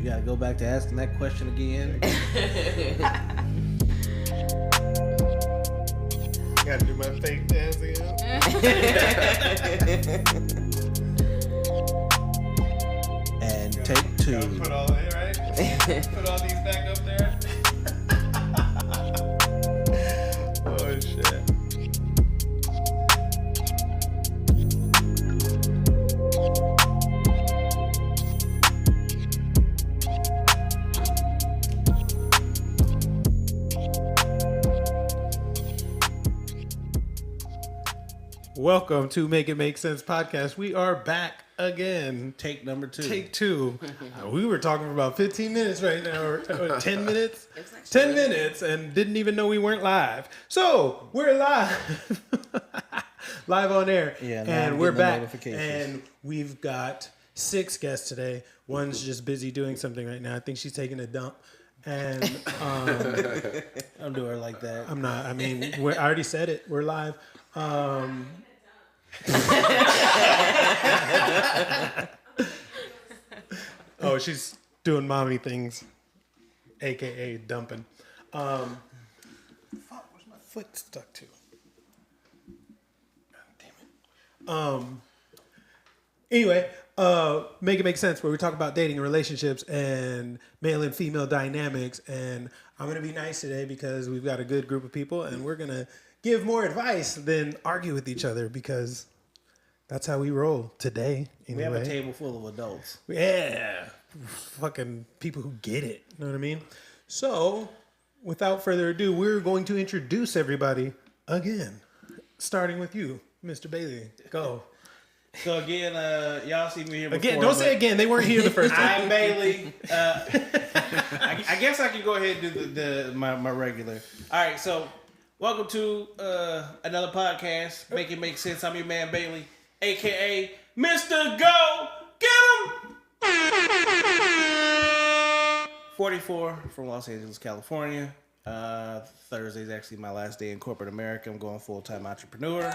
You gotta go back to asking that question again. Gotta do my fake dance again. And take two. Put all in, right? Put all these back up there. Oh shit. Welcome to Make It Make Sense podcast. We are back again. Take number two. Take two. We were talking for about 15 minutes right now, or 10 minutes. 10 10 minutes and didn't even know we weren't live. So we're live. Live on air. Yeah, now and I'm we're getting the back. notifications. And we've got 6 guests today. One's just busy doing something right now. I think she's taking a dump. And Don't do her like that. I'm not. I mean, I already said it. We're live. Oh, she's doing mommy things, aka dumping. Fuck, where's my foot stuck to? God damn it. Anyway, Make It Make Sense, where we talk about dating and relationships and male and female dynamics. And I'm gonna be nice today because we've got a good group of people, and we're gonna give more advice than argue with each other because that's how we roll today. Anyway. We have a table full of adults. Yeah. Fucking people who get it. You know what I mean? So, without further ado, we're going to introduce everybody again. Starting with you, Mr. Bailey. Go. So again, y'all see me here before. Again, don't say again. They weren't here the first time. I'm Bailey. I guess I can go ahead and do my regular. All right, so welcome to another podcast. Make It Make Sense. I'm your man Bailey, aka Mr. Go Get 'Em. 44 from Los Angeles, California. Thursday's actually my last day in corporate America. I'm going full-time entrepreneur.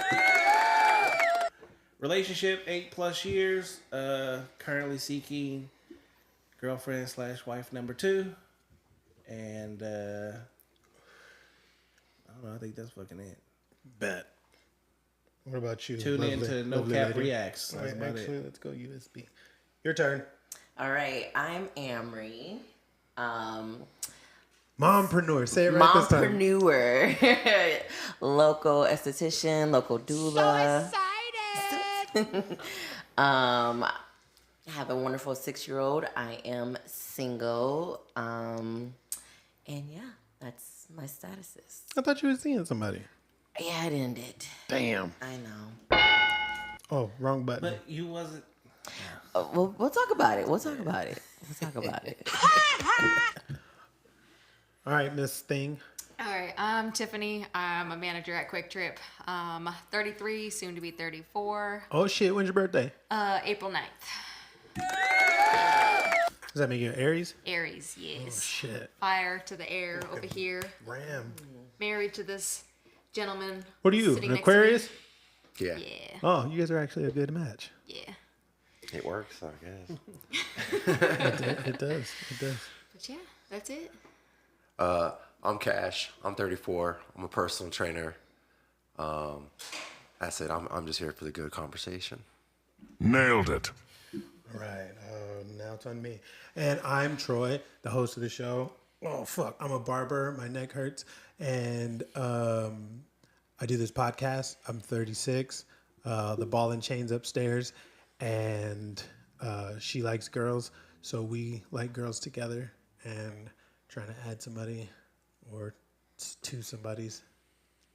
Relationship 8+ years. Currently seeking girlfriend / wife number 2. And I don't know. I think that's fucking it. Bet. What about you? Tune in to No lovely Cap lady? Reacts. All That's right, about actually, it. let's go USB. Your turn. All right, I'm Amory. Mompreneur. Say it right this time. Mompreneur. Local esthetician, local doula. So excited! I have a wonderful 6-year-old. I am single. And yeah, that's my statuses. I thought you were seeing somebody. Yeah, it ended. Damn. I know. Oh, wrong button. But you wasn't. We'll talk about it. We'll talk about it. All right, Miss Thing. All right, I'm Tiffany. I'm a manager at Quick Trip. 33, soon to be 34. Oh, shit. When's your birthday? April 9th. Does that make you an Aries? Aries, Oh, yes. shit. Fire to the air over here. Ram. Married to this gentleman. What are you, sitting an next to me. Aquarius? Yeah. Yeah, Oh, you guys are actually a good match. yeah. It works, I guess. It does. It does. But yeah, that's it. I'm Cash. I'm 34. I'm a personal trainer. That's it. I'm just here for the good conversation. Nailed it. All right. Now it's on me. And I'm Troy, the host of the show. Oh, fuck. I'm a barber. My neck hurts. And I do this podcast. I'm 36. The Ball and Chain's upstairs. And she likes girls. So we like girls together. And trying to add somebody or to somebody's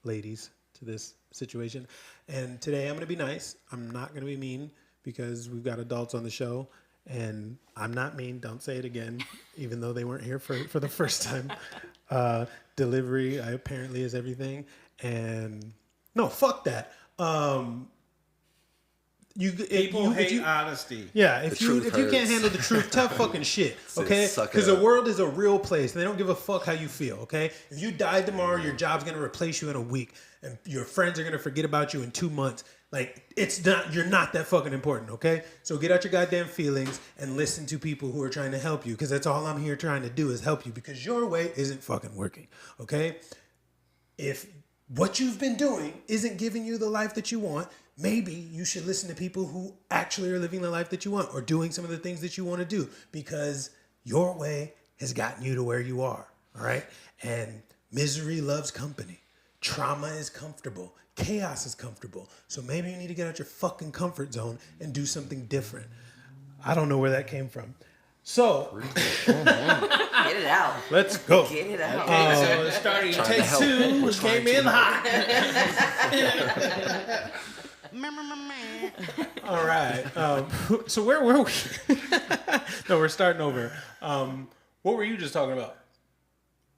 ladies to this situation. And today I'm going to be nice. I'm not going to be mean because we've got adults on the show. And I'm not mean. Don't say it again, even though they weren't here for the first time. Delivery apparently is everything. And no, fuck that. People hate honesty. Yeah, if The you truth can't hurts. handle the truth, tough fucking shit, okay? suck it Because the up. world is a real place, and they don't give a fuck how you feel, okay? If you die tomorrow, your job's gonna replace you in a week, and your friends are gonna forget about you in 2 months. Like, it's not, you're not that fucking important, okay? So get out your goddamn feelings and listen to people who are trying to help you, because that's all I'm here trying to do is help you, because your way isn't fucking working, okay? If what you've been doing isn't giving you the life that you want, maybe you should listen to people who actually are living the life that you want or doing some of the things that you want to do, because your way has gotten you to where you are, all right? And misery loves company. Trauma is comfortable. Chaos is comfortable. So maybe you need to get out your fucking comfort zone and do something different. I don't know where that came from. So, Get it out. let's go. Get it out. So it's starting to take two, which came in hot. All right. So where were we? No, we're starting over. What were you just talking about?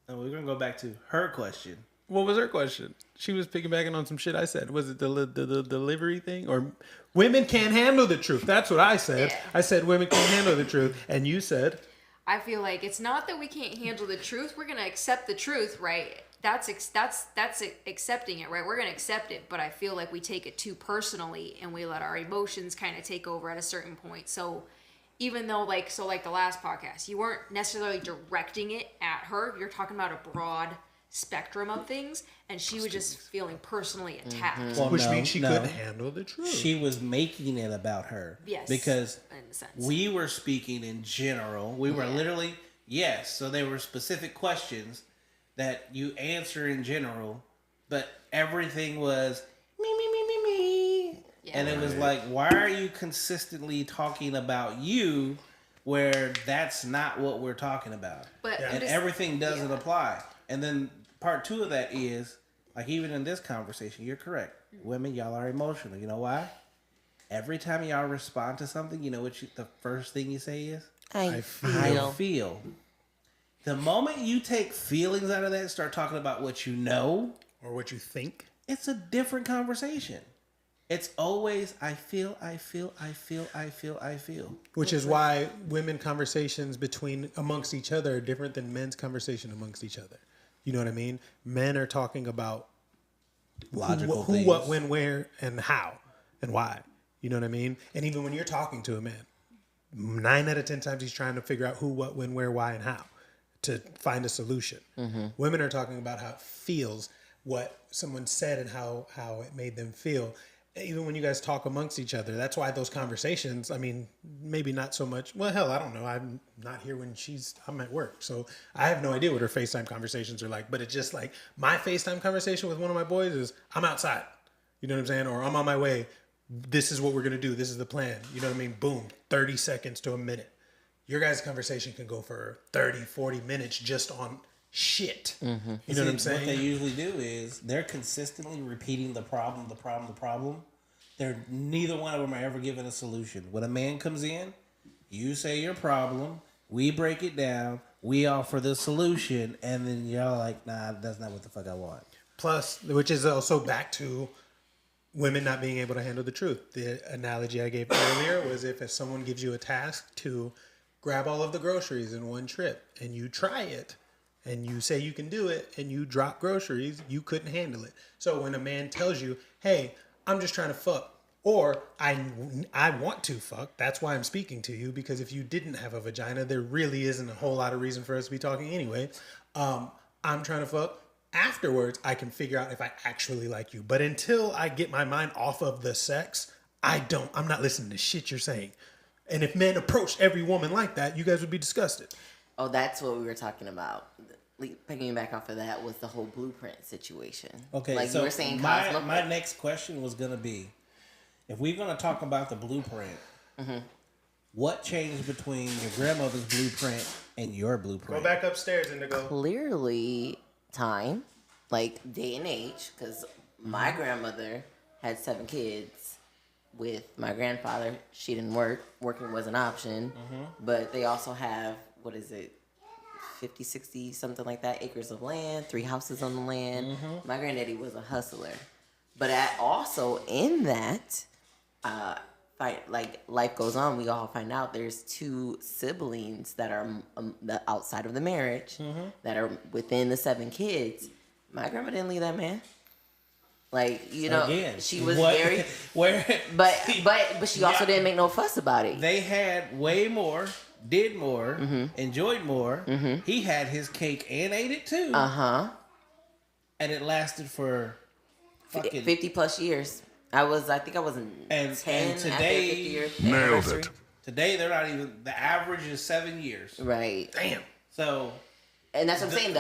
And we're gonna go back to her question. What was her question? She was piggybacking on some shit I said. Was it the delivery thing? Or women can't handle the truth? That's what I said. Yeah. I said women can't handle the truth. And you said... I feel like it's not that we can't handle the truth. We're gonna accept the truth, right? That's accepting it, right? We're gonna accept it, but I feel like we take it too personally and we let our emotions kind of take over at a certain point. So even though like the last podcast, you weren't necessarily directing it at her. You're talking about a broad spectrum of things, and she was just feeling personally attacked. Well, Which no, means she no. couldn't handle the truth. She was making it about her. Yes, Because in a sense. we were speaking in general. We were literally, yes. So there were specific questions that you answer in general, but everything was me, me, me, me, me. Yeah. And it was like, why are you consistently talking about you where that's not what we're talking about? But And just- everything doesn't apply. And then part two of that is, like, even in this conversation, you're correct. Women, y'all are emotional. You know why? Every time y'all respond to something, you know what the first thing you say is? I I feel. The moment you take feelings out of that and start talking about what you know, Or what you think. it's a different conversation. It's always, I feel. Which is why women conversations amongst each other are different than men's conversation amongst each other. You know what I mean? Men are talking about Logical who, things. what, when, where, and how, and why. You know what I mean? And even when you're talking to a man, 9 out of 10 times he's trying to figure out who, what, when, where, why, and how to find a solution. Women are talking about how it feels, what someone said, and how it made them feel. Even when you guys talk amongst each other, that's why those conversations, I mean, maybe not so much. Well, hell, I don't know. I'm not here when I'm at work. So I have no idea what her FaceTime conversations are like. But it's just like my FaceTime conversation with one of my boys is, I'm outside. You know what I'm saying? Or I'm on my way. This is what we're going to do. This is the plan. You know what I mean? Boom. 30 seconds to a minute. Your guys' conversation can go for 30, 40 minutes just on shit. You know what I'm saying? What they usually do is they're consistently repeating the problem. Neither one of them are ever given a solution. When a man comes in, you say your problem, we break it down, we offer the solution, and then y'all like, nah, that's not what the fuck I want. Plus, which is also back to women not being able to handle the truth. The analogy I gave earlier was if someone gives you a task to grab all of the groceries in one trip and you try it and you say you can do it and you drop groceries, you couldn't handle it. So when a man tells you, hey, I'm just trying to fuck, or I want to fuck, that's why I'm speaking to you, because if you didn't have a vagina, there really isn't a whole lot of reason for us to be talking anyway. I'm trying to fuck. Afterwards, I can figure out if I actually like you. But until I get my mind off of the sex, I'm not listening to shit you're saying. And if men approached every woman like that, you guys would be disgusted. Oh, that's what we were talking about. Picking back off of that was the whole blueprint situation. Okay, like so you were saying, my next question was going to be, if we're going to talk about the blueprint, what changed between your grandmother's blueprint and your blueprint? Go back upstairs, Indigo. clearly time, like day and age, because my grandmother had 7 kids with my grandfather. She didn't work. Working was an option. But they also have, 50, 60, something like that, acres of land, 3 houses on the land. My granddaddy was a hustler. But also in that, life goes on, we all find out there's 2 siblings that are outside of the marriage that are within the 7 kids. My grandma didn't leave that man. Like, you know, Again, she was what- very, where, but she also Yeah. didn't make no fuss about it. they had way more, did more, enjoyed more. He had his cake and ate it too, and it lasted for fucking 50 plus years. I think I was in And 10 today- after 50 year Nailed anniversary. it. Today they're not even. The average is 7 years. Right. Damn. So And that's what I'm saying.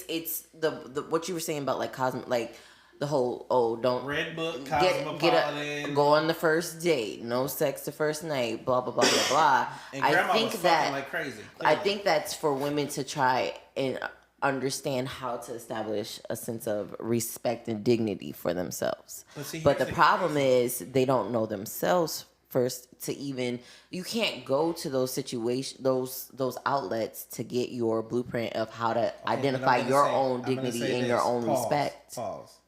It's the what you were saying about like like the whole don't Red Book, get Cosmopolitan, go on the first date, no sex the first night, blah blah blah blah blah. and I Grandma think was that fucking like crazy. I think that's for women to try and understand how to establish a sense of respect and dignity for themselves. But see, But here's the the problem is they don't know themselves first to even you can't go to those situations those outlets to get your blueprint of how to identify your own dignity and your own respect. Pause.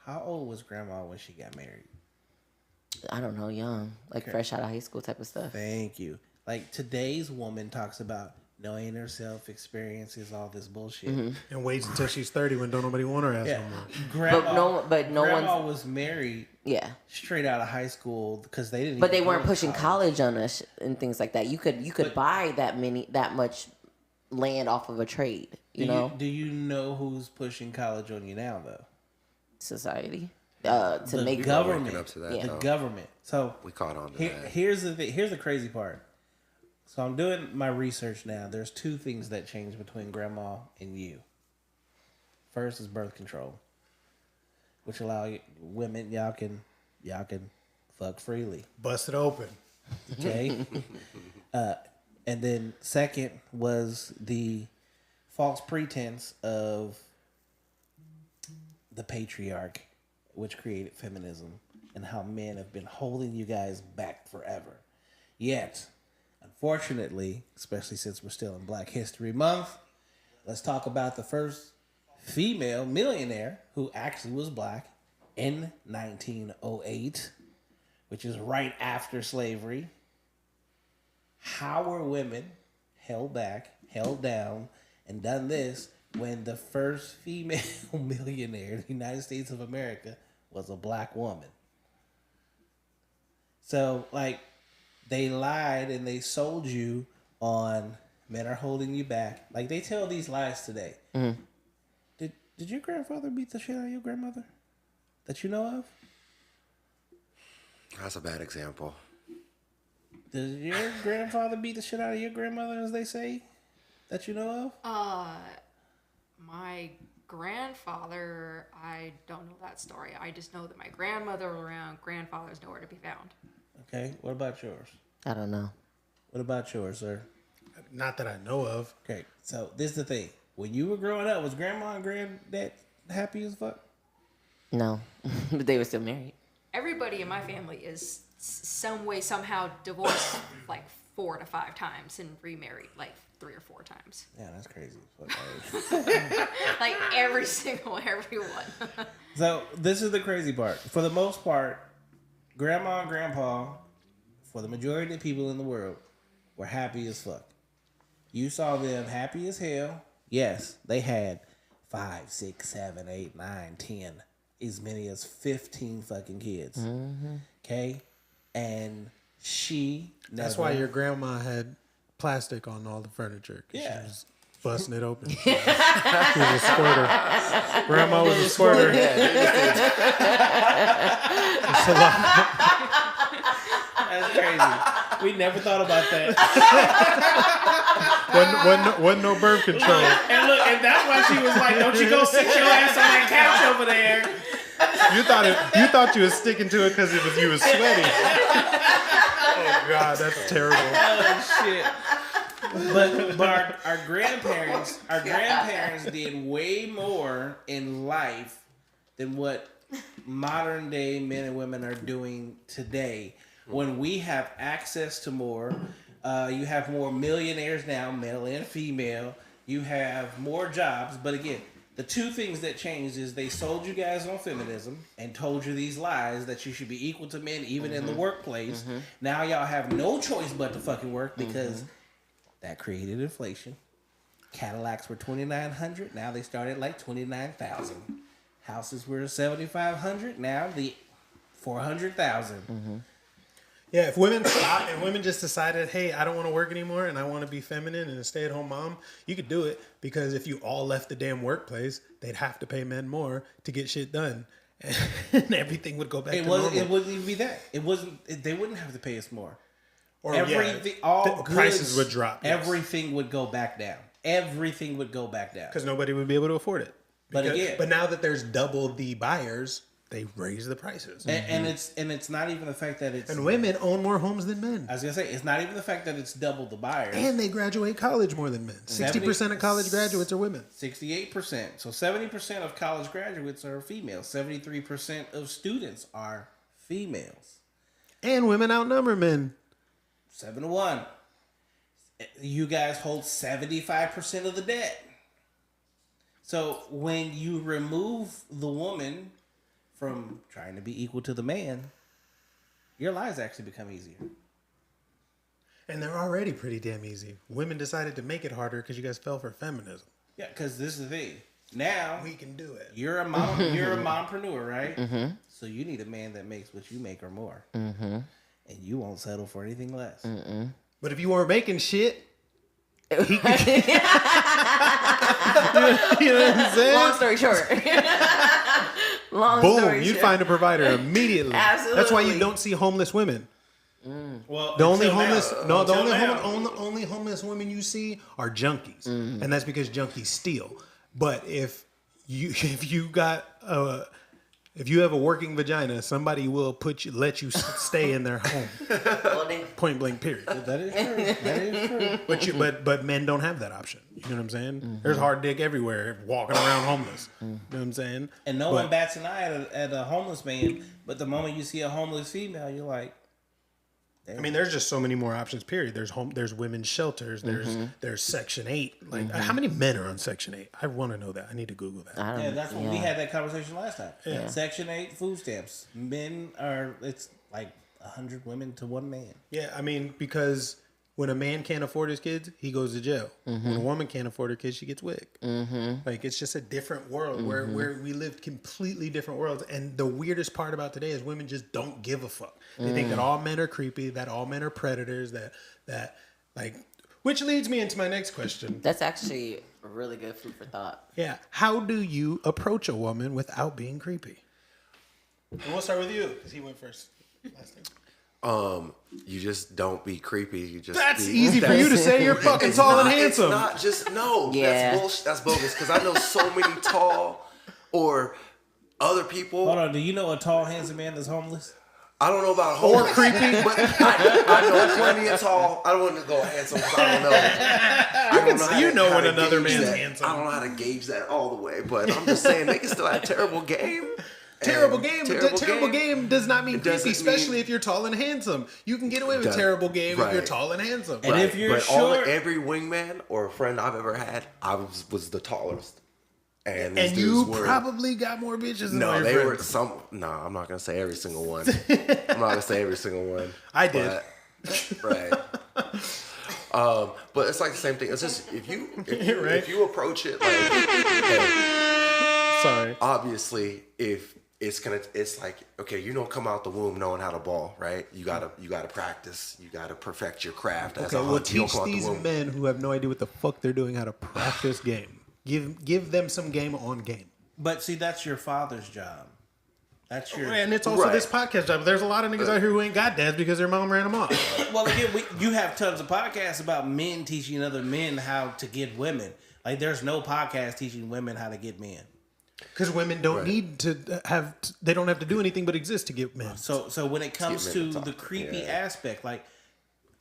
How old was Grandma when she got married? I don't know, young, like Okay. fresh out of high school type of stuff. Thank you. Like today's woman talks about knowing herself, experiences, all this bullshit. And waits until she's 30 when don't nobody want her ass Yeah, no more. Grandma. But no Grandma one's was married yeah. straight out of high school because they didn't. But they even weren't go to pushing college on us and things like that. You could But- buy that much land off of a trade, you know, Do you know who's pushing college on you now though? society. To The make government. Working up to that, Yeah. The though. government. So We caught on to Here, that. here's the thing. Here's the crazy part. So I'm doing my research now. There's two things that change between Grandma and you. First is birth control, which allow women y'all can fuck freely. Bust it open. Okay. And then second was the false pretense of the patriarch, which created feminism, and how men have been holding you guys back forever. Yet, unfortunately, especially since we're still in Black History Month, let's talk about the first female millionaire who actually was black in 1908, which is right after slavery. How were women held back, held down, and done this when the first female millionaire in the United States of America was a black woman? So, like, they lied and they sold you on men are holding you back. Like, they tell these lies today. Did your grandfather beat the shit out of your grandmother? That you know of? That's a bad example. Did your grandfather beat the shit out of your grandmother, as they say? That you know of? My grandfather, I don't know that story. I just know that my grandmother was around. Grandfather's nowhere to be found. Okay. What about yours? I don't know. What about yours, sir? Not that I know of. Okay. So this is the thing. When you were growing up, was grandma and granddad happy as fuck? No, but they were still married. Everybody in my family is some way, somehow divorced like 4 to 5 times and remarried like 3 or 4 times. Yeah, that's crazy. Fuck. Like everyone. So this is the crazy part. For the most part, grandma and grandpa, for the majority of the people in the world, were happy as fuck. You saw them happy as hell. Yes, they had 5, 6, 7, 8, 9, 10, as many as 15 fucking kids. Okay? And she That's never- why your grandma had plastic on all the furniture. 'Cause Yeah. She was busting it open. She was a squirter. Grandma was a squirter. It's a lot. That's crazy. We never thought about that. Wasn't no birth control. And look, and that's why she was like, "Don't you go sit your ass on that couch over there." You thought you was sticking to it because you was sweaty. Oh God, that's terrible. Oh shit. But our grandparents did way more in life than what modern day men and women are doing today. When we have access to more, you have more millionaires now, male and female. You have more jobs, but again, the two things that changed is they sold you guys on feminism and told you these lies that you should be equal to men even in the workplace. Now y'all have no choice but to fucking work because that created inflation. Cadillacs were $2,900. Now they start at like $29,000. houses were 7,500. Now the 400,000. Yeah, if women stopped and women just decided, hey, I don't want to work anymore and I want to be feminine and a stay-at-home mom, you could do it, because if you all left the damn workplace, they'd have to pay men more to get shit done, and everything would go back to normal. It wouldn't even be that. It wasn't. They wouldn't have to pay us more. Or Everything, yeah, all the prices goods, would drop. Yes. Everything would go back down. Everything would go back down. Because nobody would be able to afford it. But now that there's double the buyers, they raise the prices. And it's not even the fact that it's. And women own more homes than men. I was gonna say it's not even the fact that it's double the buyers. And they graduate college more than men. 60% of college graduates are women. 68%. So 70% of college graduates are females. 73% of students are females. And women outnumber men. 7-1. You guys hold 75% of the debt. So when you remove the woman from trying to be equal to the man, your lives actually become easier. And they're already pretty damn easy. Women decided to make it harder because you guys fell for feminism. Yeah, because this is the thing. Now We can do it. you're a mom. You're a mompreneur, right? So you need a man that makes what you make or more, and you won't settle for anything less. But if you weren't making shit, you know what I'm saying? Long story short. Long Boom, story you'd short. find a provider immediately. Absolutely. That's why you don't see homeless women. Well, The only until homeless, now. the Until only now. homeless women you see are junkies, and that's because junkies steal. But if you have a working vagina, somebody will let you stay in their home. Well, then, Point blank. Period. That is true. That is true. But men don't have that option. You know what I'm saying? There's hard dick everywhere, walking around homeless. You know what I'm saying? And no one bats an eye at a homeless man, but the moment you see a homeless female, you're like, I mean, there's just so many more options. Period. There's women's shelters. There's Section 8. Like, how many men are on Section 8? I want to know that. I need to Google that. I don't yeah, that's when we yeah. had that conversation last time. Section 8 food stamps. Men are, it's like 100 women to one man. Yeah, I mean, because when a man can't afford his kids, he goes to jail. When a woman can't afford her kids, she gets wigged. Like, it's just a different world where we live completely different worlds. And the weirdest part about today is women just don't give a fuck. They think that all men are creepy, that all men are predators, that like, which leads me into my next question. That's actually a really good food for thought. Yeah, how do you approach a woman without being creepy? And we'll start with you, because he went first last time. You just don't be creepy. You just That's be, easy for you to say. You're fucking It's tall and not- handsome. It's not just no. Yeah. That's bullshit. That's bogus. Because I know so many tall or other people. Hold on, do you know a tall, handsome man that's homeless? I don't know about homeless, creepy. but I know plenty of tall. I don't want to go handsome because I don't know. I don't know you know how when to another gauge man's that. handsome. I don't know how to gauge that all the way, but I'm just saying they can still have terrible game. Terrible And game, but terrible game does not mean It doesn't creepy, especially mean- if you're tall and handsome. You can get away with Does- terrible game if you're right. tall and handsome. And if you're but short- every wingman or friend I've ever had, I was the tallest. And, these And dudes you were, probably got more bitches than all no, your they friends. were some. No, I'm not gonna say every single one. I'm not gonna say every single one. I did. But, right. But it's like the same thing. It's just if you Right. if you approach it like, hey, Sorry. obviously if it's like, okay, you don't come out the womb knowing how to ball, right? You gotta practice. You gotta perfect your craft as Okay, a well, hunter. You don't teach come out the these womb. men who have no idea what the fuck they're doing how to practice game. Give them some game on game. But see, that's your father's job. That's your. And it's also Right. this podcast job. There's a lot of niggas out here who ain't got dads because their mom ran them off. Well, again, you have tons of podcasts about men teaching other men how to get women. Like, there's no podcast teaching women how to get men. Because women don't Right. need to they don't have to do anything but exist to get men. So when it comes men to to talk. the creepy Yeah. aspect, like,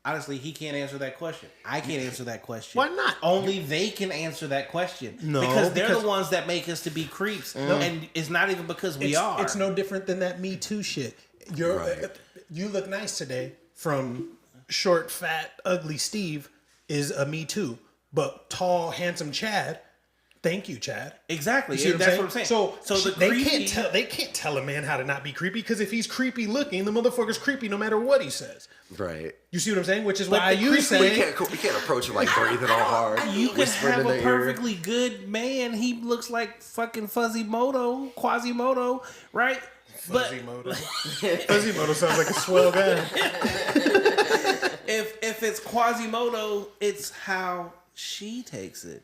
honestly, he can't answer that question. I can't answer that question. Why not? Only they can answer that question. No, because they're because- the ones that make us to be creeps, and it's not even because we are. It's no different than that Me Too shit. You look nice today from short, fat, ugly Steve is a Me Too, but tall, handsome Chad. Thank you, Chad. Exactly. You see That's what I'm saying. So the they creepy, can't tell a man how to not be creepy because if he's creepy looking, the motherfucker's creepy no matter what he says. Right. You see what I'm saying? Which is But why the you creepy- say We can't approach him like breathing all hard. You could whispering have in a their ear. perfectly good man. He looks like fucking Quasimodo, right? Fuzzymoto. Fuzzymoto sounds like a swell guy. If it's Quasimodo, it's how she takes it.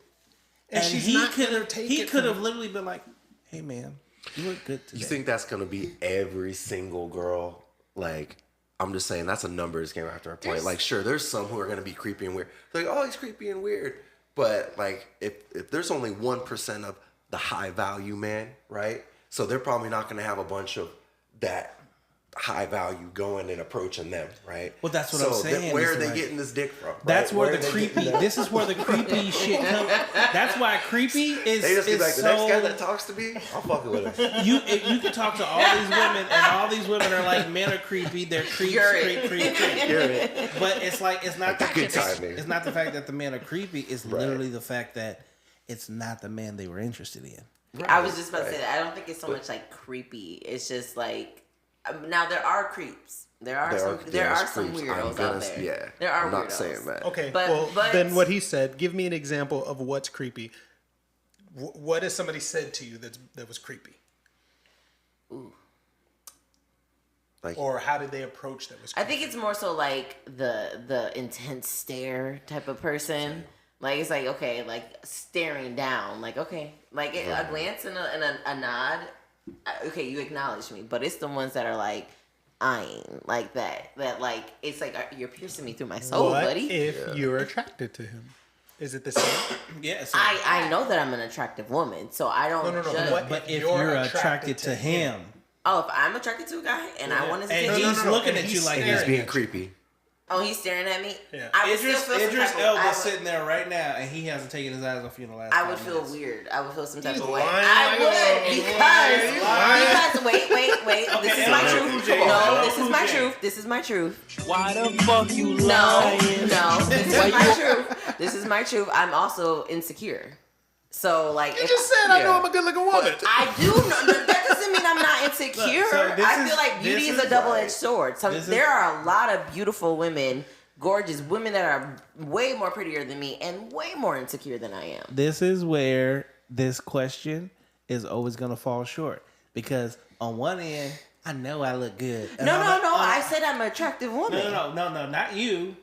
And she's not gonna take he it could from- have literally been like, "Hey man, you look good today." You think that's gonna be every single girl? Like, I'm just saying that's a numbers game after a point. Like, sure, there's some who are gonna be creepy and weird. They're like, oh, he's creepy and weird. But like, if there's only 1% of the high value man, right? So they're probably not gonna have a bunch of that high value going and approaching them, right? Well, that's what so I'm saying, Where is are they like- getting this dick from? Right? That's where are the they creepy. getting that? This is where the creepy shit comes. That's why creepy is. They just be is like, the so, next guy that talks to me, I'm fucking with him. You can talk to all these women, and all these women are like, men are creepy. They're creeps, You're creep. Hear it. But it's like it's not Like the good timing. It's not the fact that the men are creepy. It's Right. literally the fact that it's not the man they were interested in. I was just about to say that. I don't think it's so much like creepy. It's just like now there are creeps. There are some creeps. weirdos out there. Yeah, there are I'm not weirdos. saying that. Okay, But- but- then what he said, give me an example of what's creepy. What has somebody said to you that was creepy? Like, Or how did they approach that was I creepy? think it's more so like the intense stare type of person. Like it's like okay, like staring down. Like okay, like a glance and a nod. Okay, you acknowledge me, but it's the ones that are like eyeing like that. That like it's like you're piercing me through my soul, what buddy. if you're attracted to him? Is it the same? Yeah. So, I know that I'm an attractive woman, so I don't. No. judge. What but if you're you're attracted attracted to to him, Oh, if I'm attracted to a guy and I want to see and him, he's looking and at you he's like staring. he's that. being creepy. oh, he's staring at me. Yeah. I would Idris still feel some type of- I Elba's would- sitting there right now, and he hasn't taken his eyes off you in the last. I would 5 feel minutes. weird. I would feel some type He's of way. lying I like would because wait. This is Okay, my LL truth. Cool J. No, LL this Cool is my J. truth. This is my truth. Why the fuck you No, lying? no, this is my truth. This is my truth. I'm also insecure. So like, You if just said I know I'm a good looking woman. I do know, that doesn't mean I'm not insecure. Look, so this I is- feel like beauty this is a is- double-edged sword. So This is- there are a lot of beautiful women, gorgeous women that are way more prettier than me and way more insecure than I am. This is where this question is always going to fall short, because on one end, I know I look good. And No, on no, the- no. on- I said I'm an attractive woman. No, not you.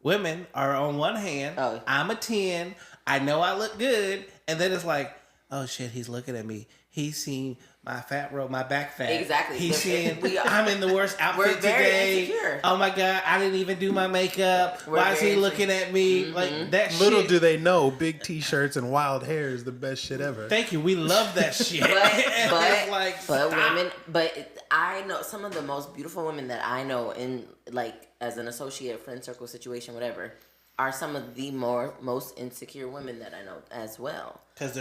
Women are on one hand. Oh. I'm a 10. I know I look good, and then it's like, oh shit, he's looking at me. He's seen my my back fat. Exactly. He's seeing We are- I'm in the worst outfit very today. insecure. Oh my god, I didn't even do my makeup. We're Why is he very looking at me like that? Little shit. do they know, big t-shirts and wild hair is the best shit ever. Thank you. We love that shit. But And but it's like, but stop. women. But I know some of the most beautiful women that I know in like as an associate, friend circle situation, whatever, are some of the most insecure women that I know as well. Because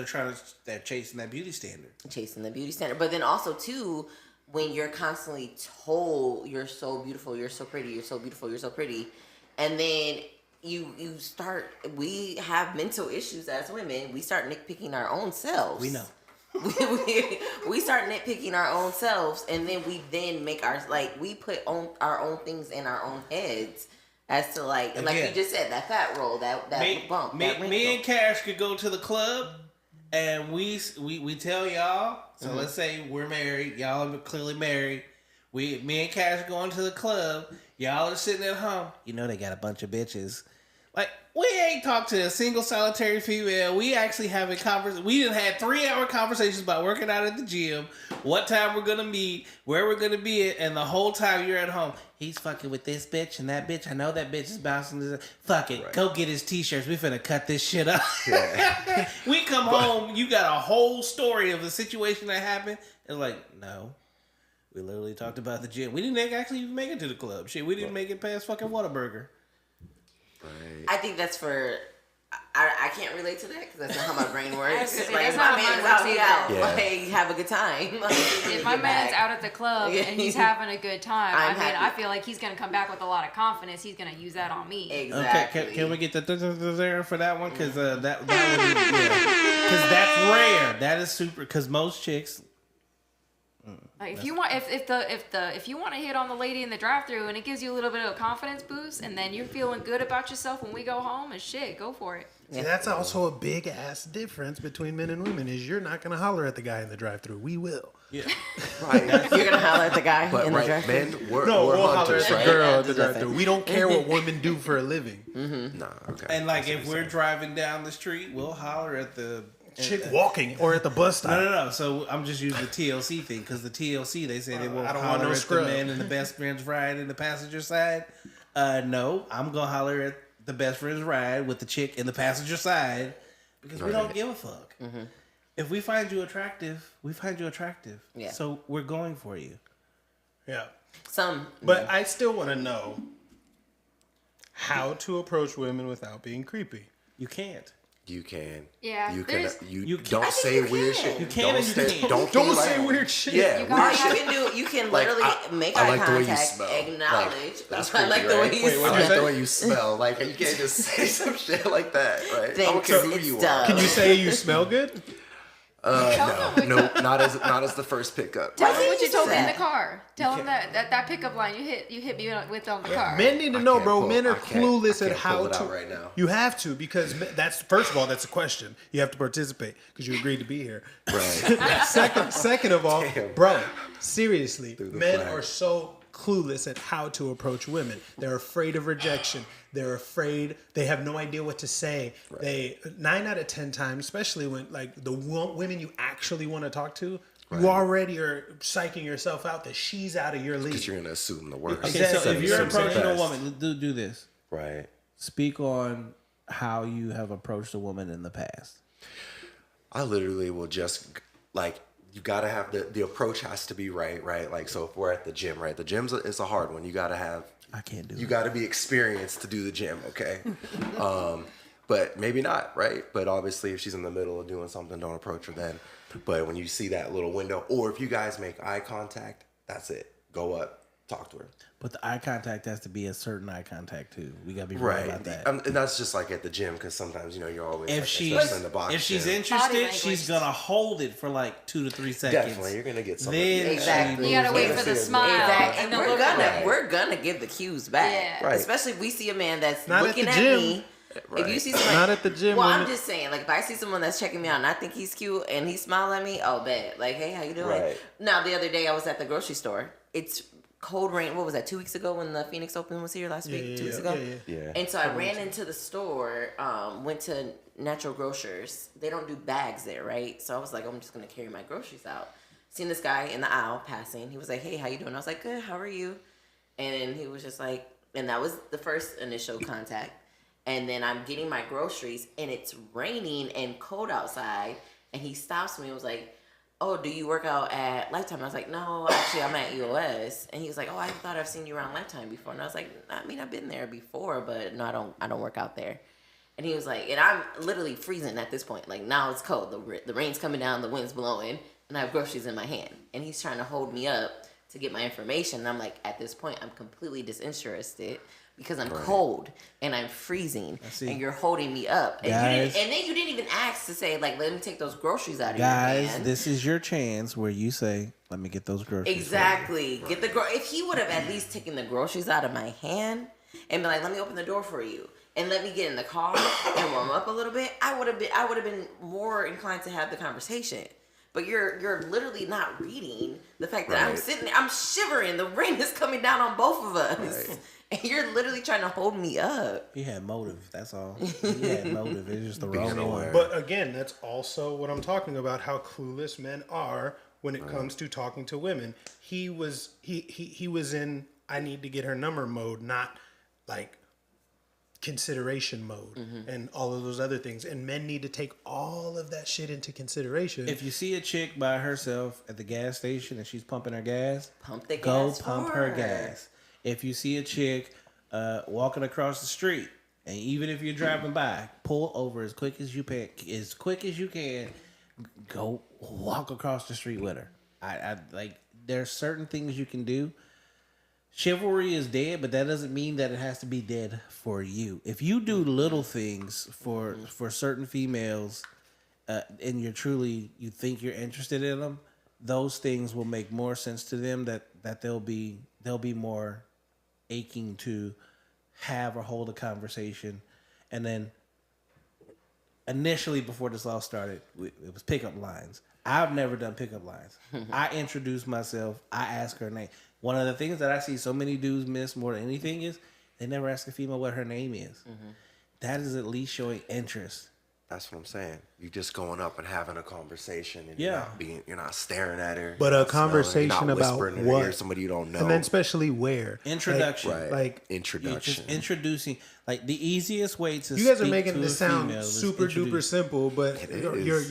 they're chasing that beauty standard. Chasing the beauty standard, but then also too, when you're constantly told you're so beautiful, you're so pretty, you're so beautiful, you're so pretty, and then you start. We have mental issues as women. We start nitpicking our own selves. We know. we start nitpicking our own selves, and then we make we put our own things in our own heads as to like you Again. just said, that fat roll, that bump, that wrinkle. Me and Cash could go to the club, and we tell y'all. So Mm-hmm. let's say we're married. Y'all are clearly married. Me and Cash going to the club. Y'all are sitting at home. You know they got a bunch of bitches. Like, we ain't talked to a single solitary female. We actually having conversations. We done had 3-hour conversations about working out at the gym, what time we're gonna meet, where we're gonna be at, and the whole time you're at home, he's fucking with this bitch and that bitch. I know that bitch is bouncing this. Fuck it. Right. Go get his t-shirts. We finna cut this shit up. Yeah. We come home, you got a whole story of the situation that happened. It's like, no. We literally talked about the gym. We didn't actually even make it to the club. Shit, we didn't make it past fucking Whataburger. Right. I think that's for. I can't relate to that because that's not how my brain works. That's Like, not if my how man's mine out, works he out. either. Like, have a good time. Like, If my man's out at the club and he's having a good time, I'm I mean, I happy. feel like he's gonna come back with a lot of confidence. He's gonna use that on me. Exactly. Okay, can we get the there for that one? Because that would be, because that's rare. That is super. Because most chicks, Like if you want if you want to hit on the lady in the drive-thru and it gives you a little bit of a confidence boost, and then you're feeling good about yourself when we go home, and shit, go for it. See, that's also a big ass difference between men and women. Is you're not gonna holler at the guy in the drive-thru. We will. Yeah. Right. You're gonna holler at the guy But in the right, drive-thru. men, we're We'll holler hunters, at the right? girl Yeah, at the that's drive-thru. We don't care what women do for a living. Nah, okay. And like if we're driving down the street, we'll holler at the Chick walking or at the bus stop. No. So I'm just using the TLC thing because the TLC they say they won't I don't holler want no at scrub. the man in the best friend's ride in the passenger side. No, I'm gonna holler at the best friend's ride with the chick in the passenger side because we don't give a fuck. If we find you attractive, we find you attractive. Yeah. So we're going for you. Yeah. Some, But I still want to know how to approach women without being creepy. You can't. You can. Yeah, You can. there's- You you can- don't I think say you weird can. shit. You can Don't and you say. can't. Don't Don't be say like, weird shit. Yeah, You weird gotta shit. you can Like, literally make eye like the way you contact, smell. acknowledge. Like, that's I like creepy, the way right? you Wait, what'd I you smell. like say? the way you smell. Like you can't just say some shit like that, right? I don't Thanks, care who it's you dumb. are. Can you say you smell good? No, not as the first pickup. Tell Why him what didn't you you told say me in the that? car. Tell him that pickup line you hit me with on the car. Men need to I know, can't bro. pull- Men are I can't- clueless I at can't how pull it to. out right now. You have to because that's first of all that's a question. You have to participate because you agreed to be here. Right. Second of all, Damn. bro, seriously, the men flag. are so clueless at how to approach women. They're afraid of rejection. They're afraid. They have no idea what to say. They 9 out of 10 times, especially when like the women you actually want to talk to, you already are psyching yourself out that she's out of your league. Because you're gonna assume the worst. Okay, so Exactly. if you're Assume the approaching a best. woman, do this. Right. Speak on how you have approached a woman in the past. I literally will just like you gotta have the approach has to be right. Like so if we're at the gym, right? The gym's it's a hard one. You gotta have I can't do you it. gotta be experienced to do the gym, okay? But maybe not, right? But obviously if she's in the middle of doing something, don't approach her then. But when you see that little window, or if you guys make eye contact, that's it. Go up, talk to her. But the eye contact has to be a certain eye contact too. We gotta be real Right. about that. And that's just like at the gym because sometimes, you're always If like, she's especially in the box if she's gym. interested, language. she's gonna hold it for like 2 to 3 seconds. Definitely, you're gonna get some. Then Exactly. she You gotta moves wait on. for the Exactly. smile Exactly. and And the look. we're gonna give the cues back. Yeah. Right. Especially if we see a man that's Not at looking the at gym. me. Right. If you see someone, Not at the gym. well, when I'm it- just saying, like if I see someone that's checking me out and I think he's cute and he smiled at me, oh bad. Like, hey, how you doing? Right. Now the other day I was at the grocery store. It's cold rain. What was that? 2 weeks ago when the Phoenix Open was here last week. 2 weeks ago. Yeah. And so I ran into the store, went to Natural Grocers. They don't do bags there, right? So I was like, I'm just gonna carry my groceries out. Seen this guy in the aisle passing. He was like, hey, how you doing? I was like, good, how are you? And then he was just like, and that was the first initial contact. And then I'm getting my groceries and it's raining and cold outside. And he stops me and was like, oh, do you work out at Lifetime? I was like, no, actually I'm at EOS. And he was like, oh, I thought I've seen you around Lifetime before. And I was like, I mean, I've been there before, but no, I don't work out there. And he was like, and I'm literally freezing at this point. Like now it's cold. The rain's coming down, the wind's blowing, and I have groceries in my hand. And he's trying to hold me up to get my information. And I'm like, at this point, I'm completely disinterested because I'm cold and I'm freezing, see. and you're holding me up. And, Guys. and then you didn't even ask to say, like, let me take those groceries out of Guys, your hand. this is your chance where you say, "Let me get those groceries." for you." Exactly. Get the if he would have at least taken the groceries out of my hand and be like, let me open the door for you and let me get in the car and warm up a little bit, I would have been more inclined to have the conversation. But you're literally not reading the fact that I'm Right. sitting there, I'm shivering, the rain is coming down on both of us. Right. And you're literally trying to hold me up. He had motive. That's all. He had motive. It's just the Being wrong aware. one. But again, that's also what I'm talking about. How clueless men are when it comes to talking to women. He was in I need to get her number mode, not like consideration mode and all of those other things. And men need to take all of that shit into consideration. If you see a chick by herself at the gas station and she's pumping her gas, Pump the go gas pump for her her. gas. If you see a chick walking across the street, and even if you're driving by, pull over as quick as you can. Go walk across the street with her. I like. There's certain things you can do. Chivalry is dead, but that doesn't mean that it has to be dead for you. If you do little things for certain females, and you think you're interested in them, those things will make more sense to them, that they'll be more aching to have or hold a conversation. And then initially, before this all started, it was pickup lines. I've never done pickup lines. I introduce myself. I ask her name. One of the things that I see so many dudes miss more than anything is they never ask a female what her name is. That is at least showing interest. That's what I'm saying. You just going up and having a conversation, and Yeah. you're not staring at her. But you're a not smelling, conversation you're not about whispering in her what? ear, somebody you don't know. And then especially where? Introduction. right. Like You're Introduction. just introducing, like the easiest way to you guys are speak making to this a sound female is super introduce. duper simple, but It you're is.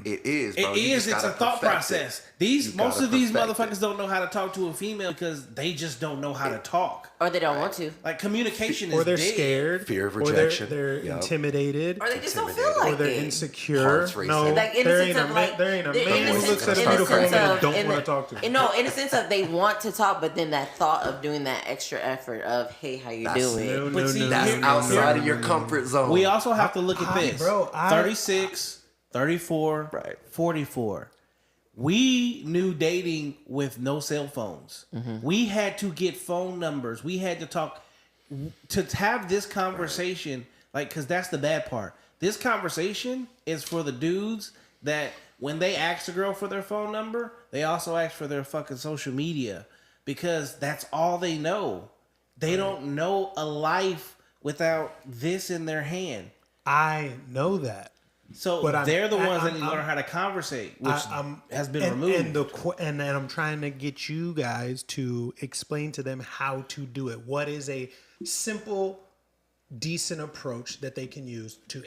It is, bro. It You is. just It's a gotta thought perfect process. it. These You most gotta of these perfect motherfuckers it. don't know how to talk to a female because they just don't know how to talk. Or they don't want to. Like communication is or they're dead. scared, Fear of or rejection. they're Yep. intimidated, Or they just don't feel Intimidated. like or they're it. insecure. Hearts racing. No, Like in the there sense ain't a of man. like There ain't a in man the who sense- looks at a in the beautiful sense woman and of- don't in want the- to talk to her. No, in the sense of they want to talk, but then that thought of doing that extra effort of, hey, how you That's- doing? No, But no, see, no, That's here- outside of your comfort zone. We also have to look at I- this. bro, I- 36, 34, Right. 44. We knew dating with no cell phones. We had to get phone numbers. We had to talk to have this conversation, like, because that's the bad part. This conversation is for the dudes that when they ask a girl for their phone number, they also ask for their fucking social media because that's all they know. They don't know a life without this in their hand. I know that. So But they're the ones that I'm- learn how to conversate, which has been and, removed. And I'm trying to get you guys to explain to them how to do it. What is a simple, decent approach that they can use to not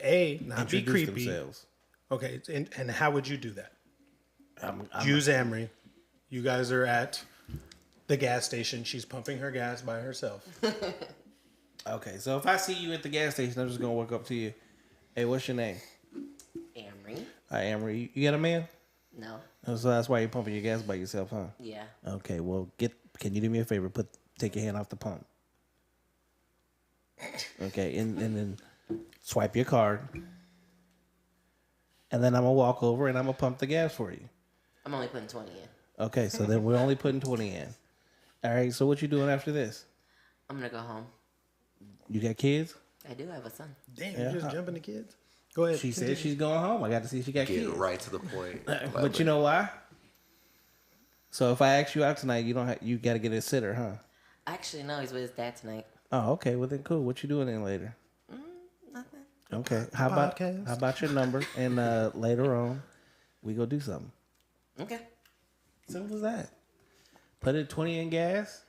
be Introduce creepy? themselves. Okay, and how would you do that? I'm Use Amory. You guys are at the gas station. She's pumping her gas by herself. okay, so if I see you at the gas station, I'm just gonna walk up to you. Hey, what's your name? Amory? Hi, Amory. You got a man? No. Oh, so that's why you're pumping your gas by yourself, huh? Yeah. Okay, well, can you do me a favor? Take your hand off the pump. Okay, and then swipe your card. And then I'm gonna walk over and I'm gonna pump the gas for you. I'm only putting 20 in. Okay, so then we're only putting 20 in. All right, so what you doing after this? I'm going to go home. You got kids? I do have a son. Damn, Yeah. you just jumping the kids? Go ahead. She said continue. she's going home. I got to see she got Getting kids. right to the point. But you know why? So if I ask you out tonight, you got to get a sitter, huh? Actually, no, he's with his dad tonight. Oh, okay. Well then, cool. What you doing then later? Nothing. Okay. How about Podcast. your number and later on we go do something. Okay. Simple as that. Put it 20 in gas.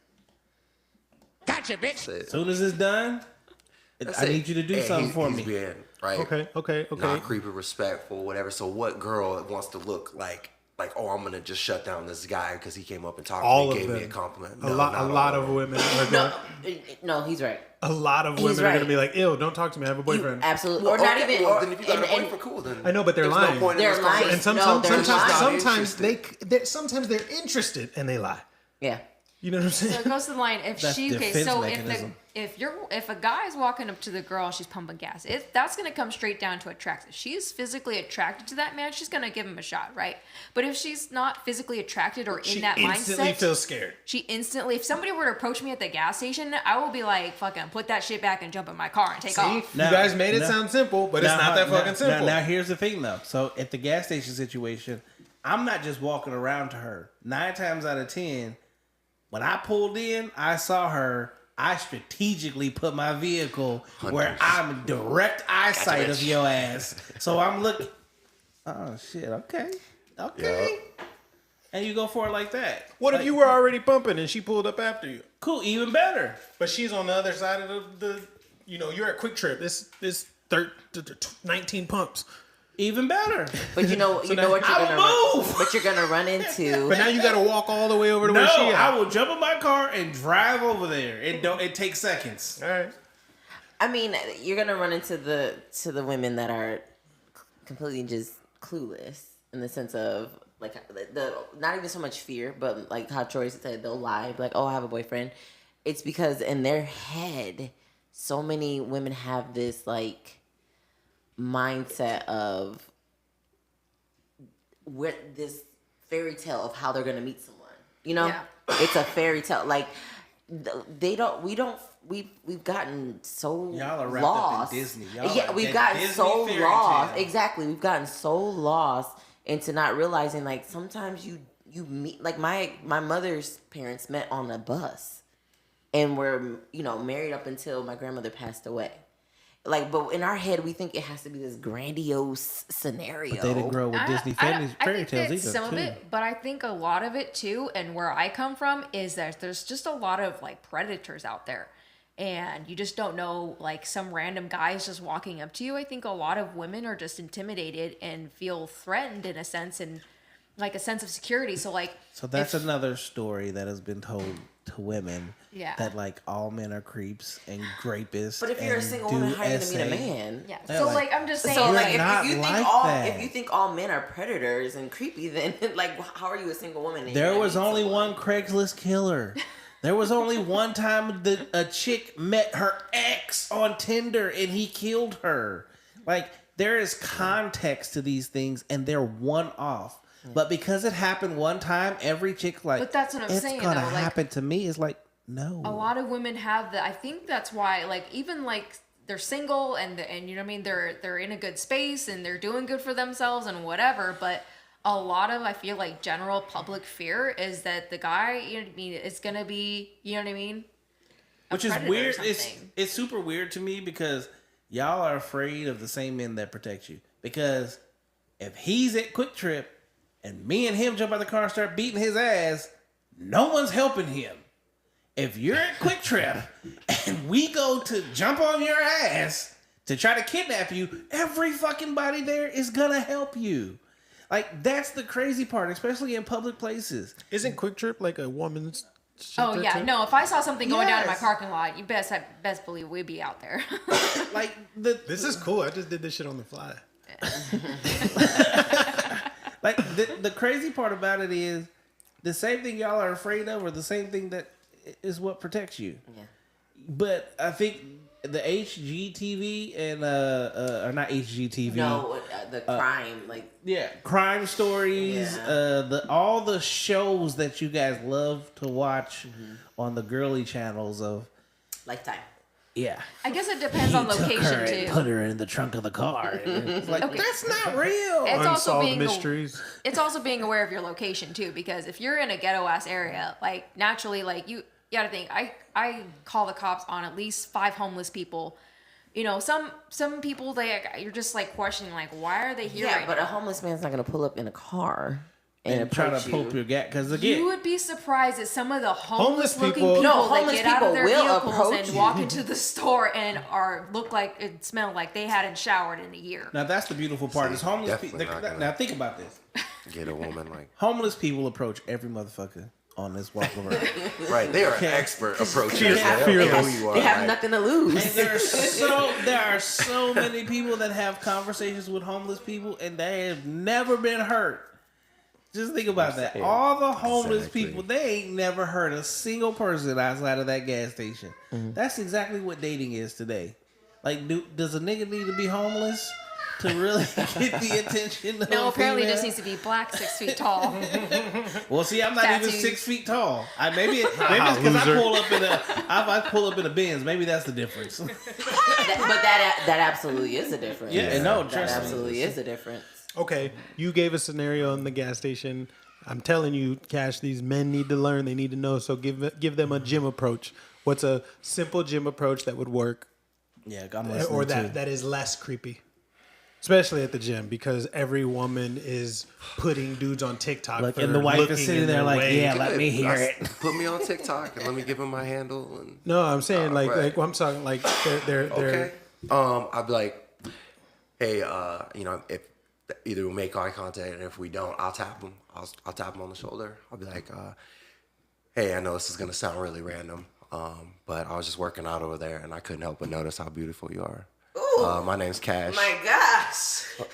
That's it. Soon as it's done, That's I it. need you to do And something for he's me. Being, right. Okay. Not creepy, respectful, whatever. So what girl wants to look like, oh, I'm gonna just shut down this guy because he came up and talked All to me, of gave me them. a compliment. A No, lot not of all them. women are No, going. no, he's right. A lot of He's women are going to right. be like, "Ew, don't talk to me. I have a boyfriend." Absolutely. Well, Or not okay, even. well, Or, then if you got a and- boyfriend, cool. Then I know, but they're there's lying. No point They're in this lying. conversation. And No, they're lying. sometimes they're interested and they lie. yeah. You know what I'm So saying? it goes to the line. If That's she okay, defense so mechanism. if a guy is walking up to the girl and she's pumping gas, that's gonna come straight down to attraction. If she's physically attracted to that man, she's gonna give him a shot, right? But if she's not physically attracted or in She that instantly mindset, feels scared. if somebody were to approach me at the gas station, I will be like, fucking put that shit back and jump in my car and take See, off. you guys made it sound simple, but it's not that fucking simple. Now, here's the thing, though. So at the gas station situation, I'm not just walking around to her. 9 times out of 10, when I pulled in, I saw her. I strategically put my vehicle where I'm in direct eyesight of your ass. So I'm looking. Oh shit! Okay. And you go for it like that. What if you were already pumping and she pulled up after you? Cool, even better. But she's on the other side of the you're at Quick Trip. This 19 pumps. Even better. But you know what you're I gonna will run, move. what you're gonna run into. But now you got to walk all the way over to No, where she at. I will jump in my car and drive over there. It takes seconds. All right. I mean, you're gonna run into the women that are completely just clueless in the sense of like the not even so much fear, but like how Troy said, they'll lie, be like, "Oh, I have a boyfriend." It's because in their head, so many women have this like mindset of where this fairy tale of how they're gonna meet someone. You know, Yeah. it's a fairy tale. Like we've gotten so Y'all are wrapped up in lost. Disney. Y'all Yeah, are we've that gotten Disney so fairy lost. tale. Exactly, we've gotten so lost into not realizing like sometimes you meet like my mother's parents met on a bus, and were married up until my grandmother passed away. Like, but in our head, we think it has to be this grandiose scenario. But they didn't grow with Disney fairy I tales think that's either. some too. of it, but I think a lot of it too, and where I come from is that there's just a lot of like predators out there, and you just don't know, like some random guys just walking up to you. I think a lot of women are just intimidated and feel threatened in a sense, and like a sense of security. So like, So that's another story that has been told to women. Yeah. That like all men are creeps and rapists. But if you're a and single do woman, how are you gonna SA, meet a man? yeah. Yeah, So like- like, I'm just saying, So You're like, like, if not you think like all that. if you think all men are predators and creepy, then like how are you a single woman? and There you're was gonna meet only someone? one Craigslist killer. There was only one time that a chick met her ex on Tinder and he killed her. Like, there is context to these things and they're one off. But because it happened one time, every chick like, But that's what I'm it's saying, gonna though, like- happen to me. It's like, no. a lot of women have that. I think that's why, like, even like they're single and you know what I mean, they're in a good space and they're doing good for themselves and whatever, but a lot of, I feel like, general public fear is that the guy, you know what I mean, is gonna be, you know what I mean, a Which is predator or weird. something. It's super weird to me because y'all are afraid of the same men that protect you. Because if he's at Quick Trip and me and him jump out the car and start beating his ass, no one's helping him. If you're at Quick Trip and we go to jump on your ass to try to kidnap you, every fucking body there is gonna help you. Like, that's the crazy part, especially in public places. Isn't Quick Trip like a woman's? Oh shelter yeah, too? no. If I saw something going down in my Yes. parking lot, you best believe we'd be out there. Like, This is cool. I just did this shit on the fly. Like, the crazy part about it is the same thing y'all are afraid of, or the same thing that is what protects you. Yeah. But I think the HGTV and or not HGTV. No, the crime, like Yeah, crime stories. Yeah. All the shows that you guys love to watch on the girly channels of. Lifetime. Yeah. I guess it depends on He took her location and too. put her in the trunk of the car. It's like, that's not real. It's also Unsolved being mysteries. It's also being aware of your location too, because if you're in a ghetto ass area, like naturally, like you gotta think. I call the cops on at least 5 homeless people. You know, some people you're just like questioning, like, why are they here? Yeah, right but now? a homeless man's not gonna pull up in a car and try to approach poke you. your gap. Because again, You would be surprised at some of the homeless looking people- people, No, that homeless get out of people their will vehicles approach and you. walk into the store and look like it smell like they hadn't showered in a year. now that's the beautiful part. See, is homeless people. definitely not gonna- Now think about this. Get a woman like Homeless people approach every motherfucker on this walk around. right. They are an expert approachers. Fear- They don't care fearless. who you are. They have like, nothing to lose. And there are so many people that have conversations with homeless people and they have never been hurt. Just think about that. All the homeless Exactly. people, they ain't never hurt a single person outside of that gas station. Mm-hmm. That's exactly what dating is today. Like, does a nigga need to be homeless to really get the attention of No, a apparently it female? just needs to be black, 6 feet tall. Well, see, I'm not even Tattoos. 6 feet tall. Maybe it's because I Loser. pull up in a Benz. Maybe that's the difference. But that absolutely is a difference. Yeah, no, that trust me. absolutely is a difference. Okay, you gave a scenario in the gas station. I'm telling you, Cash, these men need to learn. They need to know. So give them a gym approach. What's a simple gym approach that would work, Yeah, I'm listening or too. that is less creepy, especially at the gym, because every woman is putting dudes on TikTok. Like, for and the wife looking is sitting in there their like, way. yeah, let me hear it. Put me on TikTok and let me give him my handle. And No, I'm saying like right. I'm talking like they're okay, I'd be like, hey, if either we make eye contact, and if we don't, I'll tap him. I'll tap him on the shoulder. I'll be like, hey, I know this is gonna sound really random, but I was just working out over there, and I couldn't help but notice how beautiful you are. My name's Cash. My gosh.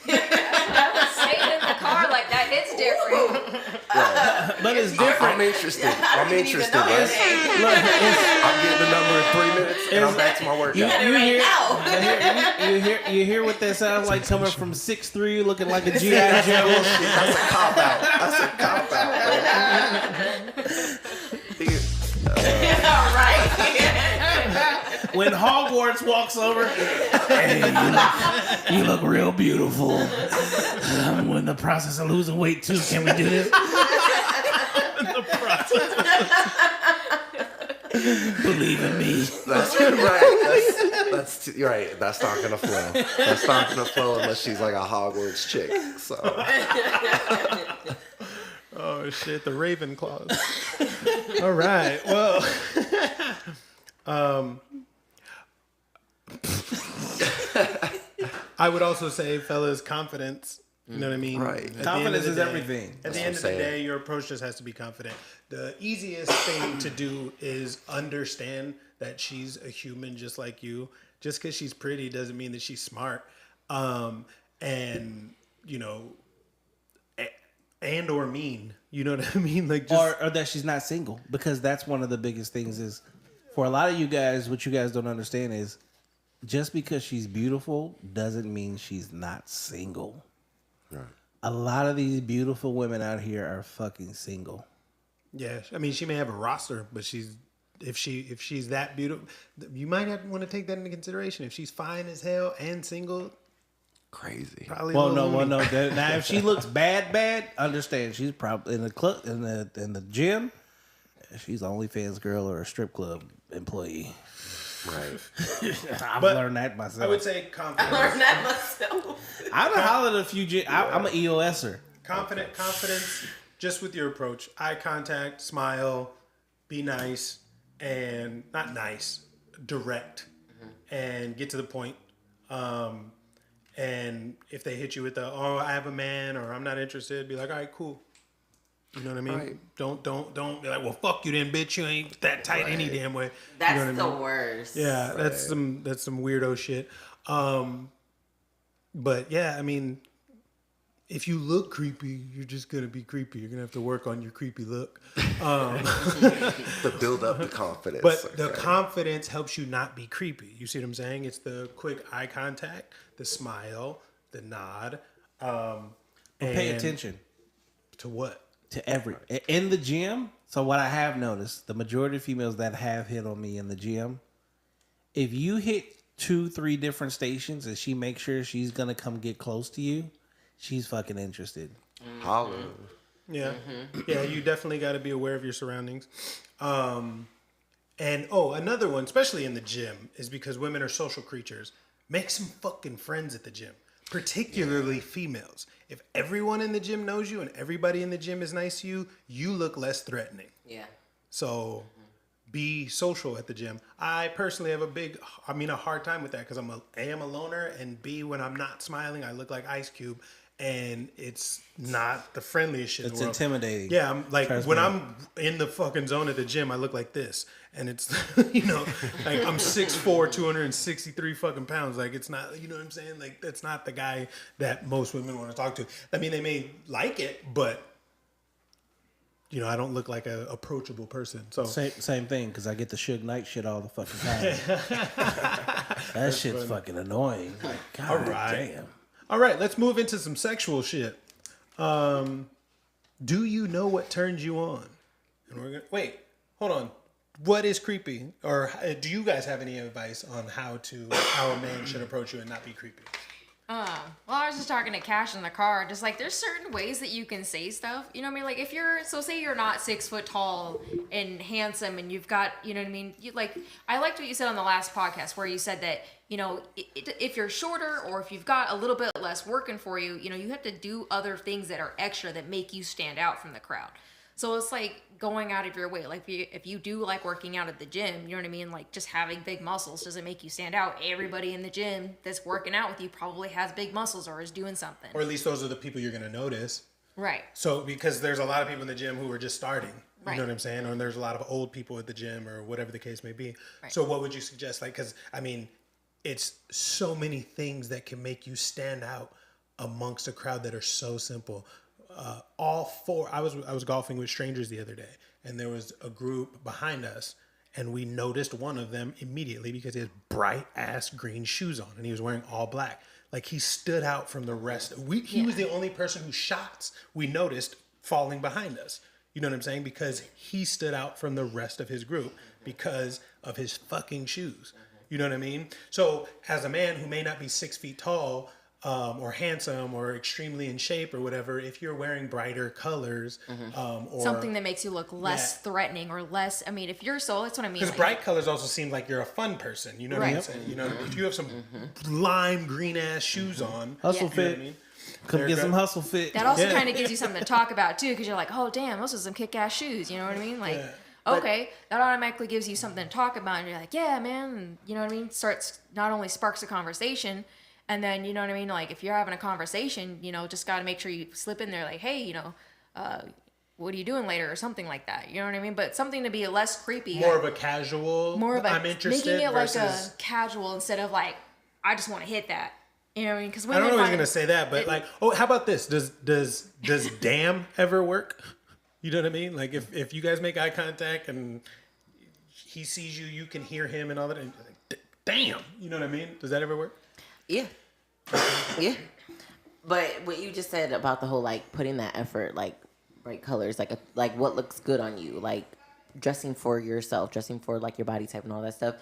Staying in the car like that hits different. But it's different. I'm interested. I'm didn't even interested. know Man. his name. Look, I'm getting the number in 3 minutes, and I'm back to my you, workout. you Right hear, now. you hear what that sounds like coming from 6'3", looking like a G.I. Joe. That's a cop out. That's a cop out. All right. When Hogwarts walks over, hey, you look real beautiful. I'm in the process of losing weight too. Can we do this? In the process. Believe in me. That's right. You're right. That's not gonna flow. That's not gonna flow unless she's like a Hogwarts chick. So Oh shit, the Ravenclaws. All right. Well, I would also say, fellas, confidence. You know what I mean? Right. At the Confidence end of the is day- everything. At the end of the day, your approach just has to be confident. The easiest thing to do is understand that she's a human just like you. Just because she's pretty doesn't mean that she's smart. And, you know, and or mean. You know what I mean? Like, just, Or that she's not single, because that's one of the biggest things is for a lot of you guys, what you guys don't understand is just because she's beautiful doesn't mean she's not single. right. A lot of these beautiful women out here are fucking single. yeah. I mean, she may have a roster, but if she's that beautiful, you might have want to take that into consideration. If she's fine as hell and single, Crazy. probably. Well, a no, little well, loony. no. Now, if she looks bad, understand she's probably in the club, in the gym. She's an OnlyFans girl or a strip club employee. Right. I've But learned that myself. I would say confidence. Learn that myself. I've hollered at a few. I'm an EOSer. Confidence, just with your approach. Eye contact, smile, be nice, and not nice, direct, and get to the point. And if they hit you with the, oh, I have a man, or I'm not interested, be like, all right, cool. You know what I mean? Right. Don't be like, well, fuck you then, bitch. You ain't that tight any damn way. That's you know what the I mean? worst. Yeah, that's some weirdo shit. But yeah, I mean, if you look creepy, you're just gonna be creepy. You're gonna have to work on your creepy look. To build up the confidence. But the okay. confidence helps you not be creepy. You see what I'm saying? It's the quick eye contact, the smile, the nod. Pay and attention to what? to in the gym. So what I have noticed, the majority of females that have hit on me in the gym, if you hit 2-3 different stations and she makes sure she's gonna come get close to you, she's fucking interested. Holla. Yeah, yeah. You definitely got to be aware of your surroundings. And another one, especially in the gym, is because women are social creatures. Make some fucking friends at the gym, particularly females. If everyone in the gym knows you and everybody in the gym is nice to you, you look less threatening. Yeah. So be social at the gym. I personally have a hard time with that because A, I'm a loner, and B, when I'm not smiling, I look like Ice Cube, and it's not the friendliest shit in It's the world. intimidating. Yeah, I'm like, Trust when me. I'm in the fucking zone at the gym, I look like this. And it's, you know, like I'm 6'4", 263 fucking pounds. Like, it's not, you know what I'm saying? Like, that's not the guy that most women want to talk to. I mean, they may like it, but, you know, I don't look like a approachable person. So Same thing, because I get the Suge Knight shit all the fucking time. That shit's fucking annoying. Like, God All right. damn. All right, let's move into some sexual shit. Do you know what turns you on? And we're gonna wait. Hold on. What is creepy? Or do you guys have any advice on how a man should approach you and not be creepy? Well, I was just talking to Cash in the car. Just like, there's certain ways that you can say stuff. You know what I mean? Like, if you're, so say you're not 6 foot tall and handsome, and you've got, you know what I mean? You like, I liked what you said on the last podcast where you said that, you know, if you're shorter or if you've got a little bit less working for you, you know, you have to do other things that are extra that make you stand out from the crowd. So it's like going out of your way. Like if you do like working out at the gym, you know what I mean? Like just having big muscles doesn't make you stand out. Everybody in the gym that's working out with you probably has big muscles or is doing something. Or at least those are the people you're going to notice. Right. So because there's a lot of people in the gym who are just starting. You Right. know what I'm saying? Or there's a lot of old people at the gym or whatever the case may be. Right. So what would you suggest? Like, because, I mean, it's so many things that can make you stand out amongst a crowd that are so simple. all four. I was golfing with strangers the other day, and there was a group behind us, and we noticed one of them immediately because he had bright ass green shoes on, and he was wearing all black. Like he stood out from the rest. He was the only person whose shots we noticed falling behind us. You know what I'm saying? Because he stood out from the rest of his group because of his fucking shoes. You know what I mean? So as a man who may not be 6 feet tall, or handsome or extremely in shape or whatever, if you're wearing brighter colors, or something that makes you look less threatening or less. I mean, if you're so, that's what I mean. because bright colors also seem like you're a fun person. You know what I'm Right. saying? You know, if you have some lime green ass shoes on, Hustle you know what fit. I mean? Come There get you some go. hustle fit. That also Yeah. kind of gives you something to talk about too, because you're like, oh damn, those are some kick-ass shoes. You know what I mean? Like, Yeah. okay, that automatically gives you something to talk about, and you're like, yeah, man. And you know what I mean? Starts not only sparks a conversation, and then you know what I mean. Like if you're having a conversation, you know, just got to make sure you slip in there, like, hey, you know, what are you doing later, or something like that. You know what I mean? But something to be less creepy, More of a casual. more of a I'm interested making it versus. like a casual instead of like, I just want to hit that. You know what I mean? Because I don't know if he's gonna say that, but like, oh, how about this? Does damn ever work? You know what I mean? Like if you guys make eye contact and he sees you, you can hear him and all that. And you're like, damn, you know what I mean? Does that ever work? Yeah. But what you just said about the whole like putting that effort, like bright colors, like what looks good on you, like dressing for yourself, dressing for like your body type and all that stuff.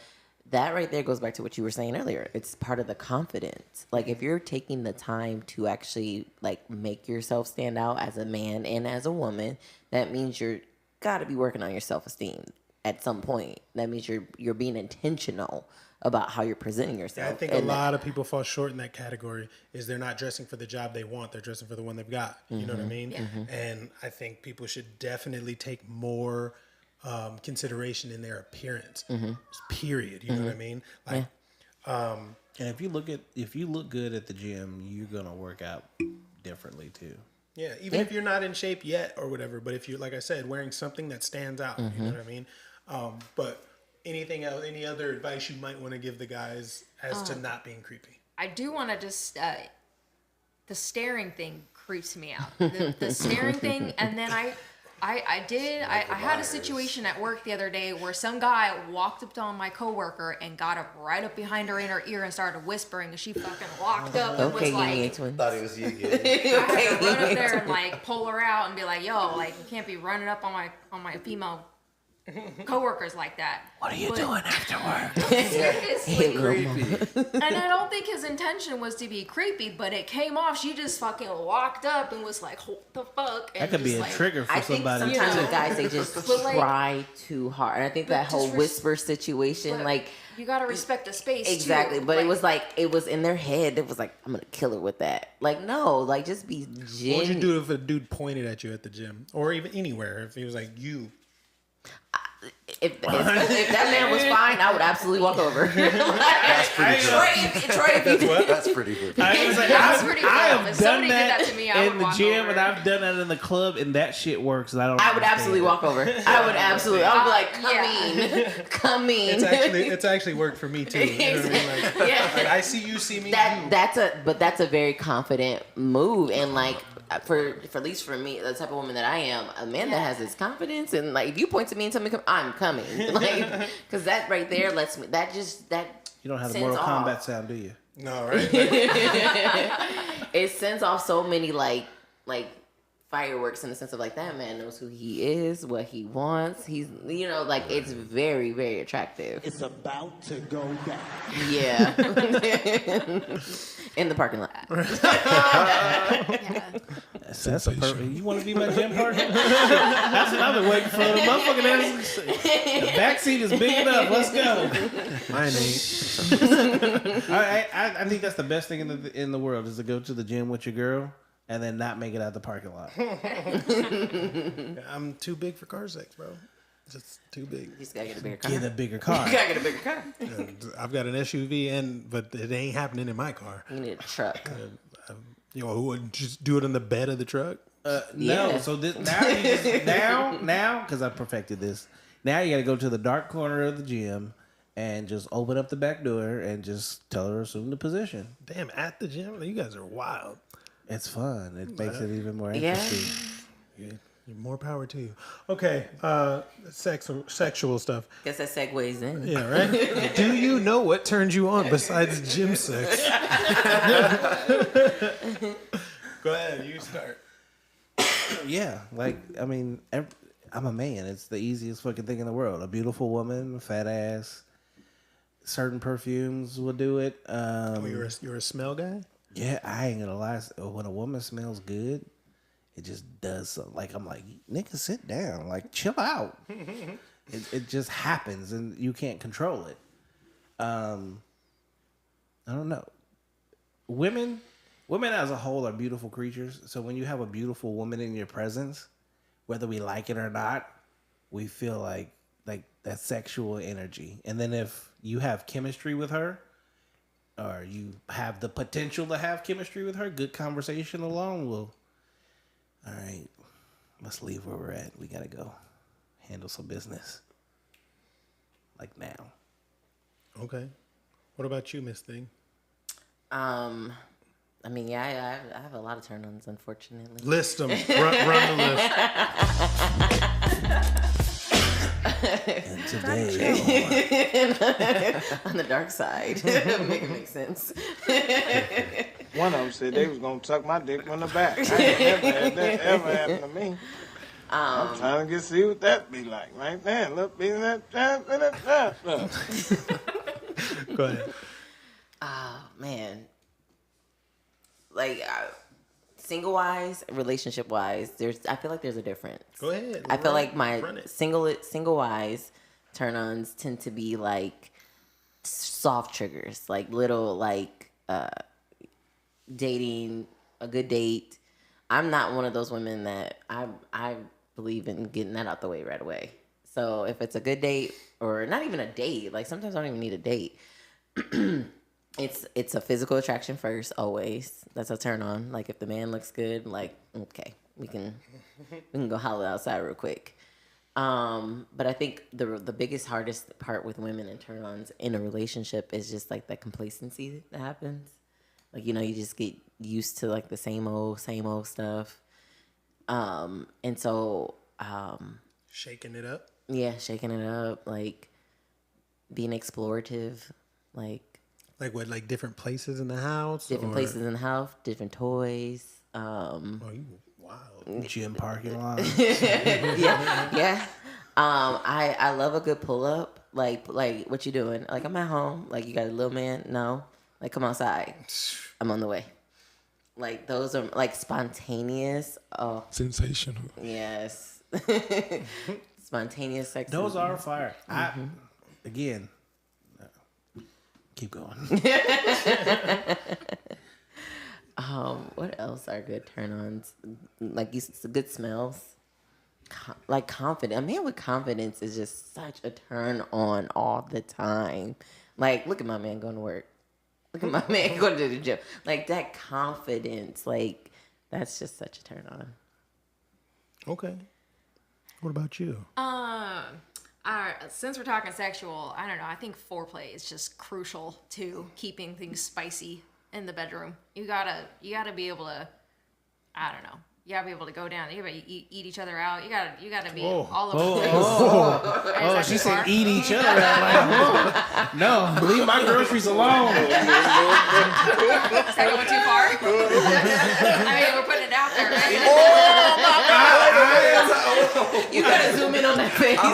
That right there goes back to what you were saying earlier. It's part of the confidence. Like if you're taking the time to actually like make yourself stand out as a man and as a woman, that means you're got to be working on your self-esteem at some point. That means you're being intentional about how you're presenting yourself. I think And a lot of people fall short in that category. Is they're not dressing for the job they want; they're dressing for the one they've got. You know what I mean? And I think people should definitely take more consideration in their appearance. Period. You know what I mean? Like, And if you look good at the gym, you're gonna work out differently too. yeah, even if you're not in shape yet or whatever, but if you're, like I said, wearing something that stands out, you know what I mean? But anything else, any other advice you might want to give the guys as to not being creepy? I do want to just the staring thing creeps me out. The staring thing, and then I had a situation at work the other day where some guy walked up on my coworker and got up right up behind her in her ear and started whispering, and she fucking walked up and okay, was you need like, twins. Thought it was you again. I had to run up there and like pull her out and be like, yo, like you can't be running up on my female coworkers like that. What are you doing after work? Seriously. Creepy. And I don't think his intention was to be creepy, but it came off. She just fucking walked up and was like, "What the fuck?" And That could be just a like, trigger for I think somebody. sometimes You with know. guys they just But, like- try too hard. And I think that But whole just whisper situation, but like you gotta respect the space. exactly. too. But it was in their head. It was like I'm gonna kill her with that. Like no, like just be What would genuine. you do if a dude pointed at you at the gym or even anywhere? If he was like, you. If that man was fine, I would absolutely walk over. That's pretty Troy, if you did. That's pretty creepy. I was like, That's I pretty have cool. If done somebody did that, that to me, I in would the walk gym, over. and I've done that in the club, and that shit works. And I don't. I would absolutely walk over. I would absolutely. I would be like, come Yeah. in, come in. It's actually worked for me too. You know what I mean? Like, Yeah. like, I see you, see me. you. That's a very confident move, and like for at least for me, the type of woman that I am, a man that has his confidence, and like if you point to me and tell me I'm coming, like because that right there lets me that You don't have the sends Mortal off. Kombat sound, do you? No, right? It sends off so many like fireworks in the sense of like that man knows who he is, what he wants. He's like it's very, very attractive. It's about to go down. Yeah. In the parking lot. Yeah. That's a perfect. You want to be my gym partner? That's what I've been waiting for. The motherfucking ass. The back seat is big enough. Let's go. Mine ain't. I think that's the best thing in the world is to go to the gym with your girl and then not make it out the parking lot. I'm too big for car sex, bro. Just too big. You just gotta get a bigger car. Get a bigger car. You gotta get a bigger car. I've got an SUV, but it ain't happening in my car. You need a truck. Who would just do it on the bed of the truck? No, Yeah. so this, now, because I perfected this. Now you got to go to the dark corner of the gym and just open up the back door and just tell her to assume the position. Damn, at the gym? You guys are wild. It's fun. It makes it even more Yeah. interesting. More power to you. Okay, sexual stuff. Guess that segues in. Yeah, right? Do you know what turns you on besides gym sex? Go ahead, you start. Yeah, like I mean, I'm a man. It's the easiest fucking thing in the world. A beautiful woman, a fat ass. Certain perfumes will do it. You're a smell guy? Yeah, I ain't gonna lie. When a woman smells good, it just does something. Like I'm like, nigga, sit down. Like, chill out. it just happens, and you can't control it. I don't know. Women as a whole are beautiful creatures. So when you have a beautiful woman in your presence, whether we like it or not, we feel like that sexual energy. And then if you have chemistry with her, or you have the potential to have chemistry with her, good conversation alone will, all right, let's leave where we're at. We gotta go handle some business. Like now. Okay. What about you, Miss Thing? I mean, yeah, I have a lot of turn-ons, unfortunately. List them. Run the list. And today, On the dark side. Make it make sense. One of them said they was gonna tuck my dick from the back. I ain't never had that ever happen to me. I'm trying to see what that be like right there. Look, be that. Go ahead. Oh, man. Like, single wise, relationship wise, I feel like there's a difference. Go ahead. I feel like my Run it. single wise turn-ons tend to be like soft triggers, like little like dating, a good date. I'm not one of those women that I believe in getting that out the way right away. So if it's a good date, or not even a date, like sometimes I don't even need a date. It's a physical attraction first, always. That's a turn on. Like if the man looks good, like okay, we can go holler outside real quick. But I think the biggest, hardest part with women and turn ons in a relationship is just like that complacency that happens. Like, you know, you just get used to like the same old stuff. And so Shaking it up. yeah, shaking it up, like being explorative, like Like what? Like different places in the house? different or- places in the house, different toys. Oh, you wild. gym parking lot. Yeah. I love a good pull up. Like what you doing? Like I'm at home. Like you got a little man? No. Like come outside. I'm on the way. Like those are like spontaneous. Oh Sensational. yes. Spontaneous sex. Those are fire. Again, keep going. What else are good turn-ons? Like good smells. Like confident. A man with confidence is just such a turn on all the time. Like look at my man going to work. Look at my man going to the gym. Like that confidence. Like that's just such a turn on. Okay. What about you? Since we're talking sexual, I don't know. I think foreplay is just crucial to keeping things spicy in the bedroom. You gotta be able to, I don't know. You gotta be able to go down. You gotta eat each other out. You gotta be all over the place. Oh, she said eat each other. I'm like, whoa. No, leave my groceries alone. Is that going too far? I mean, we're putting it out there, right? You gotta zoom in on that face. She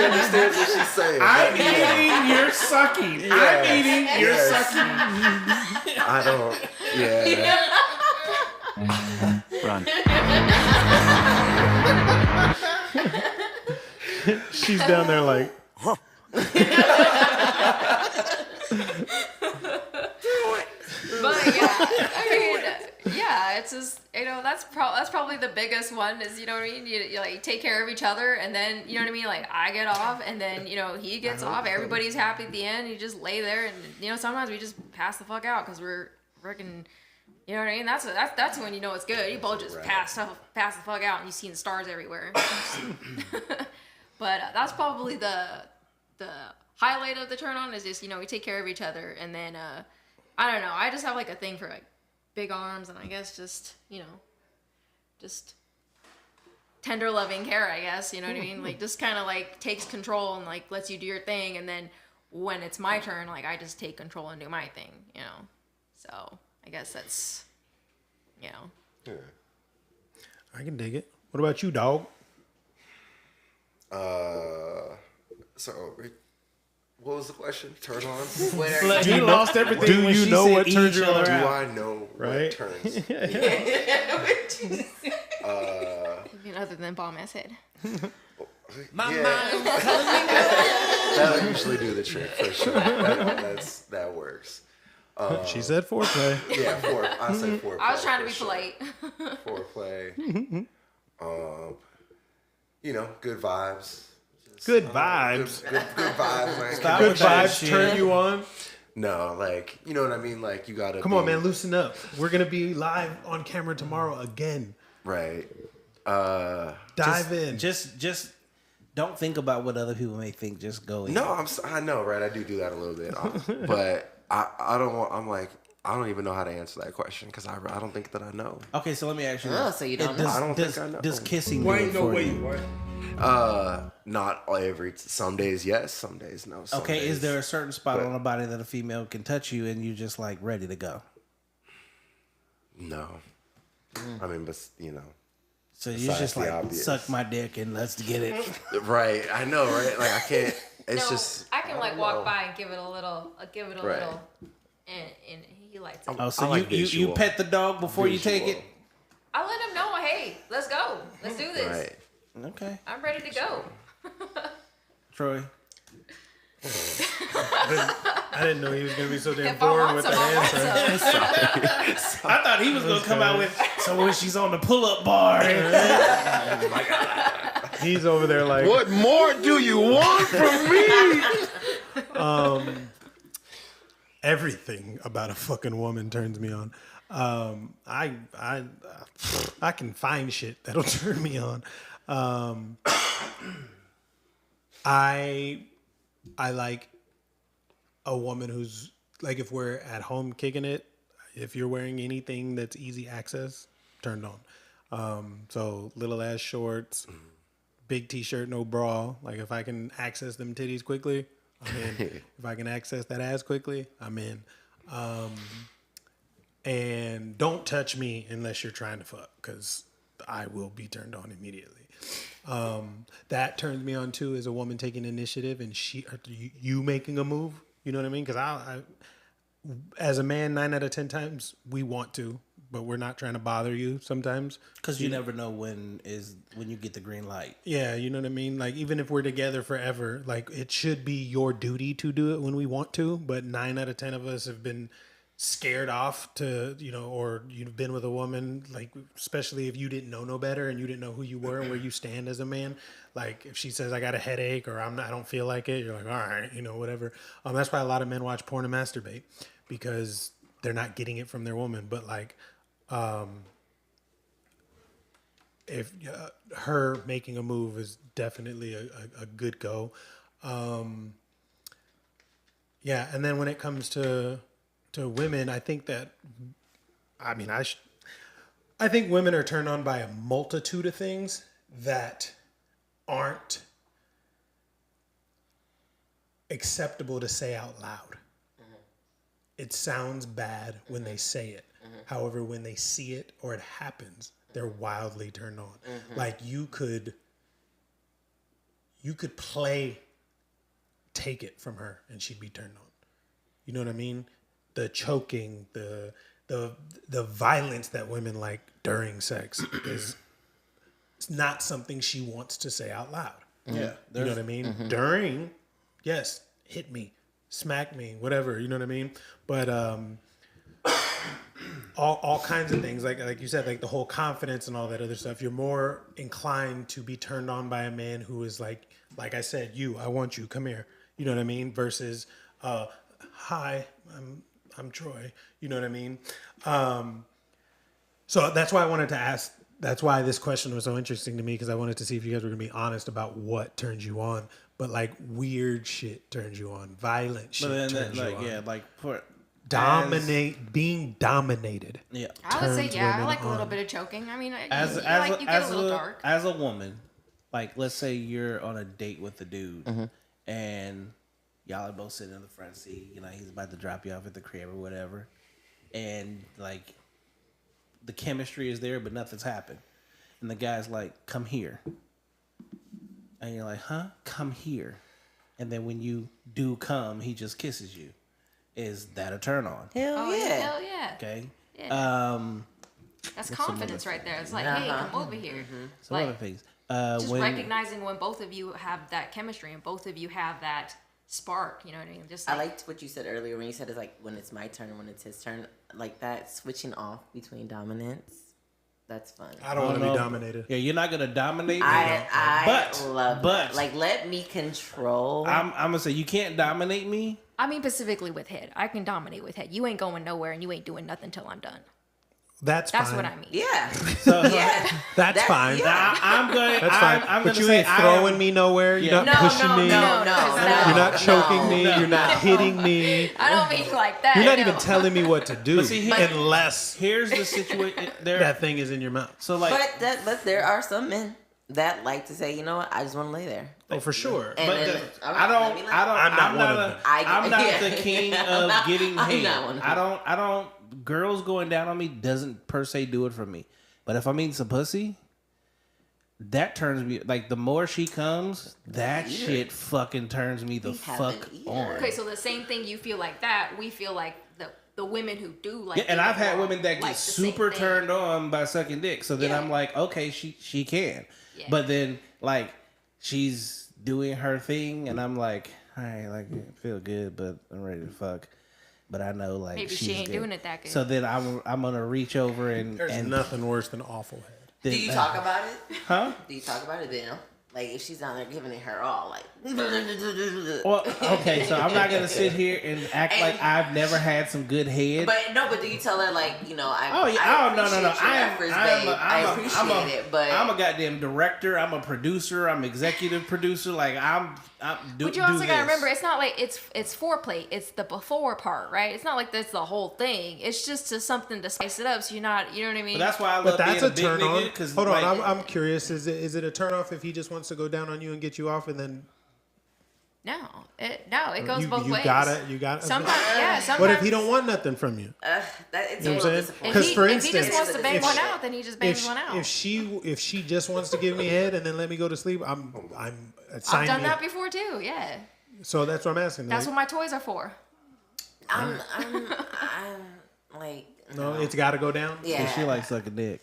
understands what she's saying. I'm eating, you're sucking. I'm eating, you're sucking. I don't. Yeah. Run. She's down there like, But yeah, I mean, yeah, it's just, you know, that's probably the biggest one is, you know what I mean? You like take care of each other, and then, you know what I mean? Like I get off, and then, you know, he gets off. Everybody's happy at the end. You just lay there, and you know, sometimes we just pass the fuck out because we're freaking. You know what I mean? That's when you know it's good. You both just pass the fuck out, and you've seen stars everywhere. But that's probably the highlight of the turn on is just, you know, we take care of each other, and then I don't know. I just have like a thing for like big arms, and I guess just, just tender loving care, I guess, you know what I mean? Like, just kind of like takes control and like lets you do your thing, and then when it's my turn, like I just take control and do my thing, So I guess that's, Yeah. I can dig it. What about you, dog? So, what was the question? Turn on? You lost everything. Do you know what turns you on? Do I know Right? what turns? other than bomb ass head. That'll usually do the trick for sure. That works. She said foreplay. Yeah, I said foreplay. I was trying to be for polite. Foreplay. Good vibes. Good vibes. Good vibes. Man. Stop Good with that vibes shit. turn you on. No, like, you know what I mean? Like, you gotta Come on, man, loosen up. We're gonna be live on camera tomorrow again. Right. Dive in. Just don't think about what other people may think. Just go in. No, I know, right? I do that a little bit. But I don't want, I'm like, I don't even know how to answer that question because I don't think that I know. Okay, so let me ask you. Oh, this. so you don't know. I don't think I know. Does kissing Why do ain't it no for way you? you what? Not some days yes, some days no. Some Okay, days, is there a certain spot on the body that a female can touch you and you just like ready to go? No. I mean, but So you Besides just the like obvious. suck my dick and let's get it. right. I know, right? Like I can't. It's just. I can like don't walk know. by and give it a little, Right. and he likes it. Oh, so I like you visual. pet the dog before you take it? I let him know, hey, let's go, let's do this. Right. Okay, I'm ready to go. Troy. I didn't know he was gonna be so damn If I bored want with some, the I want answer. some. I thought he was gonna come out with. So when she's on the pull-up bar. He's over there like, What more do you want from me? everything about a fucking woman turns me on. I can find shit that'll turn me on. I like a woman who's like, if we're at home kicking it, if you're wearing anything that's easy access, turned on. So little ass shorts, big t-shirt, no bra. Like if I can access them titties quickly, I'm in. If I can access that ass quickly, I'm in. And don't touch me unless you're trying to fuck, because I will be turned on immediately. That turns me on too, is a woman taking initiative and you making a move. You know what I mean? Because I as a man, 9 out of 10 times we want to, but we're not trying to bother you sometimes. Because you never know when you get the green light. Yeah, you know what I mean? Like, even if we're together forever, like, it should be your duty to do it when we want to, but 9 out of 10 of us have been scared off to, or you've been with a woman, like, especially if you didn't know no better and you didn't know who you were and where you stand as a man. Like, if she says, I got a headache or I don't feel like it, you're like, all right, whatever. That's why a lot of men watch porn and masturbate, because they're not getting it from their woman. But, like, if her making a move is definitely a good go. Yeah, and then when it comes to women, I think that, I think women are turned on by a multitude of things that aren't acceptable to say out loud. It sounds bad when they say it. However, when they see it or it happens, they're wildly turned on. Like, you could play Take It from her and she'd be turned on. You know what I mean? The choking, the violence that women like during sex is, it's not something she wants to say out loud. Yeah. You know what I mean? During, yes, hit me, smack me, whatever, you know what I mean? But all kinds of things, like you said, like the whole confidence and all that other stuff, you're more inclined to be turned on by a man who is like I said, I want you, come here. You know what I mean? Versus, hi, I'm Troy. You know what I mean? So that's why I wanted to ask. That's why this question was so interesting to me, because I wanted to see if you guys were gonna be honest about what turns you on. But like, weird shit turns you on, violent shit turns you on. Yeah, like being dominated. Yeah. I would say, turns yeah, I women like a little on. bit of choking. I mean, you As get a little dark. as a woman, like let's say you're on a date with a dude and y'all are both sitting in the front seat, you know, he's about to drop you off at the crib or whatever. And like the chemistry is there but nothing's happened. And the guy's like, "Come here." And you're like, "Huh? Come here." And then when you do come, he just kisses you. Is that a turn on? Hell yeah. Hell yeah. Okay. Yeah. That's confidence right there. It's like, hey, come over here. Some Like, other things. just When, recognizing when both of you have that chemistry and both of you have that spark. You know what I mean? Just I like, liked what you said earlier when you said it's like when it's my turn and when it's his turn. Like that switching off between dominance. That's fun. I don't want to be know. dominated. Yeah, you're not gonna dominate me. I love but- that. Like, let me control. I'm gonna say you can't dominate me. I mean, specifically with head. I can dominate with head. You ain't going nowhere and you ain't doing nothing till I'm done. That's That's fine. what I mean. yeah. So Yeah. That's fine. yeah. I'm going. That's fine. I'm But gonna you say ain't throwing me nowhere. Yeah. You're not pushing me. No. You're not choking me. No. You're not hitting me. I don't mean like that. You're not no. even telling me what to do But see, unless Here's the situation. There. that thing is in your mouth. So like, But there are some men that like to say, you know what, I just want to lay there. Oh, for sure. And but then, the- all right, let me lay. I'm not one of them. I'm not yeah. the king of getting I'm hate. not one of them. I don't. Girls going down on me doesn't per se do it for me. But if I'm eating some pussy, that turns me like the more she comes, that shit fucking turns me the We have fuck an ear. on. Okay, so the same thing you feel like that, we feel like the women who do like Yeah, and doing I've had it women that like get the same super thing. turned on by sucking dick. So then Yeah. I'm like, okay, she can. Yeah. But then like she's doing her thing, and I'm like, all right, like I feel good, but I'm ready to fuck. But I know like Maybe she she's ain't good. doing it that good. So then I'm gonna reach over and There's nothing worse than awful head. then, Do you talk about it? Huh? Do you talk about it then? Like if she's down there giving it her all, like. Well, okay, so I'm not gonna sit here and act like I've never had some good head. But do you tell her like, you know, I Oh yeah! I Oh no! appreciate your efforts, babe. I appreciate it, but I'm a goddamn director. I'm a producer. I'm executive producer. Like I'm do. But you also do gotta this. remember, it's not like it's foreplay. It's the before part, right? It's not like that's the whole thing. It's just something to spice it up. So you're not, you know what I mean? But that's why I love But that's being a big turn nigga. on. Because Hold on, like, I'm curious. Is it a turn off if he just wants to go down on you and get you off, and then no, it goes both you ways. you got Sometimes, yeah. Sometimes. What if he don't want nothing from you? that it's You know a what little I'm saying? disappointing. Because for if he just instance, wants to bang if one she- out, then he just bangs one out. if she just wants to give me head and then let me go to sleep, I'm I've done that before too. Yeah, So that's what I'm asking. that's like, what my toys are for. I'm like no, it's got to go down. yeah. she likes sucking dick.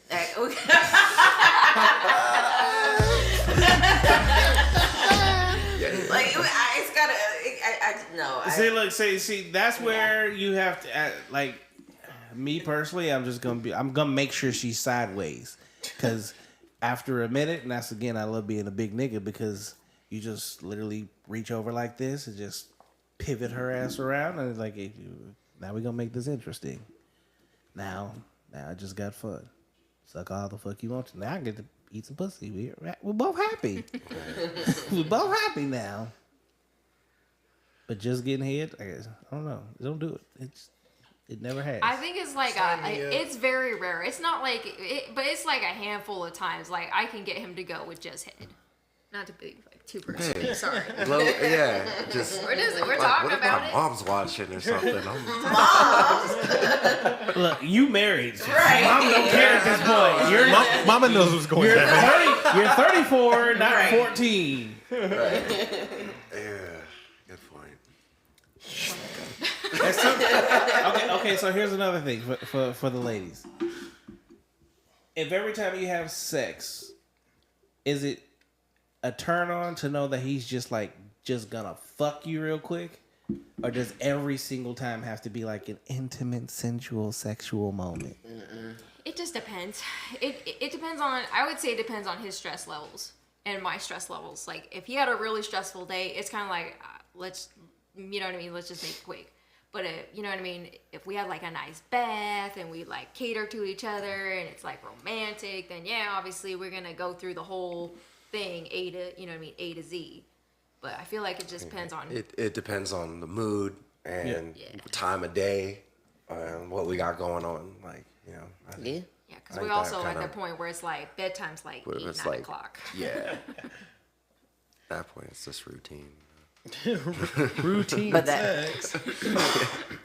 Like it's gotta. No. See, that's where you have to like. Me personally, I'm gonna make sure she's sideways, because after a minute, and that's again, I love being a big nigga because you just literally reach over like this and just pivot her ass around, and it's like, hey, now we're gonna make this interesting. Now I just got fun. Suck all the fuck you want to. Now I get to eat some pussy. We're both happy. We're both happy now. But just getting head, I guess, I don't know. Don't do it. It never has. I think it's like it's very rare. It's not like it, but it's like a handful of times. Like I can get him to go with just head, not to be like too personal. Sorry. Low, yeah, just. We're like, talking what if about my it. mom's watching or something? Look, you married. Right. Mom don't care at this point. Mama knows what's going You're on. you're 34, not 14. Yeah, good point. Okay, so here's another thing for the ladies. If every time you have sex, is it a turn on to know that he's just gonna fuck you real quick? Or does every single time have to be like an intimate, sensual, sexual moment? It just depends. It depends on. I would say it depends on his stress levels and my stress levels. Like if he had a really stressful day, it's kind of like let's, you know what I mean. Let's just make it quick. But you know what I mean. If we had like a nice bath and we like cater to each other and it's like romantic, then yeah, obviously we're gonna go through the whole thing A to Z. But I feel like it just depends on. It depends on the mood and Yeah. time of day. and what we got going on. Like, you know. Yeah. Yeah, because we also at that point where it's like bedtime's like 8, 9 o'clock. Yeah. At that point, it's just routine. Routine But sex.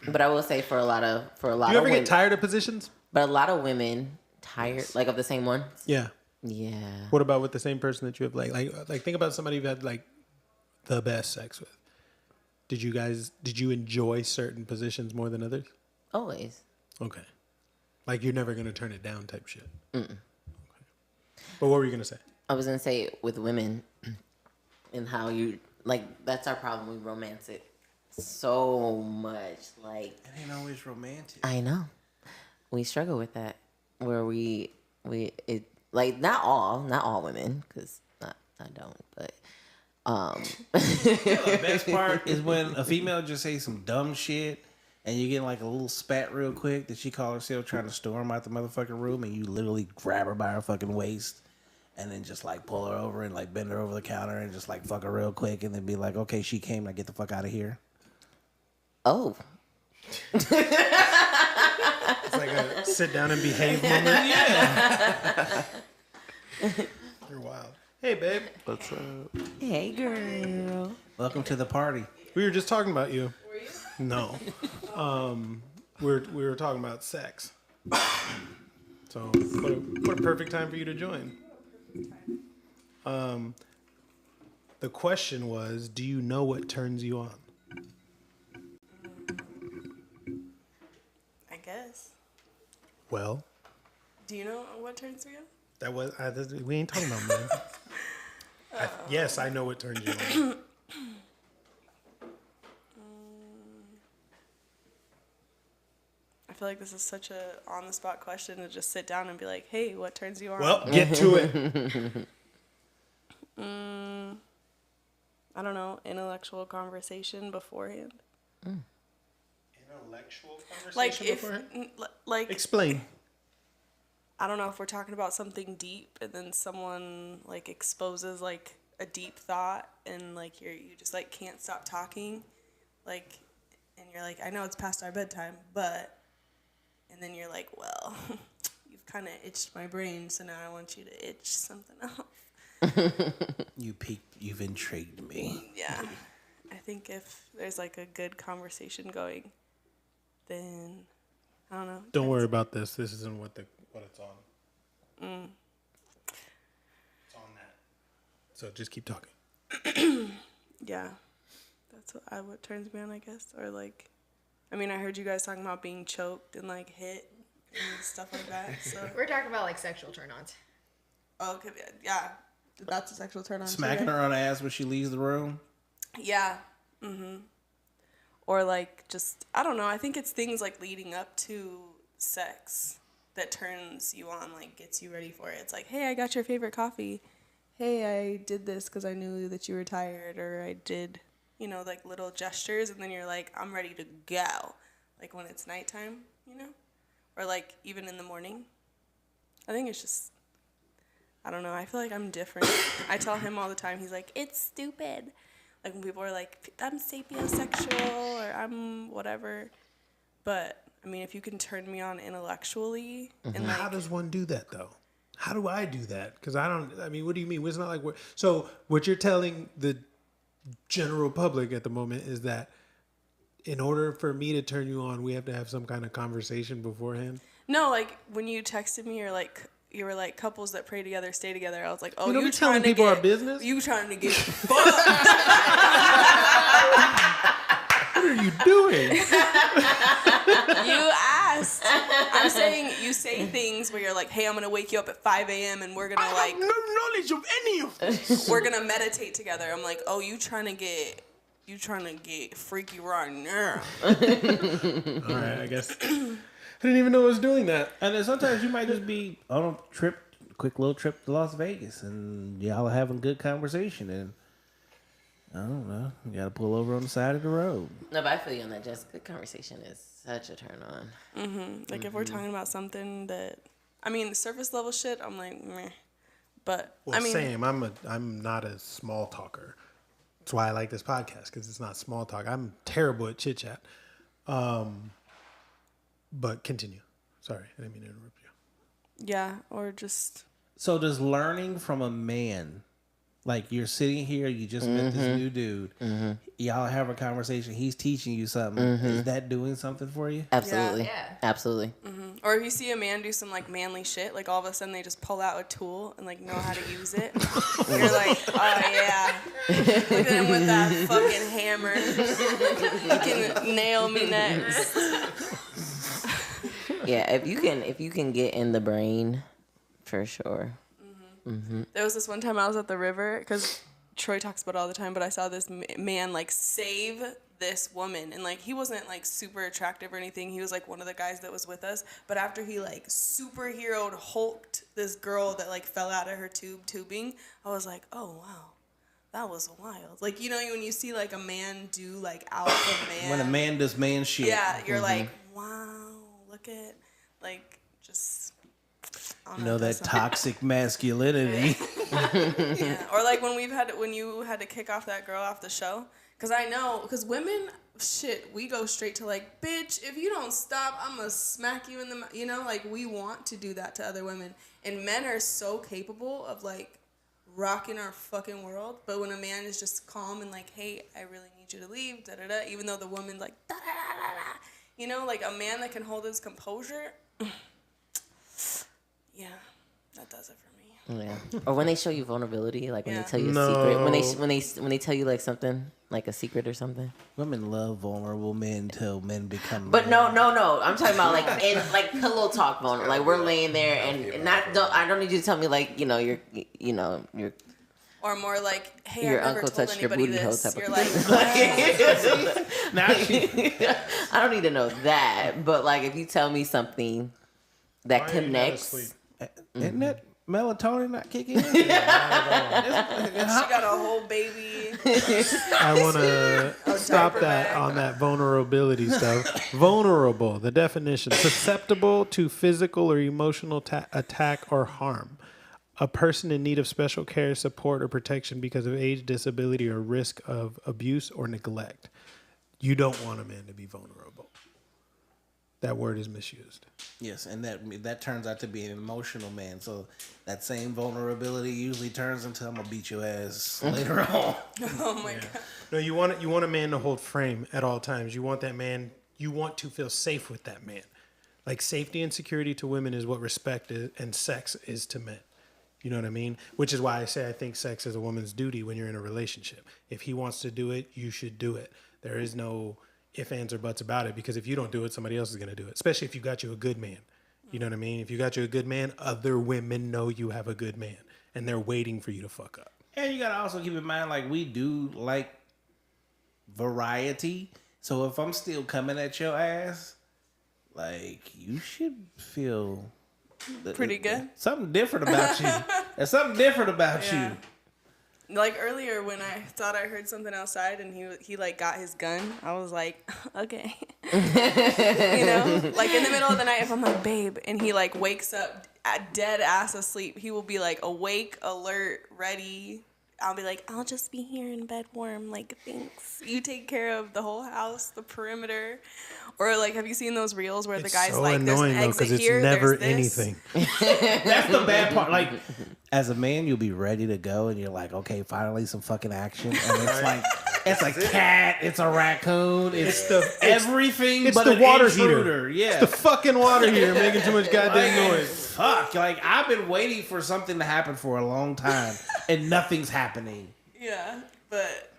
But I will say for a lot You of ever women, get tired of positions? but a lot of women tired like of the same one. Yeah. Yeah. What about with the same person that you have like think about somebody you've had like the best sex with? Did you enjoy certain positions more than others? Always. Okay. Like you're never gonna turn it down type shit. Okay. But what were you gonna say? I was gonna say with women and how you like that's our problem. We romance it so much. Like It ain't always romantic. I know. We struggle with that. Where we like not all women, because I don't, but The best part is when a female just say some dumb shit and you get like a little spat real quick that she call herself trying to storm out the motherfucking room and you literally grab her by her fucking waist and then just like pull her over and like bend her over the counter and just like fuck her real quick and then be like, okay, she came, now get the fuck out of here. oh. It's like a sit down and behave moment. Yeah. You're wild. Hey babe. What's up? Hey girl. Welcome to the party. We were just talking about you. Were you? No. We were talking about sex. So what a perfect time for you to join. The question was, do you know what turns you on? I guess. Well, Do you know what turns me on? that was we ain't talking about men. Yes, I know what turns you on. I feel like this is such a on the spot question to just sit down and be like, "Hey, what turns you on?" Well, get to it. I don't know, intellectual conversation beforehand. Intellectual conversation Like if beforehand? like Explain. I don't know if we're talking about something deep and then someone like exposes like a deep thought and like you just like can't stop talking, like, and you're like, I know it's past our bedtime, but, and then you're like, well, you've kind of itched my brain, so now I want you to itch something else. You've intrigued me. Yeah, I think if there's like a good conversation going, then I don't know. Don't worry about this. This isn't what it's on. It's on that. So just keep talking. Yeah, that's what turns me on, I guess. Or like, I mean, I heard you guys talking about being choked and like hit and stuff like that. So We're talking about like sexual turn-ons. oh, okay, yeah, that's a sexual turn on. Smacking her on the ass when she leaves the room. Yeah. Or like just I don't know. I think it's things like leading up to sex that turns you on, like gets you ready for it. It's like, hey, I got your favorite coffee. Hey, I did this because I knew that you were tired, or I did, like little gestures, and then you're like, I'm ready to go. Like when it's nighttime, or like even in the morning. I think it's just, I don't know. I feel like I'm different. I tell him all the time. He's like, it's stupid. Like when people are like, I'm sapiosexual or I'm whatever. But I mean, if you can turn me on intellectually and like, How does one do that though? How do I do that? Because I mean, what do you mean? It's not like so what you're telling the general public at the moment is that in order for me to turn you on, we have to have some kind of conversation beforehand. no, like when you texted me, you were like couples that pray together stay together. I was like, oh, You don't you be telling trying to people get our business? You trying to get fucked? What are you doing? You asked. I'm saying you say things where you're like, hey, I'm gonna wake you up at 5 a.m. and we're gonna like No knowledge of any of this. we're gonna meditate together. I'm like, oh, you trying to get freaky right now. All right, I guess. I didn't even know I was doing that. And then sometimes you might just be on a quick little trip to Las Vegas, and y'all are having good conversation, and I don't know, you gotta pull over on the side of the road. No, but I feel you on that, Jess. Good conversation is such a turn on. Like if we're talking about something that, I mean, surface level shit, I'm like, meh. But Well, I mean, same. I'm not a small talker. That's why I like this podcast, because it's not small talk. I'm terrible at chit chat. But continue. Sorry, I didn't mean to interrupt you. Yeah, or just So does learning from a man, like you're sitting here, you just met this new dude, y'all have a conversation, he's teaching you something. Is that doing something for you? Absolutely. Yeah. Absolutely. or if you see a man do some like manly shit, like all of a sudden they just pull out a tool and like know how to use it. You're like, oh yeah, look at him with that fucking hammer. He can nail me next. Yeah, if you can get in the brain, for sure. There was this one time I was at the river because Troy talks about it all the time, but I saw this man like save this woman, and like he wasn't like super attractive or anything. He was like one of the guys that was with us, but after he like superheroed hulked this girl that like fell out of her tubing, I was like, oh wow, that was wild. Like, you know, when you see like a man do like alpha man, When a man does man shit. yeah, you're like, wow, look at like just. I don't You know, that that's not- toxic masculinity. Yeah. Or like when you had to kick off that girl off the show, because women, shit, we go straight to like, bitch, if you don't stop, I'm gonna smack you in the, you know, like we want to do that to other women, and men are so capable of like rocking our fucking world, but when a man is just calm and like, hey, I really need you to leave, da da da, even though the woman like, da da da da, you know, like a man that can hold his composure. Yeah, that does it for me. Yeah. Or when they show you vulnerability, like when Yeah. they tell you a No. secret, when they tell you like something, like a secret or something. Women love vulnerable men until men become. But men. no. I'm talking about like in like pillow talk vulnerable. Like we're laying there and I don't need you to tell me like, you know, you're Or more like, hey, Your I've never uncle told touched your anybody booty hole this. type of You're thing. like, Now she- I don't need to know that, but like if you tell me something that Why are you not connects. asleep? Isn't that melatonin not kicking in? she got a whole baby. I want to stop diaper that bag. on that vulnerability stuff. Vulnerable, the definition, susceptible to physical or emotional attack or harm. A person in need of special care, support, or protection because of age, disability, or risk of abuse or neglect. You don't want a man to be vulnerable. That word is misused. Yes, and that turns out to be an emotional man. So that same vulnerability usually turns into I'm gonna beat your ass later on. Oh my God. No, you want a man to hold frame at all times. You want that man. You want to feel safe with that man. Like safety and security to women is what respect is, and sex is to men. You know what I mean? Which is why I say I think sex is a woman's duty when you're in a relationship. If he wants to do it, you should do it. There is no ifs, ands, or buts about it, because if you don't do it, somebody else is going to do it, especially if you got you a good man. You know what I mean? If you got you a good man, other women know you have a good man, and they're waiting for you to fuck up. And you gotta also keep in mind, like, we do like variety. So if I'm still coming at your ass, like, you should feel Pretty good. something different about you. There's something different about Yeah. you. Like earlier when I thought I heard something outside and he like got his gun, I was like, okay. You know? Like in the middle of the night, if I'm like, babe, and he like wakes up dead ass asleep, he will be like awake, alert, ready. I'll be like, I'll just be here in bed warm. Like, thanks. You take care of the whole house, the perimeter. Or like, have you seen those reels where the It's guy's so like, there's an annoying though, exit because it's here, never there's this. anything. That's the bad part. Like, as a man, you'll be ready to go, and you're like, okay, finally some fucking action. And it's like, it's a cat, it's a raccoon, it's everything It's but the an water intruder. heater. Yeah. It's the fucking water heater making too much goddamn noise. Fuck. Like, I've been waiting for something to happen for a long time, and nothing's happening. Yeah, but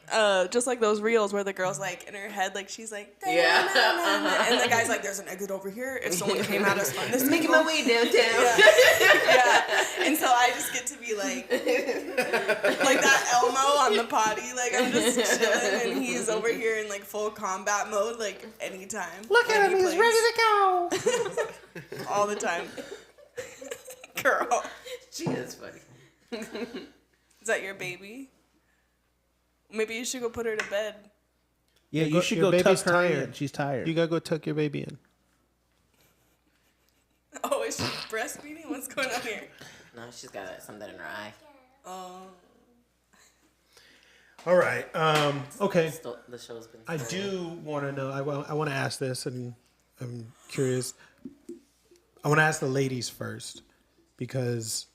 just like those reels where the girl's like in her head, like she's like, Yeah. and the guy's like, there's an exit over here. If someone came at us from this making my angle." way downtown. Yeah, and so I just get to be like that Elmo on the potty. Like I'm just chilling, and he's over here in like full combat mode, like anytime. Look at him, he's ready to go. all the time. Girl, She is funny. is that your baby? Maybe you should go put her to bed. Yeah, Your you should your go tuck baby's her tired. in. She's tired. You gotta go tuck your baby in. Oh, is she breastfeeding? What's going on here? No, she's got something in her eye. Oh. All right. Okay. The show's been. I do want to know. I want to ask this, and I'm curious. I want to ask the ladies first, because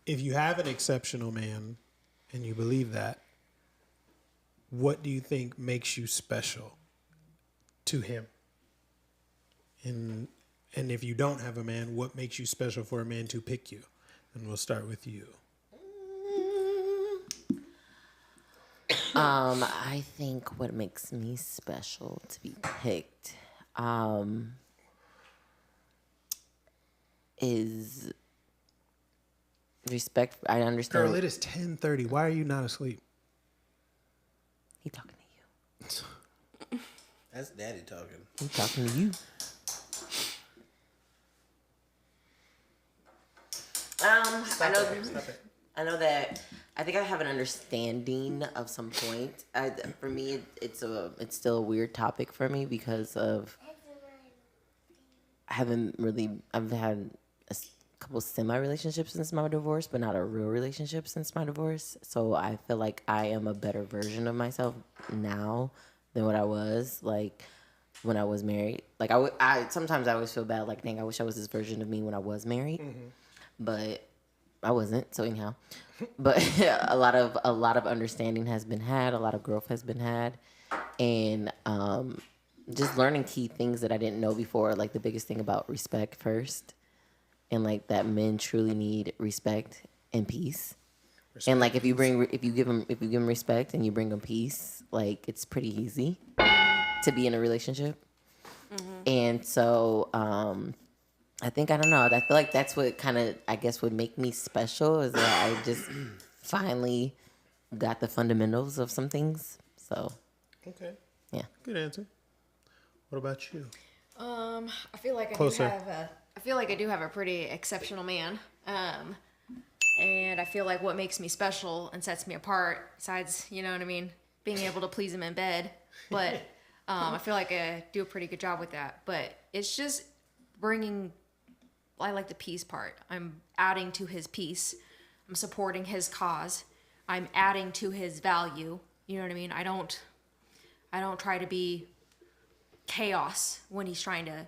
if you have an exceptional man and you believe that, what do you think makes you special to him? And if you don't have a man, what makes you special for a man to pick you? And we'll start with you. I think what makes me special to be picked is respect. I understand. Girl, it is 10:30. Why are you not asleep? He talking to you. That's daddy talking. He talking to you. I know that. I think I have an understanding of some point. For me, it's still a weird topic for me because of I've had a couple semi-relationships since my divorce, but not a real relationship since my divorce. So I feel like I am a better version of myself now than what I was like when I was married. Like sometimes I always feel bad. Like, dang, I wish I was this version of me when I was married, but I wasn't. So anyhow, but a lot of understanding has been had. A lot of growth has been had, and just learning key things that I didn't know before. Like the biggest thing about respect first, and like that men truly need respect and peace. And like if you give them respect and you bring them peace, like it's pretty easy to be in a relationship. And so I think, I don't know, I feel like that's what kind of, I guess, would make me special is that I just finally got the fundamentals of some things. So okay, yeah, good answer. What about you? I feel like I do have a pretty exceptional man. And I feel like what makes me special and sets me apart, besides, you know what I mean, being able to please him in bed, but I feel like I do a pretty good job with that. But it's just I like the peace part. I'm adding to his peace. I'm supporting his cause. I'm adding to his value. You know what I mean? I don't try to be chaos when he's trying to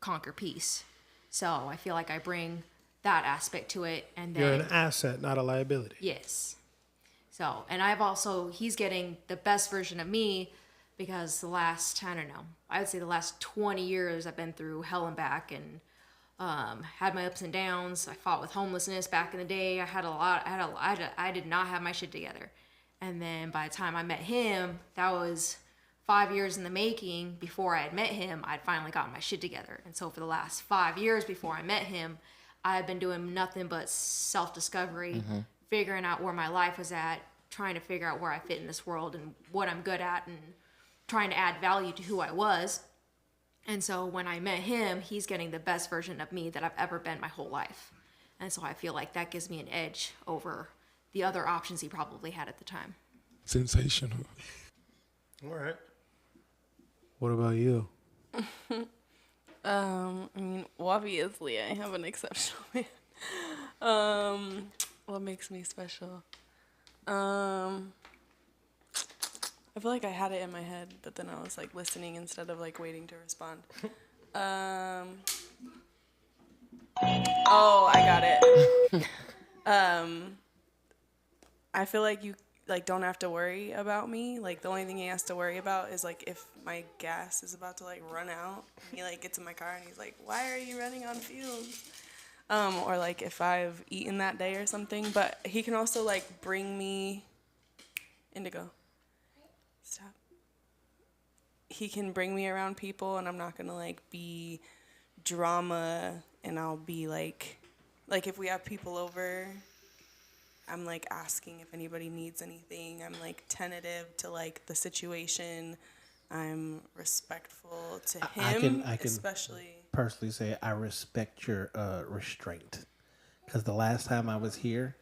conquer peace. So I feel like I bring that aspect to it. And then You're an asset, not a liability. yes. So, and he's getting the best version of me because the last 20 years I've been through hell and back and had my ups and downs. I fought with homelessness back in the day. I did not have my shit together. And then by the time I met him, that was 5 years in the making. Before I had met him, I'd finally gotten my shit together. And so for the last 5 years before I met him, I had been doing nothing but self-discovery, figuring out where my life was at, trying to figure out where I fit in this world and what I'm good at and trying to add value to who I was. And so when I met him, he's getting the best version of me that I've ever been my whole life. And so I feel like that gives me an edge over the other options he probably had at the time. Sensational. All right. What about you? Obviously I have an exceptional man. What makes me special? I feel like I had it in my head, but then I was like listening instead of like waiting to respond. Oh, I got it. I feel like you like don't have to worry about me. Like the only thing he has to worry about is like if my gas is about to like run out. He like gets in my car and he's like, "Why are you running on fumes?" Or like if I've eaten that day or something. But he can also like bring me Indigo. Stop. He can bring me around people and I'm not gonna like be drama and I'll be like if we have people over, I'm like asking if anybody needs anything. I'm like tentative to like the situation. I'm respectful to him, I can especially. personally say I respect your restraint, because the last time I was here,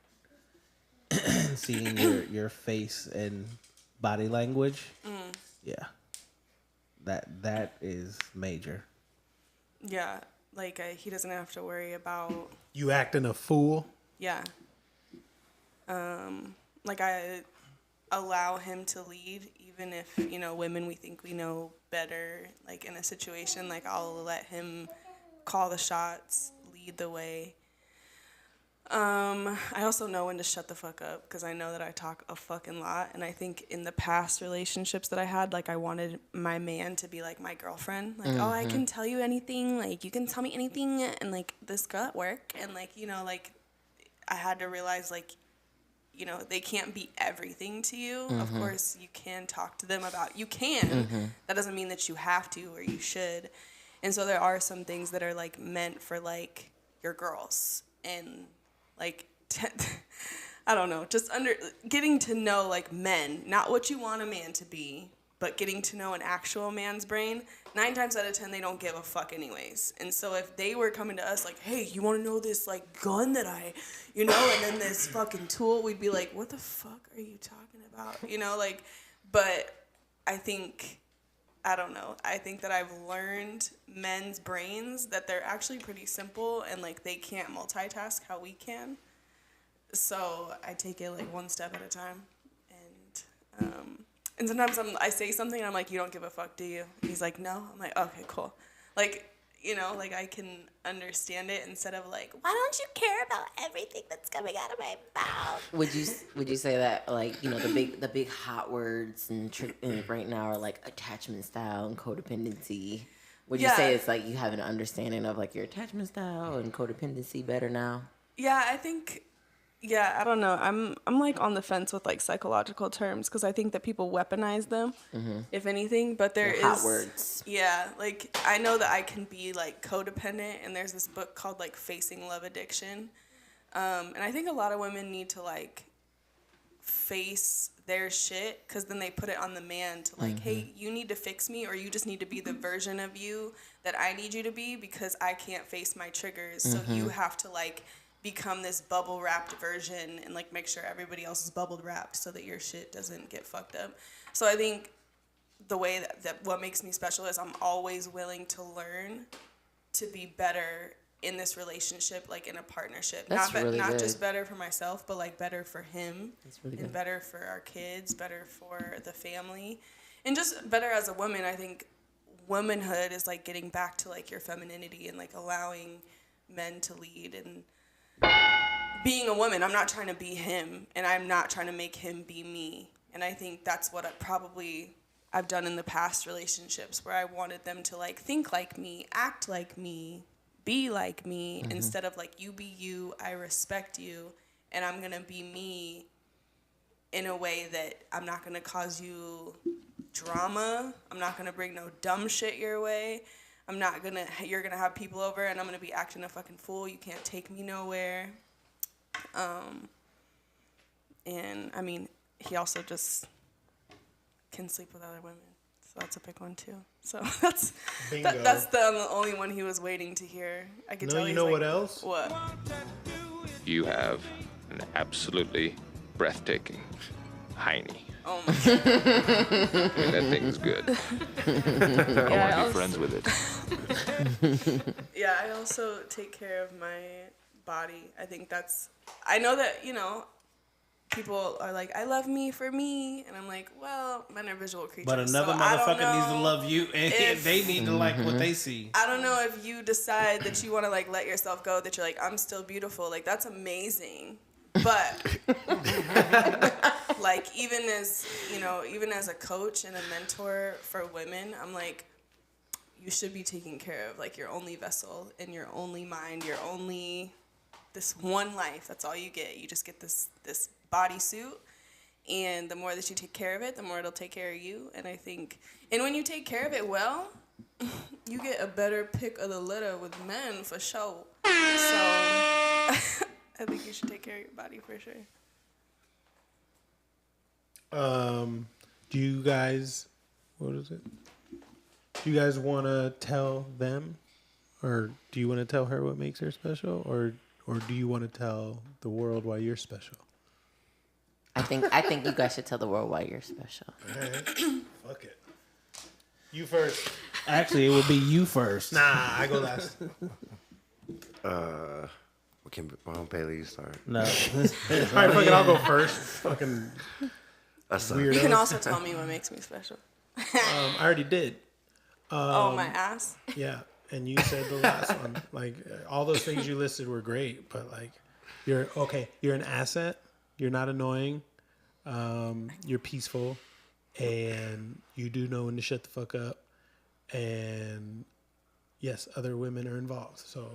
seeing your face and body language, yeah, that is major. Yeah, like he doesn't have to worry about. You acting a fool? Yeah. Like I allow him to lead, even if, you know, women, we think we know better, like in a situation. Like I'll let him call the shots, lead the way. I also know when to shut the fuck up because I know that I talk a fucking lot. And I think in the past relationships that I had, like I wanted my man to be like my girlfriend. Like, oh, I can tell you anything. Like, you can tell me anything. And like, this got work. And like, you know, like I had to realize like, you know, they can't be everything to you. Of course, you can talk to them about, you can. That doesn't mean that you have to or you should. And so there are some things that are like meant for like your girls and like, I don't know, just getting to know like men, not what you want a man to be, but getting to know an actual man's brain. 9 times out of 10, they don't give a fuck anyways. And so if they were coming to us like, hey, you want to know this like gun that I, you know, and then this fucking tool, we'd be like, what the fuck are you talking about? You know, like, but I think, I don't know. I think that I've learned men's brains that they're actually pretty simple and like they can't multitask how we can. So I take it like one step at a time. And sometimes I say something and I'm like, you don't give a fuck, do you? He's like, no. I'm like, okay, cool. Like, you know, like I can understand it instead of like, why don't you care about everything that's coming out of my mouth? Would you say that like, you know, the big hot words and right now are like attachment style and codependency? Would you say it's like you have an understanding of like your attachment style and codependency better now? Yeah, I think. Yeah, I don't know. I'm like on the fence with like psychological terms because I think that people weaponize them, if anything. But there is hot words. Yeah, like I know that I can be like codependent, and there's this book called like Facing Love Addiction, and I think a lot of women need to like face their shit because then they put it on the man to like, hey, you need to fix me, or you just need to be the version of you that I need you to be because I can't face my triggers, so you have to like become this bubble wrapped version and like make sure everybody else is bubble wrapped so that your shit doesn't get fucked up. So I think the way that what makes me special is I'm always willing to learn to be better in this relationship, like in a partnership. That's really not good. Just better for myself, but like better for him. That's really and good. Better for our kids, better for the family. And just better as a woman. I think womanhood is like getting back to like your femininity and like allowing men to lead and being a woman. I'm not trying to be him, and I'm not trying to make him be me. And I think that's what I've done in the past relationships where I wanted them to like think like me, act like me, be like me, instead of like you be you, I respect you, and I'm gonna be me in a way that I'm not gonna cause you drama. I'm not gonna bring no dumb shit your way. You're gonna have people over and I'm gonna be acting a fucking fool. You can't take me nowhere. And I mean, he also just can sleep with other women. So that's a big one too. So that's the only one he was waiting to hear. I could tell. You he's know like, what else? What? You have an absolutely breathtaking hiney. Oh my God. I mean, that thing's good. I want to be friends with it. Yeah, I also take care of my body. I think I know that, you know, people are like, I love me for me. And I'm like, well, men are visual creatures. But another motherfucker needs to love you, and they need to like what they see. I don't know if you decide that you want to like let yourself go, that you're like, I'm still beautiful. Like, that's amazing. But like, even as a coach and a mentor for women, I'm like, you should be taking care of like your only vessel and your only mind, your only this one life. That's all you get. You just get this bodysuit, and the more that you take care of it, the more it'll take care of you. And I think, and when you take care of it well, you get a better pick of the litter with men for sure. So I think you should take care of your body for sure. Do you guys, what is it? Do you guys want to tell them, or do you want to tell her what makes her special, or do you want to tell the world why you're special? I think you guys should tell the world why you're special. All right. Fuck it. You first. Actually, it would be you first. Nah, I go last. Why don't Bailey start? No. All right, fuck it, I'll go first. Fucking That's weirdo. You can also tell me what makes me special. I already did. My ass. Yeah, and you said the last one. Like all those things you listed were great, but like you're an asset. You're not annoying. You're peaceful, and you do know when to shut the fuck up. And yes, other women are involved, so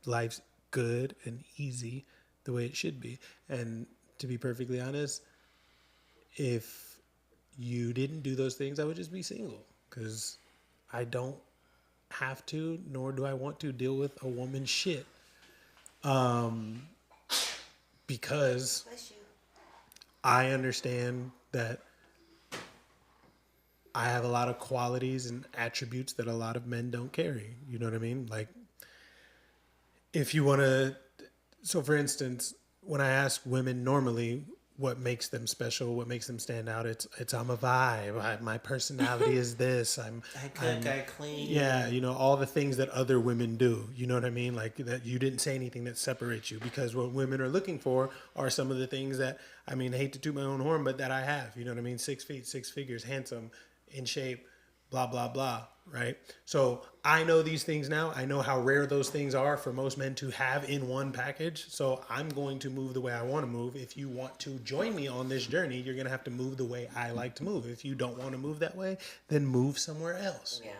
life's good and easy the way it should be. And to be perfectly honest, if you didn't do those things, I would just be single, because I don't have to, nor do I want to deal with a woman's shit. Because I understand that I have a lot of qualities and attributes that a lot of men don't carry. You know what I mean? Like, if you want to, so for instance, when I ask women normally what makes them special, what makes them stand out, it's I'm a vibe. My personality is this. I clean. Yeah, you know, all the things that other women do. You know what I mean? Like that you didn't say anything that separates you, because what women are looking for are some of the things that, I mean, I hate to toot my own horn, but that I have. You know what I mean? 6 feet, 6 figures, handsome, in shape, blah, blah, blah, right? So I know these things now. I know how rare those things are for most men to have in one package. So I'm going to move the way I want to move. If you want to join me on this journey, you're going to have to move the way I like to move. If you don't want to move that way, then move somewhere else. Yeah.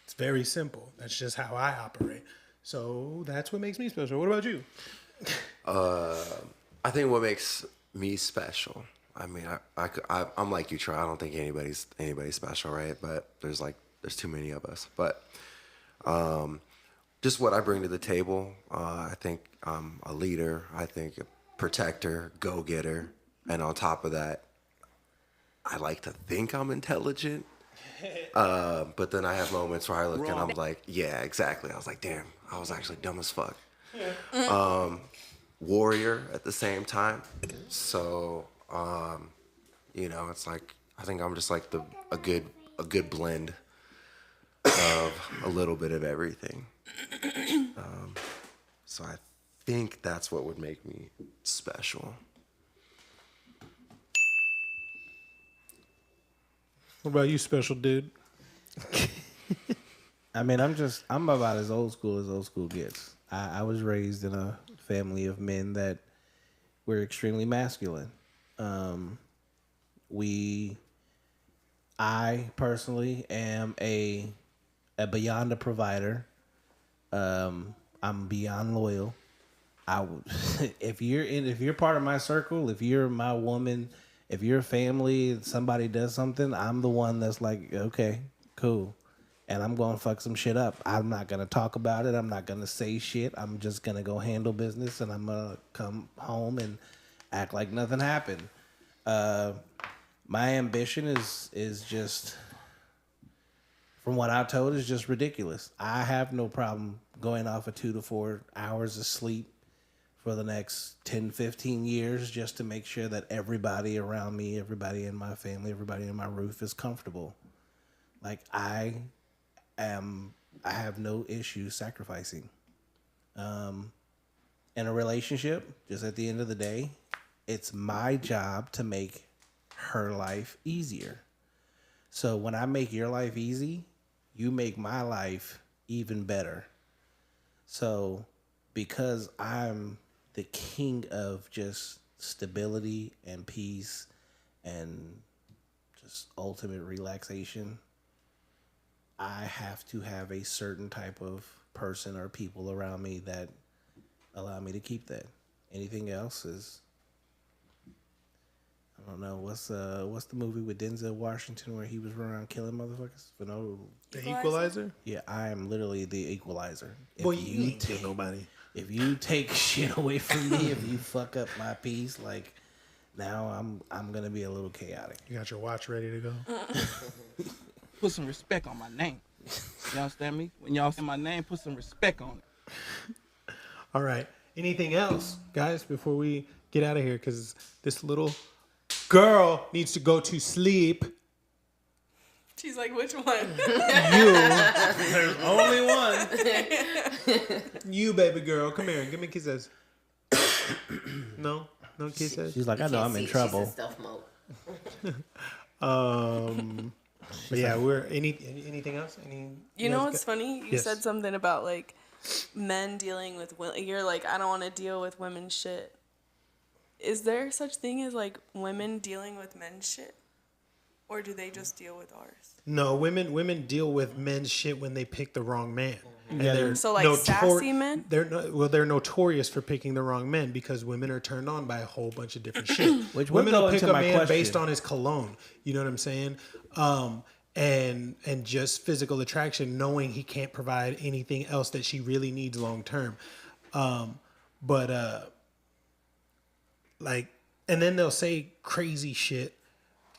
It's very simple. That's just how I operate. So that's what makes me special. What about you? I think what makes me special, I mean, I'm like you, Troy. I don't think anybody's special, right? But there's too many of us. But just what I bring to the table, I think I'm a leader. I think a protector, go-getter. And on top of that, I like to think I'm intelligent. But then I have moments where I look and I'm like, yeah, exactly. I was like, damn, I was actually dumb as fuck. Warrior at the same time. So... you know, it's like, I think I'm just like a good blend of a little bit of everything. So I think that's what would make me special. What about you, special dude? I mean, I'm about as old school gets. I was raised in a family of men that were extremely masculine. I personally am a beyond a provider. I'm beyond loyal. If you're part of my circle, if you're my woman, if you're family, somebody does something, I'm the one that's like, okay, cool. And I'm going to fuck some shit up. I'm not going to talk about it. I'm not going to say shit. I'm just going to go handle business, and I'm going to come home and act like nothing happened. My ambition is just, from what I've told, is just ridiculous. I have no problem going off of 2 to 4 hours of sleep for the next 10, 15 years just to make sure that everybody around me, everybody in my family, everybody in my roof is comfortable. Like I have no issue sacrificing. In a relationship, just at the end of the day, it's my job to make her life easier. So when I make your life easy, you make my life even better. So because I'm the king of just stability and peace and just ultimate relaxation, I have to have a certain type of person or people around me that allow me to keep that. Anything else is, I don't know, what's the movie with Denzel Washington where he was running around killing motherfuckers for no... The Equalizer? Yeah, I am literally the equalizer. Boy, you ain't kill nobody. If you take shit away from me, if you fuck up my peace, like, now I'm gonna be a little chaotic. You got your watch ready to go? Put some respect on my name. You understand me? When y'all say my name, put some respect on it. All right. Anything else, guys, before we get out of here? Because this little girl needs to go to sleep. She's like, which one? There's only one. You, baby girl. Come here. Give me kisses. No kisses? She's like, I know I'm in trouble. She's in stealth mode. But yeah, we're anything else? You know what's funny? You said something about like men dealing with women. You're like, I don't want to deal with women's shit. Is there such thing as like women dealing with men's shit, or do they just deal with ours? No, women deal with men's shit when they pick the wrong man. And they're so like sassy men. They're notorious for picking the wrong men because women are turned on by a whole bunch of different shit. Which women will pick a man question. based on his cologne. You know what I'm saying? And just physical attraction, knowing he can't provide anything else that she really needs long term. Like, and then they'll say crazy shit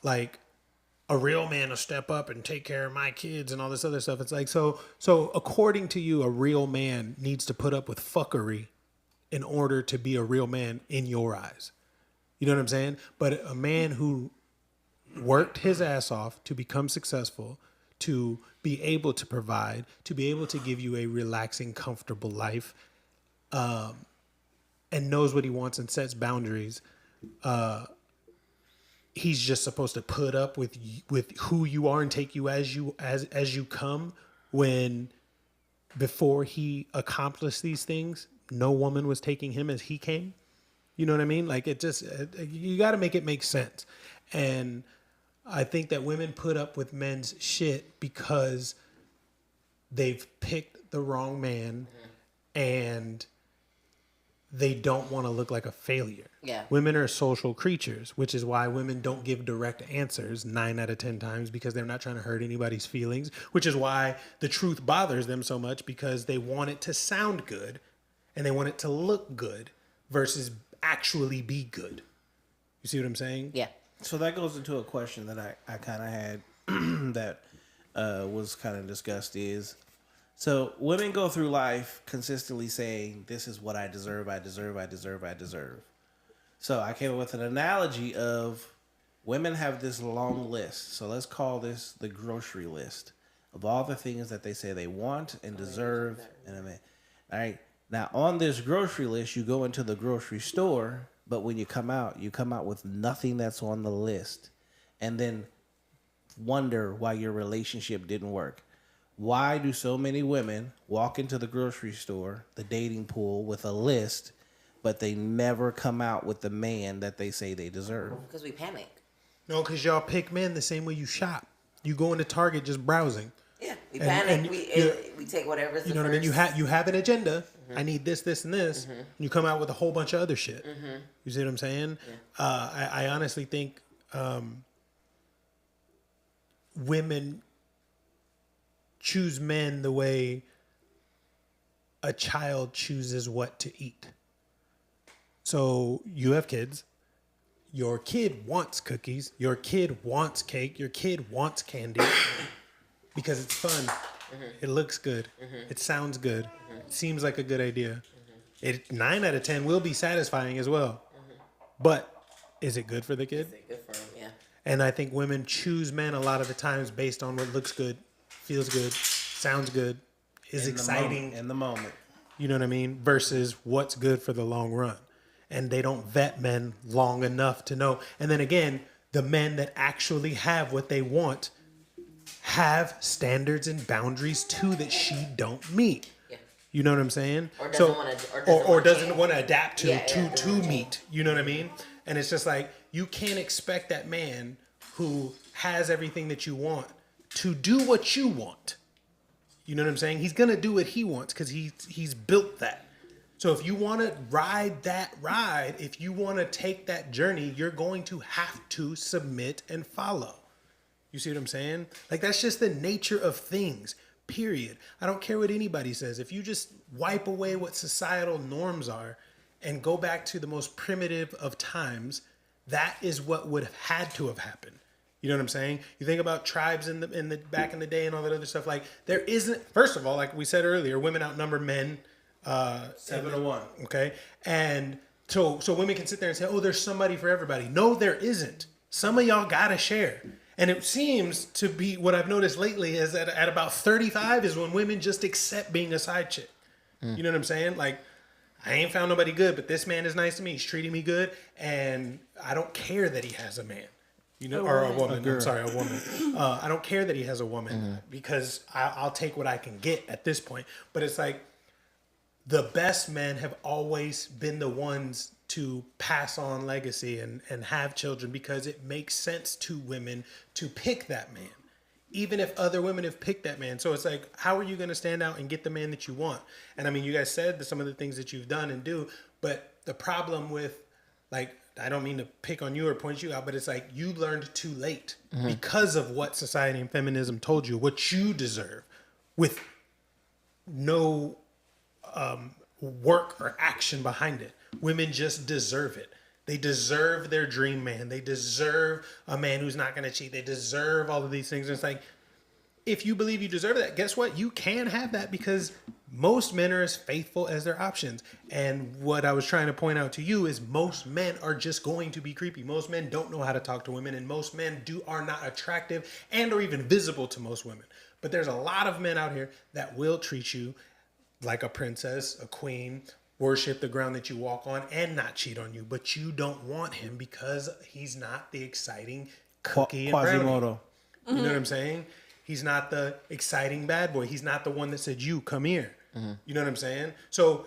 like, a real man will step up and take care of my kids and all this other stuff. It's like, so according to you, a real man needs to put up with fuckery in order to be a real man in your eyes. You know what I'm saying? But a man who worked his ass off to become successful, to be able to provide, to be able to give you a relaxing, comfortable life, and knows what he wants and sets boundaries, he's just supposed to put up with who you are and take you as you come. When before he accomplished these things, no woman was taking him as he came. You know what I mean? Like, it just, you got to make it make sense. And I think that women put up with men's shit because they've picked the wrong man and they don't want to look like a failure. Yeah. Women are social creatures, which is why women don't give direct answers 9 out of 10 times, because they're not trying to hurt anybody's feelings, which is why the truth bothers them so much, because they want it to sound good and they want it to look good versus actually be good. You see what I'm saying? Yeah. So that goes into a question that I kind of had that was kind of discussed is, so women go through life consistently saying, this is what I deserve, I deserve, I deserve, I deserve. So I came up with an analogy of women have this long list. So let's call this the grocery list of all the things that they say they want and deserve. And I mean, all right. Now on this grocery list, you go into the grocery store, but when you come out with nothing that's on the list, and then wonder why your relationship didn't work. Why do so many women walk into the grocery store, the dating pool, with a list, but they never come out with the man that they say they deserve? Because we panic. No, because y'all pick men the same way you shop. You go into Target just browsing. Yeah, we panic. We take whatever's the You know what I mean? You have an agenda. Mm-hmm. I need this, this, and this. Mm-hmm. And you come out with a whole bunch of other shit. Mm-hmm. You see what I'm saying? Yeah. I honestly think women choose men the way a child chooses what to eat. So you have kids. Your kid wants cookies. Your kid wants cake. Your kid wants candy because it's fun. Mm-hmm. It looks good. Mm-hmm. It sounds good. Mm-hmm. It seems like a good idea. Mm-hmm. 9 out of 10 will be satisfying as well. Mm-hmm. But is it good for the kid? Is it good for him? Yeah. And I think women choose men a lot of the times based on what looks good, feels good, sounds good, is exciting in the moment. You know what I mean? Versus what's good for the long run. And they don't vet men long enough to know. And then again, the men that actually have what they want have standards and boundaries too that she don't meet. Yeah. You know what I'm saying? Or doesn't want to adapt to meet. You know what I mean? And it's just like, you can't expect that man who has everything that you want to do what you want. You know what I'm saying? He's going to do what he wants because he's built that. So if you want to ride that ride, if you want to take that journey, you're going to have to submit and follow. You see what I'm saying? Like, that's just the nature of things, period. I don't care what anybody says. If you just wipe away what societal norms are and go back to the most primitive of times, that is what would have had to have happened. You know what I'm saying? You think about tribes in the back in the day and all that other stuff. Like, there isn't, first of all, like we said earlier, women outnumber men 7-1. Okay. And so women can sit there and say, oh, there's somebody for everybody. No, there isn't. Some of y'all gotta share. And it seems to be what I've noticed lately is that at about 35 is when women just accept being a side chick. You know what I'm saying? Like, I ain't found nobody good, but this man is nice to me. He's treating me good. And I don't care that he has a man. You know, or a woman. I'm sorry, a woman. I don't care that he has a woman because I'll take what I can get at this point. But it's like the best men have always been the ones to pass on legacy and have children because it makes sense to women to pick that man, even if other women have picked that man. So it's like, how are you going to stand out and get the man that you want? And I mean, you guys said some of the things that you've done and do, but the problem with, like, I don't mean to pick on you or point you out, but it's like you learned too late because of what society and feminism told you, what you deserve, with no work or action behind it. Women just deserve it. They deserve their dream man. They deserve a man who's not going to cheat. They deserve all of these things. And it's like, if you believe you deserve that, guess what? You can have that because most men are as faithful as their options. And what I was trying to point out to you is most men are just going to be creepy. Most men don't know how to talk to women, and most men are not attractive and or even visible to most women. But there's a lot of men out here that will treat you like a princess, a queen, worship the ground that you walk on, and not cheat on you. But you don't want him because he's not the exciting cookie and brownie. Quasimodo. You know what I'm saying? He's not the exciting bad boy. He's not the one that said, you come here. You know what I'm saying? So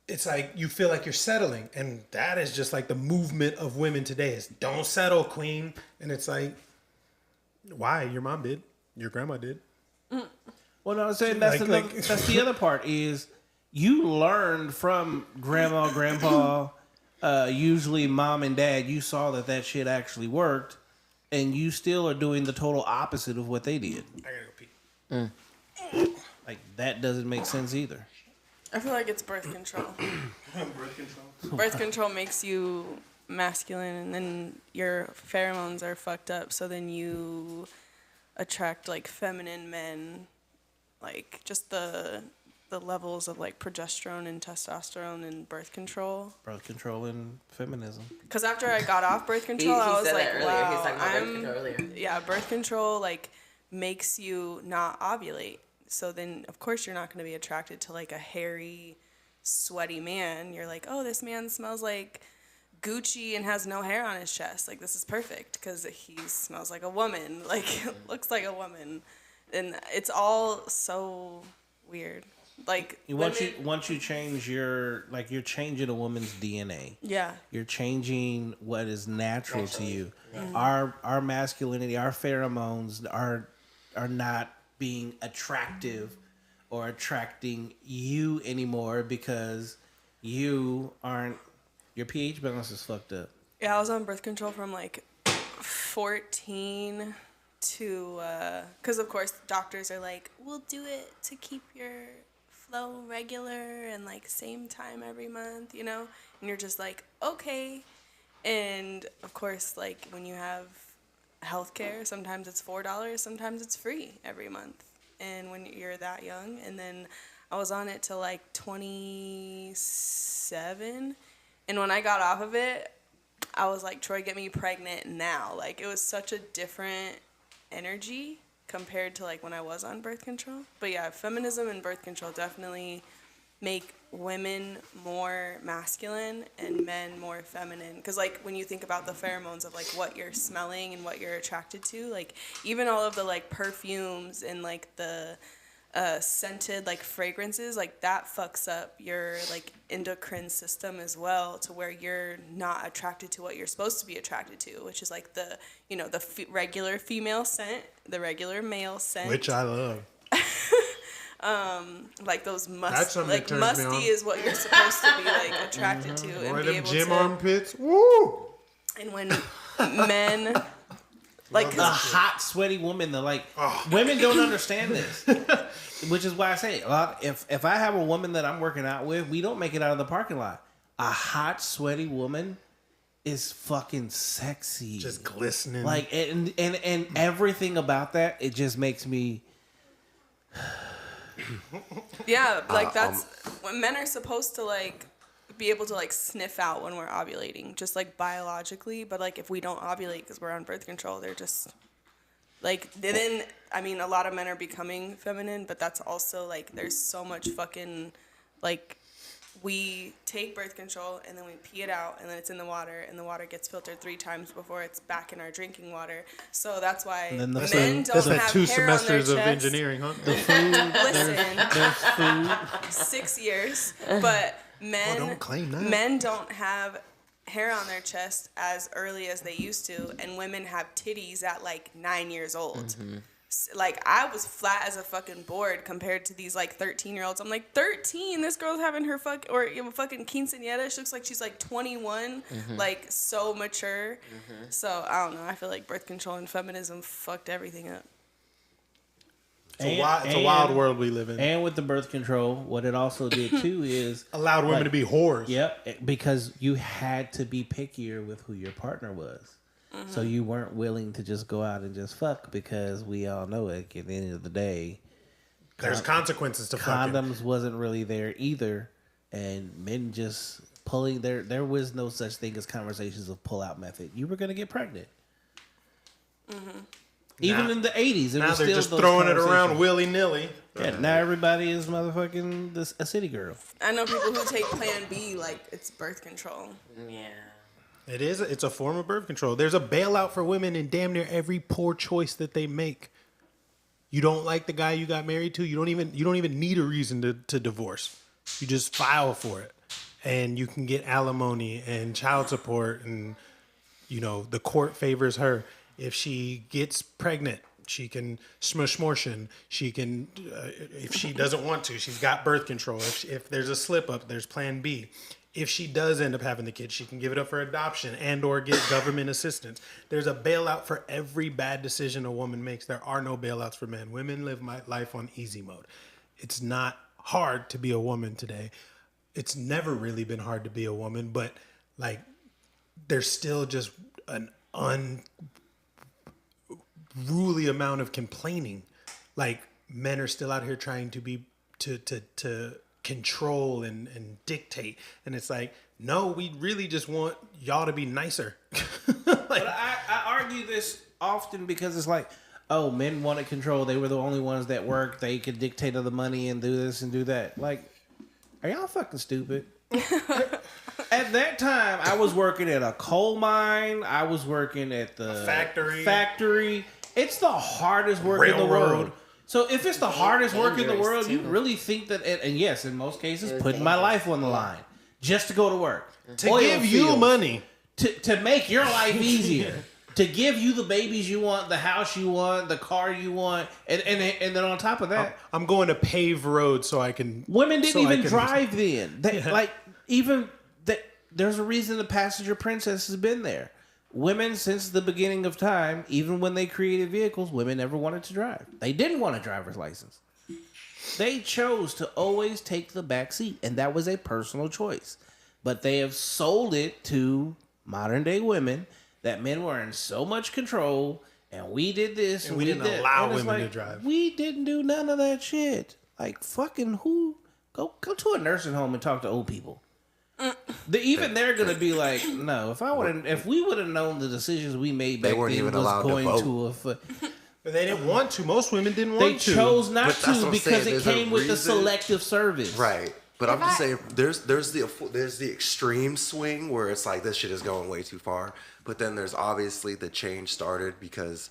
it's like you feel like you're settling. And that is just like the movement of women today is don't settle, queen. And it's like, why? Your mom did. Your grandma did. Well, no, I'm saying that's the other part is you learned from grandma, grandpa, usually mom and dad. You saw that shit actually worked, and you still are doing the total opposite of what they did. I gotta go pee. Like, that doesn't make sense either. I feel like it's birth control. Birth control. Birth control makes you masculine, and then your pheromones are fucked up, so then you attract like feminine men, like just the levels of like progesterone and testosterone and birth control. Birth control and feminism. Because after I got off birth control, I was like, wow, He's talking about birth control earlier. Yeah, birth control like makes you not ovulate. So then, of course, you're not going to be attracted to like a hairy, sweaty man. You're like, oh, this man smells like Gucci and has no hair on his chest. Like, this is perfect because he smells like a woman. Like, looks like a woman. And it's all so weird. Like, once you change you're changing a woman's DNA. Yeah. You're changing what is natural to you. Mm-hmm. Our masculinity, our pheromones are not being attractive or attracting you anymore because you aren't, your pH balance is fucked up. Yeah, I was on birth control from like 14 to, because of course doctors are like, we'll do it to keep your flow regular and like same time every month, you know? And you're just like, okay. And of course, like when you have healthcare, sometimes it's $4, sometimes it's free every month. And when you're that young, and then I was on it till like 27. And when I got off of it, I was like, Troy, get me pregnant now. Like, it was such a different energy compared to like when I was on birth control. But yeah, feminism and birth control definitely make women more masculine and men more feminine. Because like when you think about the pheromones of like what you're smelling and what you're attracted to, like even all of the like perfumes and like the scented like fragrances, like that fucks up your like endocrine system as well, to where you're not attracted to what you're supposed to be attracted to, which is like the, you know, the regular female scent, the regular male scent, which I love. Like those musty is what you're supposed to be like attracted to and or be them able gym to. armpits. Woo! And when men like a hot, sweaty woman, though, like women don't understand this, which is why I say if I have a woman that I'm working out with, we don't make it out of the parking lot. A hot, sweaty woman is fucking sexy, just glistening. Like and everything about that, it just makes me. Yeah, like that's when men are supposed to like be able to like sniff out when we're ovulating, just like biologically. But like if we don't ovulate because we're on birth control, they're just like, then I mean a lot of men are becoming feminine, but that's also like there's so much fucking like we take birth control and then we pee it out and then it's in the water and the water gets filtered 3 times before it's back in our drinking water. So that's why men don't that's have like 2 hair on their semesters of chest. engineering, huh? The food. Listen, There's food. 6 years, but men don't claim that. men don't have hair on their chest as early as they used to, and women have titties at like 9 years old. Like, I was flat as a fucking board compared to these like 13-year-olds. I'm like, 13? This girl's having her fucking quinceañera. She looks like she's like 21, like so mature. So I don't know. I feel like birth control and feminism fucked everything up. It's a wild world we live in. And with the birth control, what it also did too is allowed women to be whores. Yep, because you had to be pickier with who your partner was. So you weren't willing to just go out and just fuck, because we all know it. At the end of the day, there's consequences to fucking. Condoms wasn't really there either, and men just pulling there was no such thing as conversations of pull out method. You were gonna get pregnant. Even in the 80s, now they're just throwing it around willy nilly. Yeah, now everybody is motherfucking a city girl. I know people who take Plan B like it's birth control. Yeah. It is. It's a form of birth control. There's a bailout for women in damn near every poor choice that they make. You don't like the guy you got married to. You don't even need a reason to divorce. You just file for it, and you can get alimony and child support, and the court favors her. If she gets pregnant, she can smortion. She can, if she doesn't want to, she's got birth control. If there's a slip up, there's Plan B. If she does end up having the kid, she can give it up for adoption and or get government assistance. There's a bailout for every bad decision a woman makes. There are no bailouts for men. Women live life on easy mode. It's not hard to be a woman today. It's never really been hard to be a woman, but like there's still just an unruly amount of complaining. Like men are still out here trying to be to control and dictate, and it's like, no, we really just want y'all to be nicer. But I argue this often because it's like, oh, men wanted control. They were the only ones that worked. They could dictate of the money and do this and do that. Like, are y'all fucking stupid? At that time, I was working at a coal mine. I was working at the factory. It's the hardest work in the world. So if it's the hardest work in the world, you really think that, and yes, in most cases, putting my life on the line just to go to work. To give you money. To make your life easier. To give you the babies you want, the house you want, the car you want, and then on top of that, I'm going to pave roads so I can. Women didn't even drive then. Like there's a reason the passenger princess has been there. Women, since the beginning of time, even when they created vehicles, women never wanted to drive. They didn't want a driver's license. They chose to always take the back seat, and that was a personal choice. But they have sold it to modern day women that men were in so much control, and we did this, and we didn't allow women to like, drive. We didn't do none of that shit. Like, fucking who? Go to a nursing home and talk to old people. They're gonna be like, no. If we would have known the decisions we made back then was going to affect. But they didn't want to. Most women didn't want to. They chose not to because it came with the selective service. Right. But I'm just saying, there's the extreme swing where it's like this shit is going way too far. But then there's obviously the change started because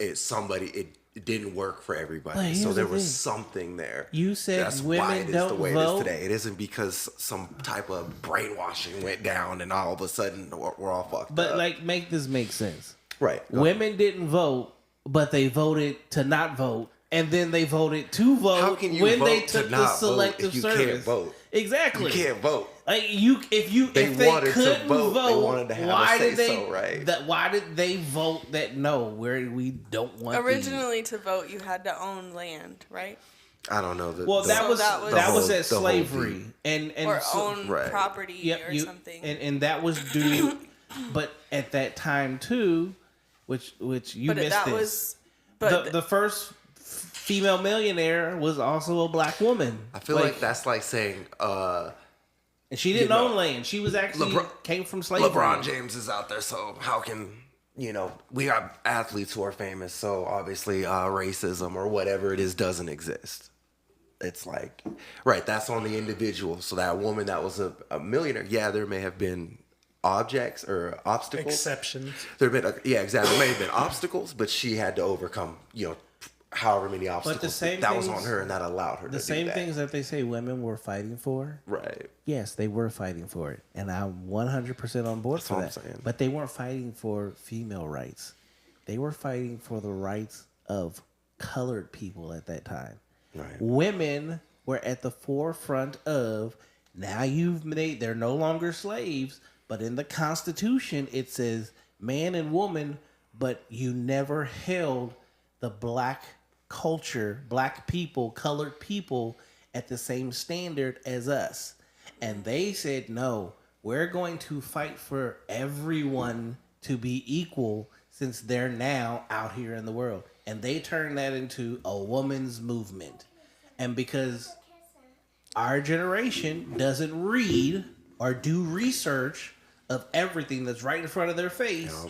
it didn't work for everybody. So there was something there. You said that's women why it is don't the way vote? it is today. It isn't because some type of brainwashing went down and all of a sudden we're all fucked up. But like, make this make sense. Right. Women didn't vote, but they voted to not vote. And then they voted to vote. How can you when vote they to took the not selective vote if you service? can't vote? Exactly. You can't vote. Like if they wanted couldn't to vote, they wanted to have why a say did they? so, right? Why did they vote that no? Where we don't want. Originally, to vote, you had to own land, right? I don't know. That was at slavery and or own property or something. And that was due, but at that time too, which you missed this. The first female millionaire was also a black woman. I feel like that's like saying, and she didn't own land. She was actually came from slavery. LeBron James is out there, so how can we have athletes who are famous, so obviously racism or whatever it is doesn't exist. it's like, right, that's on the individual. So that woman that was a millionaire, yeah, there may have been objects or obstacles. Exceptions. There have been, yeah, exactly. There may have been obstacles, but she had to overcome, however many obstacles that was on her, and that allowed her to do that. The same things that they say women were fighting for. Right. Yes, they were fighting for it, and I'm 100% on board for that. That's what I'm saying. But they weren't fighting for female rights. They were fighting for the rights of colored people at that time. Right. Women were at the forefront of, now they're no longer slaves, but in the Constitution it says man and woman, but you never held the black culture, black people, colored people at the same standard as us. And they said, no, we're going to fight for everyone to be equal since they're now out here in the world. And they turned that into a woman's movement. And because our generation doesn't read or do research of everything that's right in front of their face,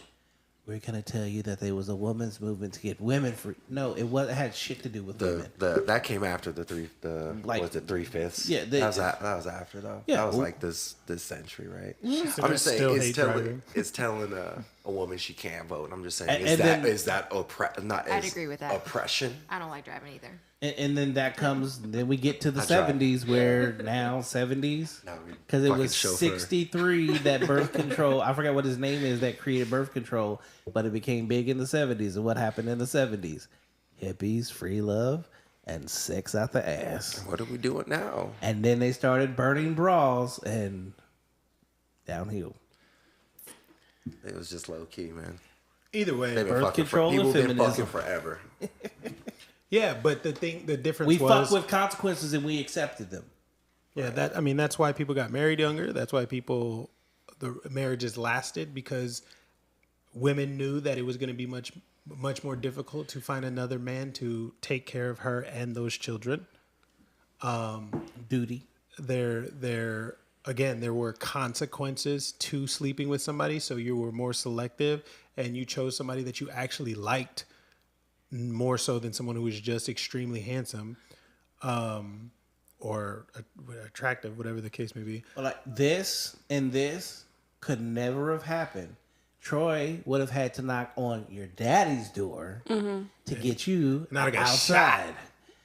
we're going to tell you that there was a women's movement to get women free. No, it had shit to do with women. That came after the 3/5? Yeah, that was after though. Yeah, that was like this century, right? So I'm just saying still it's hate telling driving. it's telling a woman she can't vote. And I'm just saying And I'd agree with that. Oppression? I don't like driving either. And then then we get to the 70s where now 70s, because it was 63 that birth control, I forgot what his name is that created birth control, but it became big in the 70s. And what happened in the 70s? Hippies, free love, and sex out the ass. What are we doing now? And then they started burning bras and downhill. It was just low key, man. Either way, They've been birth fucking control people and been feminism. fucking forever. Yeah, but the difference We was fucked with consequences and we accepted them. Yeah, that's why people got married younger. That's why the marriages lasted, because women knew that it was going to be much more difficult to find another man to take care of her and those children. Duty. There were consequences to sleeping with somebody, so you were more selective and you chose somebody that you actually liked more so than someone who was just extremely handsome or attractive, whatever the case may be. Well, like this could never have happened. Troy would have had to knock on your daddy's door to get you outside.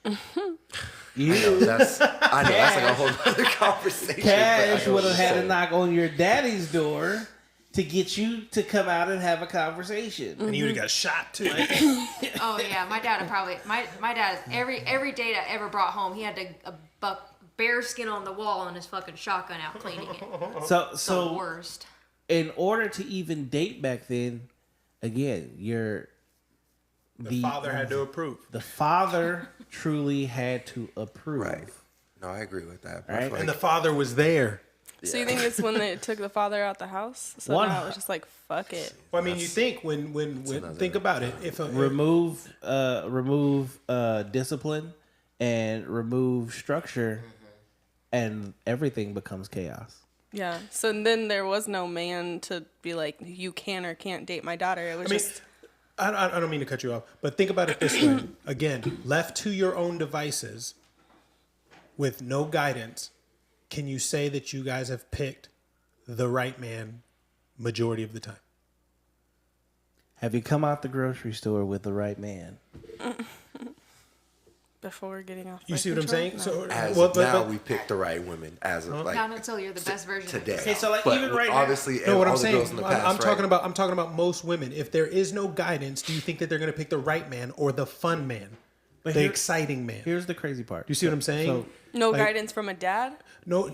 That's like a whole other conversation. Cash would have had to knock on your daddy's door to get you to come out and have a conversation. And you would have got shot too. Oh yeah, my dad would probably my dad every date I ever brought home, he had a bear skin on the wall and his fucking shotgun out cleaning it. So the worst. In order to even date back then, again, the father had to approve. The father truly had to approve. Right. No, I agree with that. Right? And the father was there. So you think it's when they took the father out the house? So now it was just like, fuck it. Well, I mean, you think when think about it. If remove discipline and remove structure, and everything becomes chaos. Yeah. So then there was no man to be like, you can or can't date my daughter. It was I don't mean to cut you off, but think about it this way. Again, left to your own devices with no guidance, can you say that you guys have picked the right man majority of the time? Have you come out the grocery store with the right man? Before getting off. You see what I'm saying? No. So we picked the right women as of Not until you're the best version today. Okay, so like But even right obviously, no, what all I'm the saying, girls in the past, I'm talking right? I'm talking about most women. If there is no guidance, do you think that they're going to pick the right man or the fun man, the exciting man? Here's the crazy part. Do you see what I'm saying? So, No like- guidance from a dad? No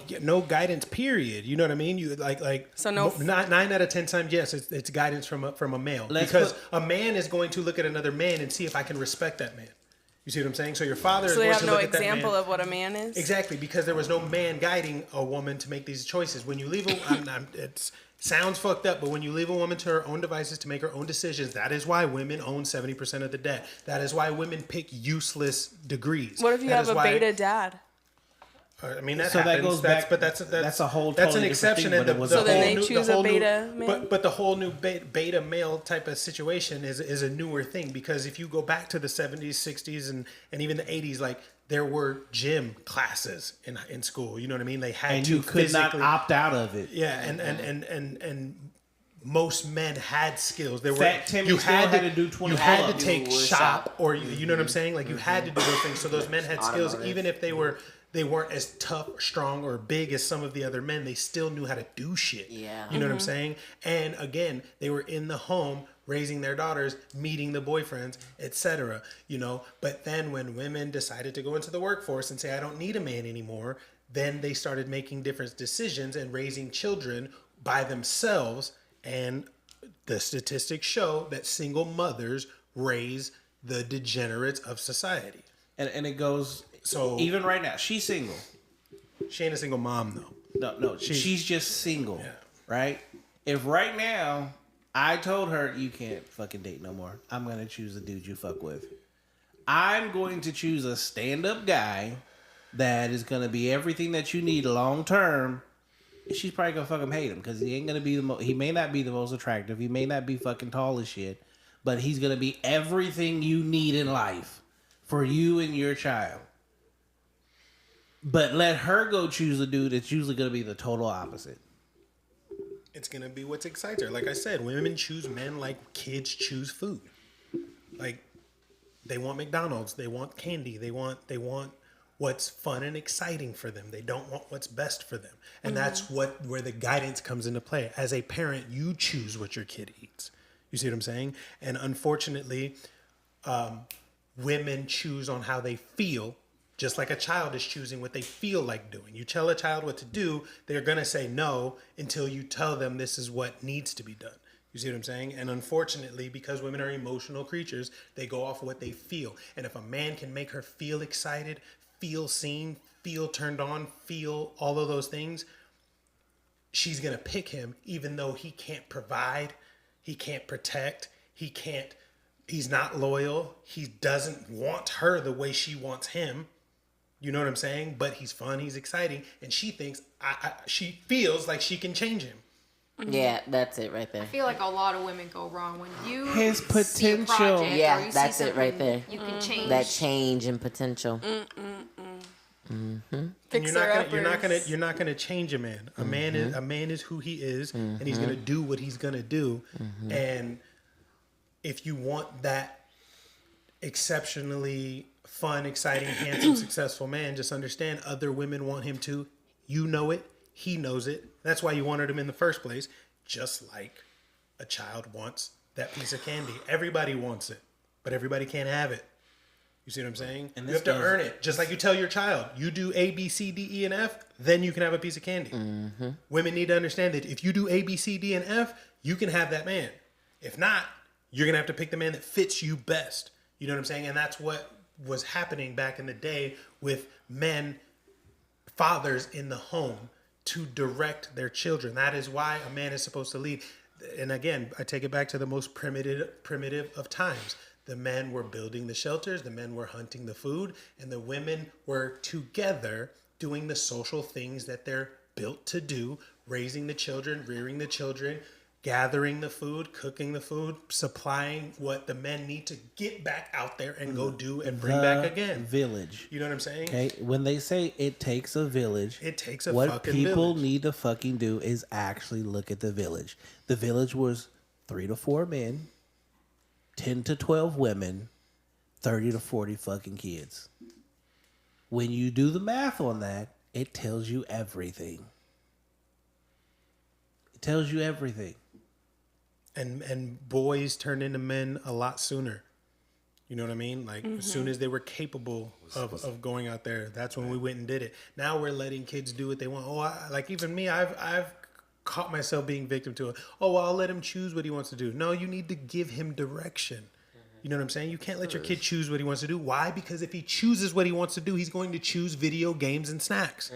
guidance. Period. You know what I mean? You like. So no. 9 out of 10 times, yes, it's guidance from a male, Let's because put- a man is going to look at another man and see if I can respect that man. You see what I'm saying? So your father is So they going have to no look at that example man. of what a man is? Exactly, because there was no man guiding a woman to make these choices. When you leave it sounds fucked up, but when you leave a woman to her own devices to make her own decisions, that is why women own 70% of the debt. That is why women pick useless degrees. What if you That have is a why- beta dad? I mean, that So happens. that goes back. But that's a whole. that's Totally an exception. different thing, And but it was So a then whole they new- choose a beta male? But the whole new beta male type of situation is a newer thing, because if you go back to the 70s, 60s, and even the 80s, like there were gym classes in school. You know what I mean? They had and to you could not physically opt out of it. Yeah, and most men had skills. There Fat were Timmy you still had to do 20 you had to pull-ups. take You would shop, or you know what I'm saying? Like you had to do those things. So those men had skills, Automotive. even if they weren't as tough, strong, or big as some of the other men. They still knew how to do shit. Yeah. You know what I'm saying? And again, they were in the home raising their daughters, meeting the boyfriends, etc. You know, but then when women decided to go into the workforce and say, I don't need a man anymore, then they started making different decisions and raising children by themselves. And the statistics show that single mothers raise the degenerates of society. And it goes. So Even right now, she's single. she ain't a single mom though. No, she's just single, Yeah. right? If right now I told her you can't fucking date no more, I'm gonna choose the dude you fuck with. I'm going to choose a stand-up guy that is gonna be everything that you need long term. She's probably gonna fucking hate him because he ain't gonna be he may not be the most attractive. He may not be fucking tall as shit, but he's gonna be everything you need in life for you and your child. But let her go choose a dude that's usually going to be the total opposite. It's gonna be what's excites her. Like I said, women choose men like kids choose food. Like they want McDonald's, they want candy, they want what's fun and exciting for them. They don't want what's best for them. And that's where the guidance comes into play. As a parent, you choose what your kid eats. You see what I'm saying? And unfortunately, women choose on how they feel, just like a child is choosing what they feel like doing. You tell a child what to do, they're going to say no until you tell them this is what needs to be done. You see what I'm saying? And unfortunately, because women are emotional creatures, they go off of what they feel. And if a man can make her feel excited, feel seen, feel turned on, feel all of those things, she's going to pick him even though he can't provide, he can't protect, he's not loyal, he doesn't want her the way she wants him. You know what I'm saying? But he's fun, he's exciting, and she thinks, she feels like she can change him. Yeah, that's it right there. I feel like a lot of women go wrong when you His see a potential. project or Yeah, you that's see it right something there. You can change. That change in potential. And you're not gonna change a man. A man is who he is, and he's gonna do what he's gonna do. And if you want that exceptionally fun, exciting, handsome, successful man, just understand other women want him too. You know it. He knows it. That's why you wanted him in the first place. Just like a child wants that piece of candy. Everybody wants it, but everybody can't have it. You see what I'm saying? And you have to this earn it. Just like you tell your child, you do A, B, C, D, E, and F, then you can have a piece of candy. Women need to understand that if you do A, B, C, D, and F, you can have that man. If not, you're going to have to pick the man that fits you best. You know what I'm saying? And that's what was happening back in the day with men, fathers in the home to direct their children. That is why a man is supposed to lead. And again, I take it back to the most primitive of times. The men were building the shelters, the men were hunting the food, and the women were together doing the social things that they're built to do, raising the children, rearing the children, gathering the food, cooking the food, supplying what the men need to get back out there and go do and bring back again. Village. You know what I'm saying? Okay, when they say it takes a village, It takes a what fucking people village. need to fucking do is actually look at the village. The village was 3 to 4 men, 10 to 12 women, 30 to 40 fucking kids. When you do the math on that, it tells you everything. It tells you everything. And boys turn into men a lot sooner. You know what I mean? Like as soon as they were capable of going out there, that's when we went and did it. Now we're letting kids do what they want. Like even me, I've caught myself being victim to it. Oh, well, I'll let him choose what he wants to do. No, you need to give him direction. You know what I'm saying? You can't let your kid choose what he wants to do. Why? Because if he chooses what he wants to do, he's going to choose video games and snacks.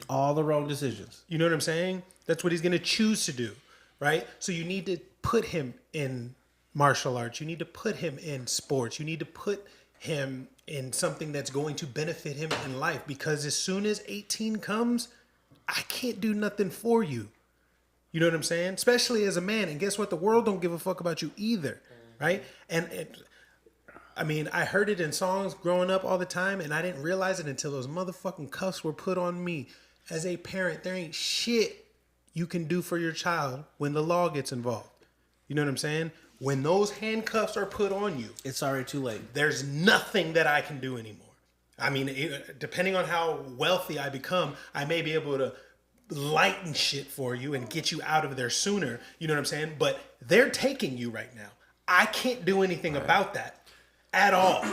All the wrong decisions. You know what I'm saying? That's what he's going to choose to do, right? So you need to put him in martial arts. You need to put him in sports. You need to put him in something that's going to benefit him in life. Because as soon as 18 comes, I can't do nothing for you. You know what I'm saying? Especially as a man. And guess what? The world don't give a fuck about you either, right? And I mean, I heard it in songs growing up all the time, and I didn't realize it until those motherfucking cuffs were put on me. As a parent, there ain't shit you can do for your child when the law gets involved. You know what I'm saying? When those handcuffs are put on you, it's already too late. There's nothing that I can do anymore. I mean, depending on how wealthy I become, I may be able to lighten shit for you and get you out of there sooner. You know what I'm saying? But they're taking you right now. I can't do anything about that at all.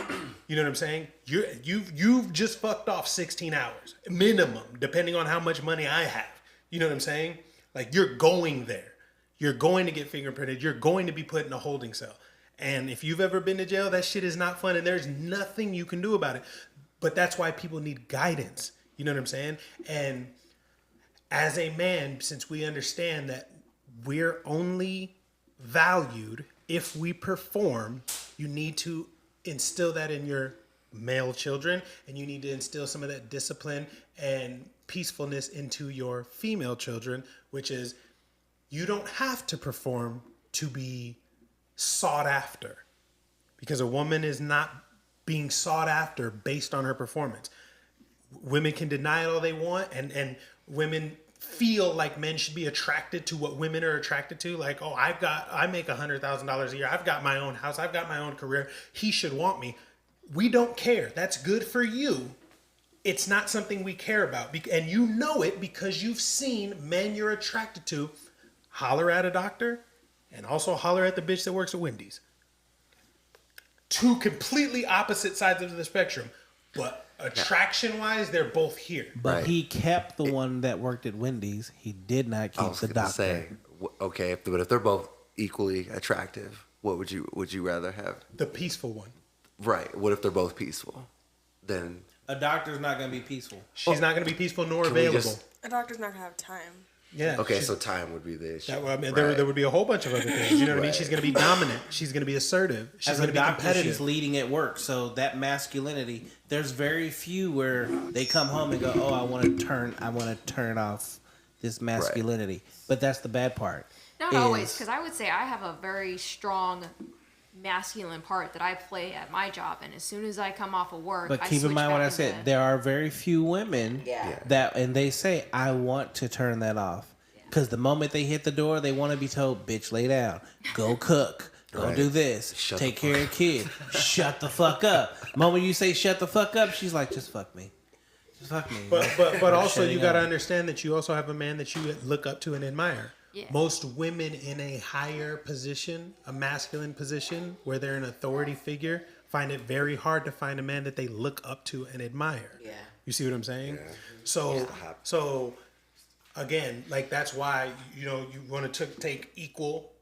You know what I'm saying? You've just fucked off 16 hours minimum, depending on how much money I have. You know what I'm saying? Like, you're going there. You're going to get fingerprinted. You're going to be put in a holding cell. And if you've ever been to jail, that shit is not fun, and there's nothing you can do about it. But that's why people need guidance. You know what I'm saying? And as a man, since we understand that we're only valued if we perform, you need to instill that in your male children, and you need to instill some of that discipline and peacefulness into your female children, which is, you don't have to perform to be sought after, because a woman is not being sought after based on her performance. Women can deny it all they want, and women feel like men should be attracted to what women are attracted to. Like, oh, I make $100,000 a year. I've got my own house. I've got my own career. He should want me. We don't care. That's good for you. It's not something we care about. And you know it because you've seen men you're attracted to holler at a doctor and also holler at the bitch that works at Wendy's. Two completely opposite sides of the spectrum. But attraction-wise, they're both here. But he kept the one that worked at Wendy's. He did not keep the doctor. Say, okay, but if they're both equally attractive, what would you rather have? The peaceful one. Right. What if they're both peaceful? Then a doctor's not going to be peaceful. She's not going to be peaceful nor available. A doctor's not going to have time. Yeah. Okay, so time would be the issue. There would be a whole bunch of other things. You know what I mean? She's going to be dominant. She's going to be assertive. She's going to be competitive. She's leading at work. So that masculinity, there's very few where they come home and go, "Oh, I want to turn off this masculinity." Right. But that's the bad part. Not always, because I would say I have a very strong masculine part that I play at my job, and as soon as I come off of work, but keep in mind what I said, there are very few women that, and they say, I want to turn that off, because the moment they hit the door, they want to be told, bitch, lay down, go cook, go do this, take care of your kid, shut the fuck up. The moment you say shut the fuck up, she's like, just fuck me. Just fuck me. But also you got to understand that you also have a man that you look up to and admire. Yeah. Most women in a higher position, a masculine position, where they're an authority figure, find it very hard to find a man that they look up to and admire. Yeah. You see what I'm saying? Yeah. So again, like, that's why, you know, you want to take equal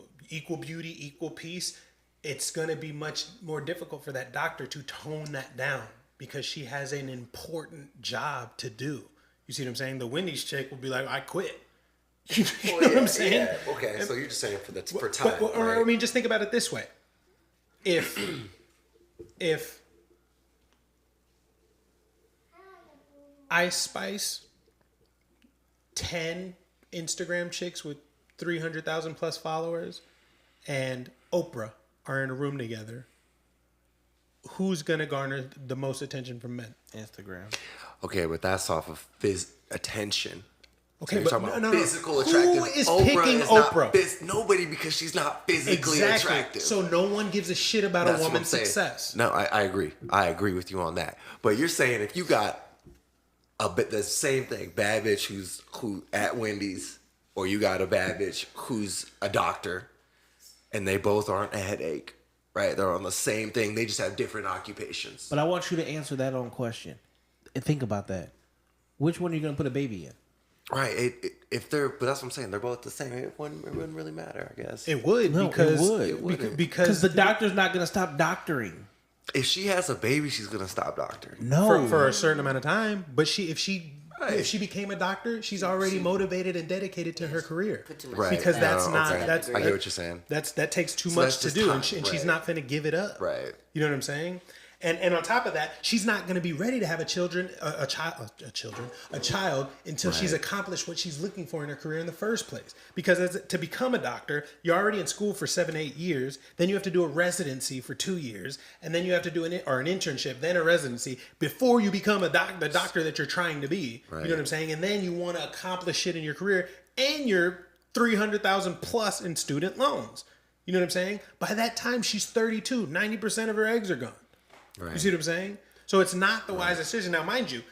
beauty, equal peace. It's going to be much more difficult for that doctor to tone that down, because she has an important job to do. You see what I'm saying? The Wendy's chick will be like, I quit. You know what I'm saying? Yeah. Okay, so you're just saying for time. Or I mean, just think about it this way: if Ice Spice, 10 Instagram chicks with 300,000 plus followers, and Oprah are in a room together, who's gonna garner the most attention from men? Instagram. Okay, but that's off of attention. Okay, so but physical attractive. Who is picking Oprah? Nobody, because she's not physically attractive. So no one gives a shit about a woman's success. No, I agree. I agree with you on that. But you're saying if you got the same thing, bad bitch who at Wendy's, or you got a bad bitch who's a doctor, and they both aren't a headache, right? They're on the same thing. They just have different occupations. But I want you to answer that own question. And think about that. Which one are you going to put a baby in? Right. But that's what I'm saying. They're both the same. It wouldn't really matter, I guess. It would. No, because it would. Because the doctor's not going to stop doctoring. If she has a baby, she's going to stop doctoring. No. For a certain amount of time. But if she became a doctor, she's already motivated and dedicated to her career. Right. Because I get what you're saying. That takes too much to do, and she's not going to give it up. Right. You know what I'm saying? And on top of that, she's not going to be ready to have a child until she's accomplished what she's looking for in her career in the first place. Because to become a doctor, you're already in school for 7-8 years. Then you have to do a residency for 2 years, and then you have to do an internship, then a residency before you become the doctor that you're trying to be. Right. You know what I'm saying? And then you want to accomplish shit in your career, and you're $300,000 plus in student loans. You know what I'm saying? By that time, she's 32. 90% of her eggs are gone. Right. You see what I'm saying? So it's not the wise decision. Now, mind you,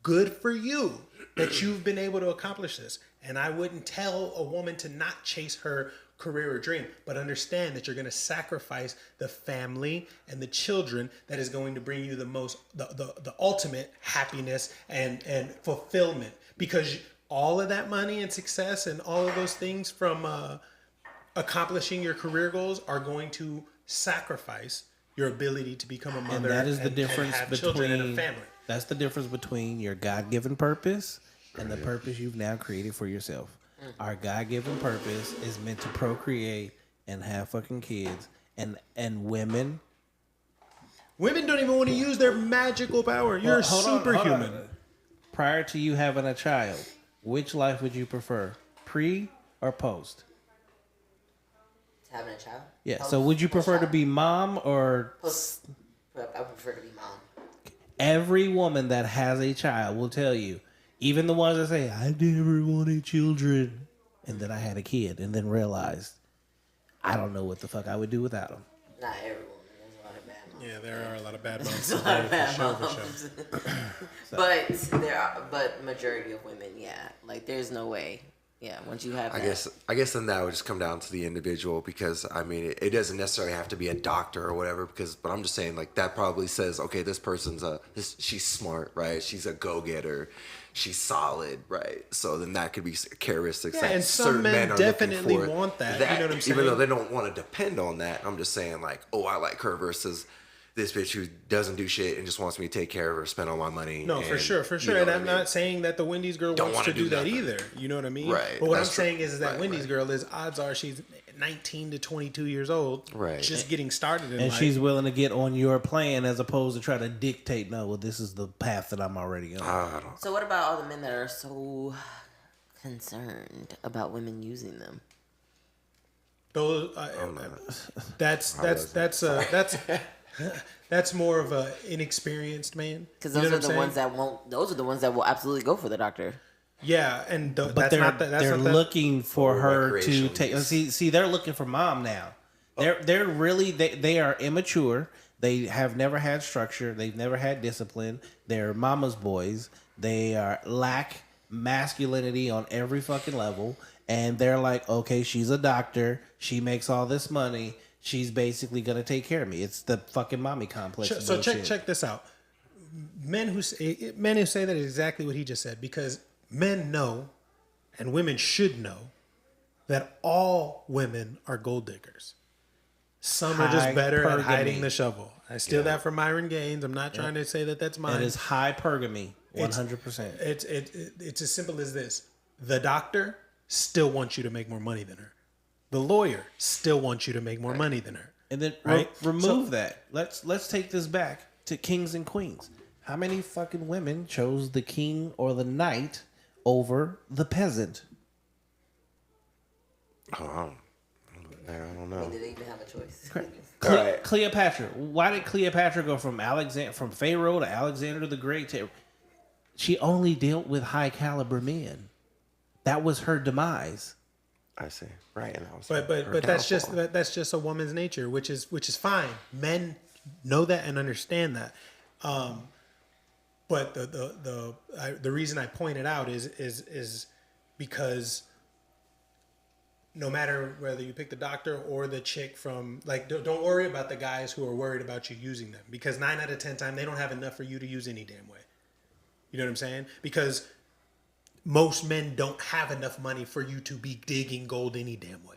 good for you that you've been able to accomplish this. And I wouldn't tell a woman to not chase her career or dream, but understand that you're going to sacrifice the family and the children that is going to bring you the ultimate happiness and fulfillment. Because all of that money and success and all of those things from accomplishing your career goals are going to sacrifice your ability to become a mother, and that is the difference have between children and a family. That's the difference between your God-given purpose and the purpose you've now created for yourself. Our God-given purpose is meant to procreate and have fucking kids, and women don't even want to use their magical power. You're a superhuman. Prior to you having a child, which life would you prefer, pre or post? Having a child? Yeah. Post, so would you prefer to be mom or? Post. I prefer to be mom. Every woman that has a child will tell you, even the ones that say, I never wanted children, and then I had a kid, and then realized, I don't know what the fuck I would do without them. Not every woman. There's a lot of bad moms. Yeah, there are a lot of bad moms. There's a lot of bad moms. But majority of women, yeah. Like, there's no way. Yeah, once you have that. I guess then that would just come down to the individual, because I mean it doesn't necessarily have to be a doctor or whatever, but I'm just saying, like, that probably says, okay, this person's she's smart, right? She's a go-getter, she's solid, right? So then that could be characteristics that and some certain men are definitely looking for. want that. You know what I'm saying? Even though they don't want to depend on that, I'm just saying, like, oh, I like her versus this bitch who doesn't do shit and just wants me to take care of her, spend all my money. No, for sure. And I'm not saying that the Wendy's girl wants to do that either. You know what I mean? Right. But what I'm saying is that Wendy's girl is, odds are she's 19 to 22 years old. Right. Just getting started in And life. she's willing to get on your plan as opposed to try to dictate, no, well, this is the path that I'm already on. So what about all the men that are so concerned about women using them? Those, that's more of a inexperienced man. Because those are the ones that won't. Those are the ones that will absolutely go for the doctor. Yeah, and but they're looking for her to take. See, they're looking for mom now. They're really they are immature. They have never had structure. They've never had discipline. They're mama's boys. They lack masculinity on every fucking level. And they're like, okay, she's a doctor. She makes all this money. She's basically gonna take care of me. It's the fucking mommy complex. So check this out. Men who say that is exactly what he just said, because men know, and women should know, that all women are gold diggers. Some are just better at hiding the shovel. I steal that from Myron Gaines. I'm not trying to say that that's mine. That is hypergamy, 100%. It's as simple as this: the doctor still wants you to make more money than her. The lawyer still wants you to make more money than her. And then remove that. Let's take this back to kings and queens. How many fucking women chose the king or the knight over the peasant? I don't know. Did they even have a choice? Cleopatra. Why did Cleopatra go from Pharaoh to Alexander the Great? She only dealt with high caliber men. That was her demise. I see. Right. And But that's just a woman's nature, which is fine. Men know that and understand that. But the reason I point it out is because no matter whether you pick the doctor or the chick from, like, don't worry about the guys who are worried about you using them, because 9 out of 10 times they don't have enough for you to use any damn way. You know what I'm saying? Because most men don't have enough money for you to be digging gold any damn way,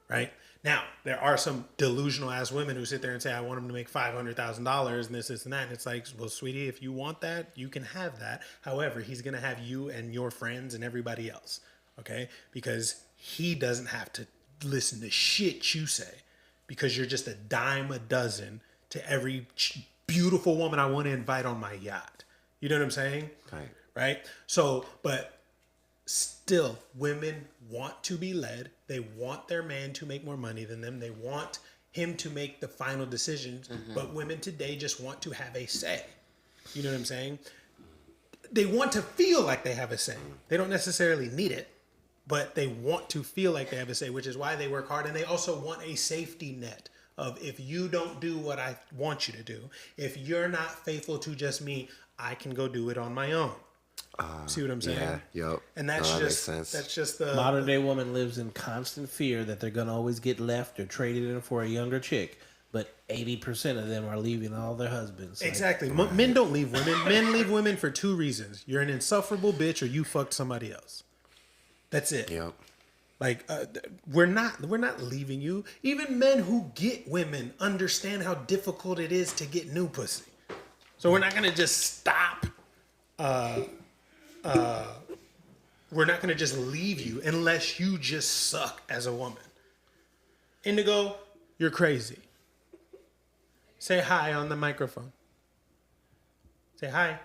right? Now, there are some delusional ass women who sit there and say, I want them to make $500,000 and this, and that. And it's like, well, sweetie, if you want that, you can have that. However, he's going to have you and your friends and everybody else, okay? Because he doesn't have to listen to shit you say, because you're just a dime a dozen to every beautiful woman I want to invite on my yacht. You know what I'm saying? Right? So, but still, women want to be led. They want their man to make more money than them. They want him to make the final decisions. But women today just want to have a say. You know what I'm saying? They want to feel like they have a say. They don't necessarily need it, but they want to feel like they have a say, which is why they work hard. And they also want a safety net of, if you don't do what I want you to do, if you're not faithful to just me, I can go do it on my own. See what I'm saying? Yeah, yep. And that's that just makes sense. that's just the Modern day woman lives in constant fear that they're gonna always get left or traded in for a younger chick. But 80% of them are leaving all their husbands. Like, Exactly. Men don't leave women. Men leave women for two reasons: you're an insufferable bitch, or you fucked somebody else. That's it. Yep. Like we're not leaving you. Even men who get women understand how difficult it is to get new pussy. So we're not gonna just stop. We're not gonna just leave you unless you just suck as a woman. Indigo, you're crazy. Say hi on the microphone. Say hi.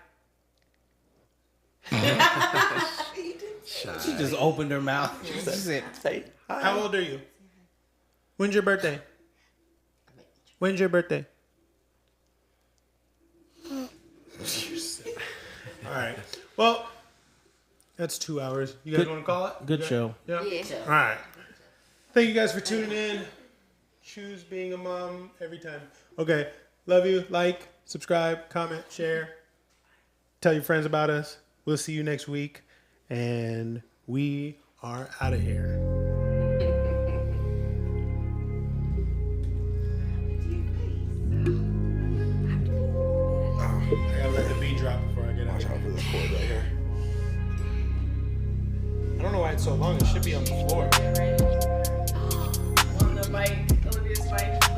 she just opened her mouth. She said, Say hi. How old are you? When's your birthday? When's your birthday? All right. Well, that's 2 hours. You guys want to call it? good show. Yeah. All right. Thank you guys for tuning in. Choose being a mom every time. Okay. Love you. Like, subscribe, comment, share. Tell your friends about us. We'll see you next week. And we are out of here. I gotta let the beat drop before I get out. Watch out for this cord right here. I don't know why it's so long. It should be on the floor. On the mic.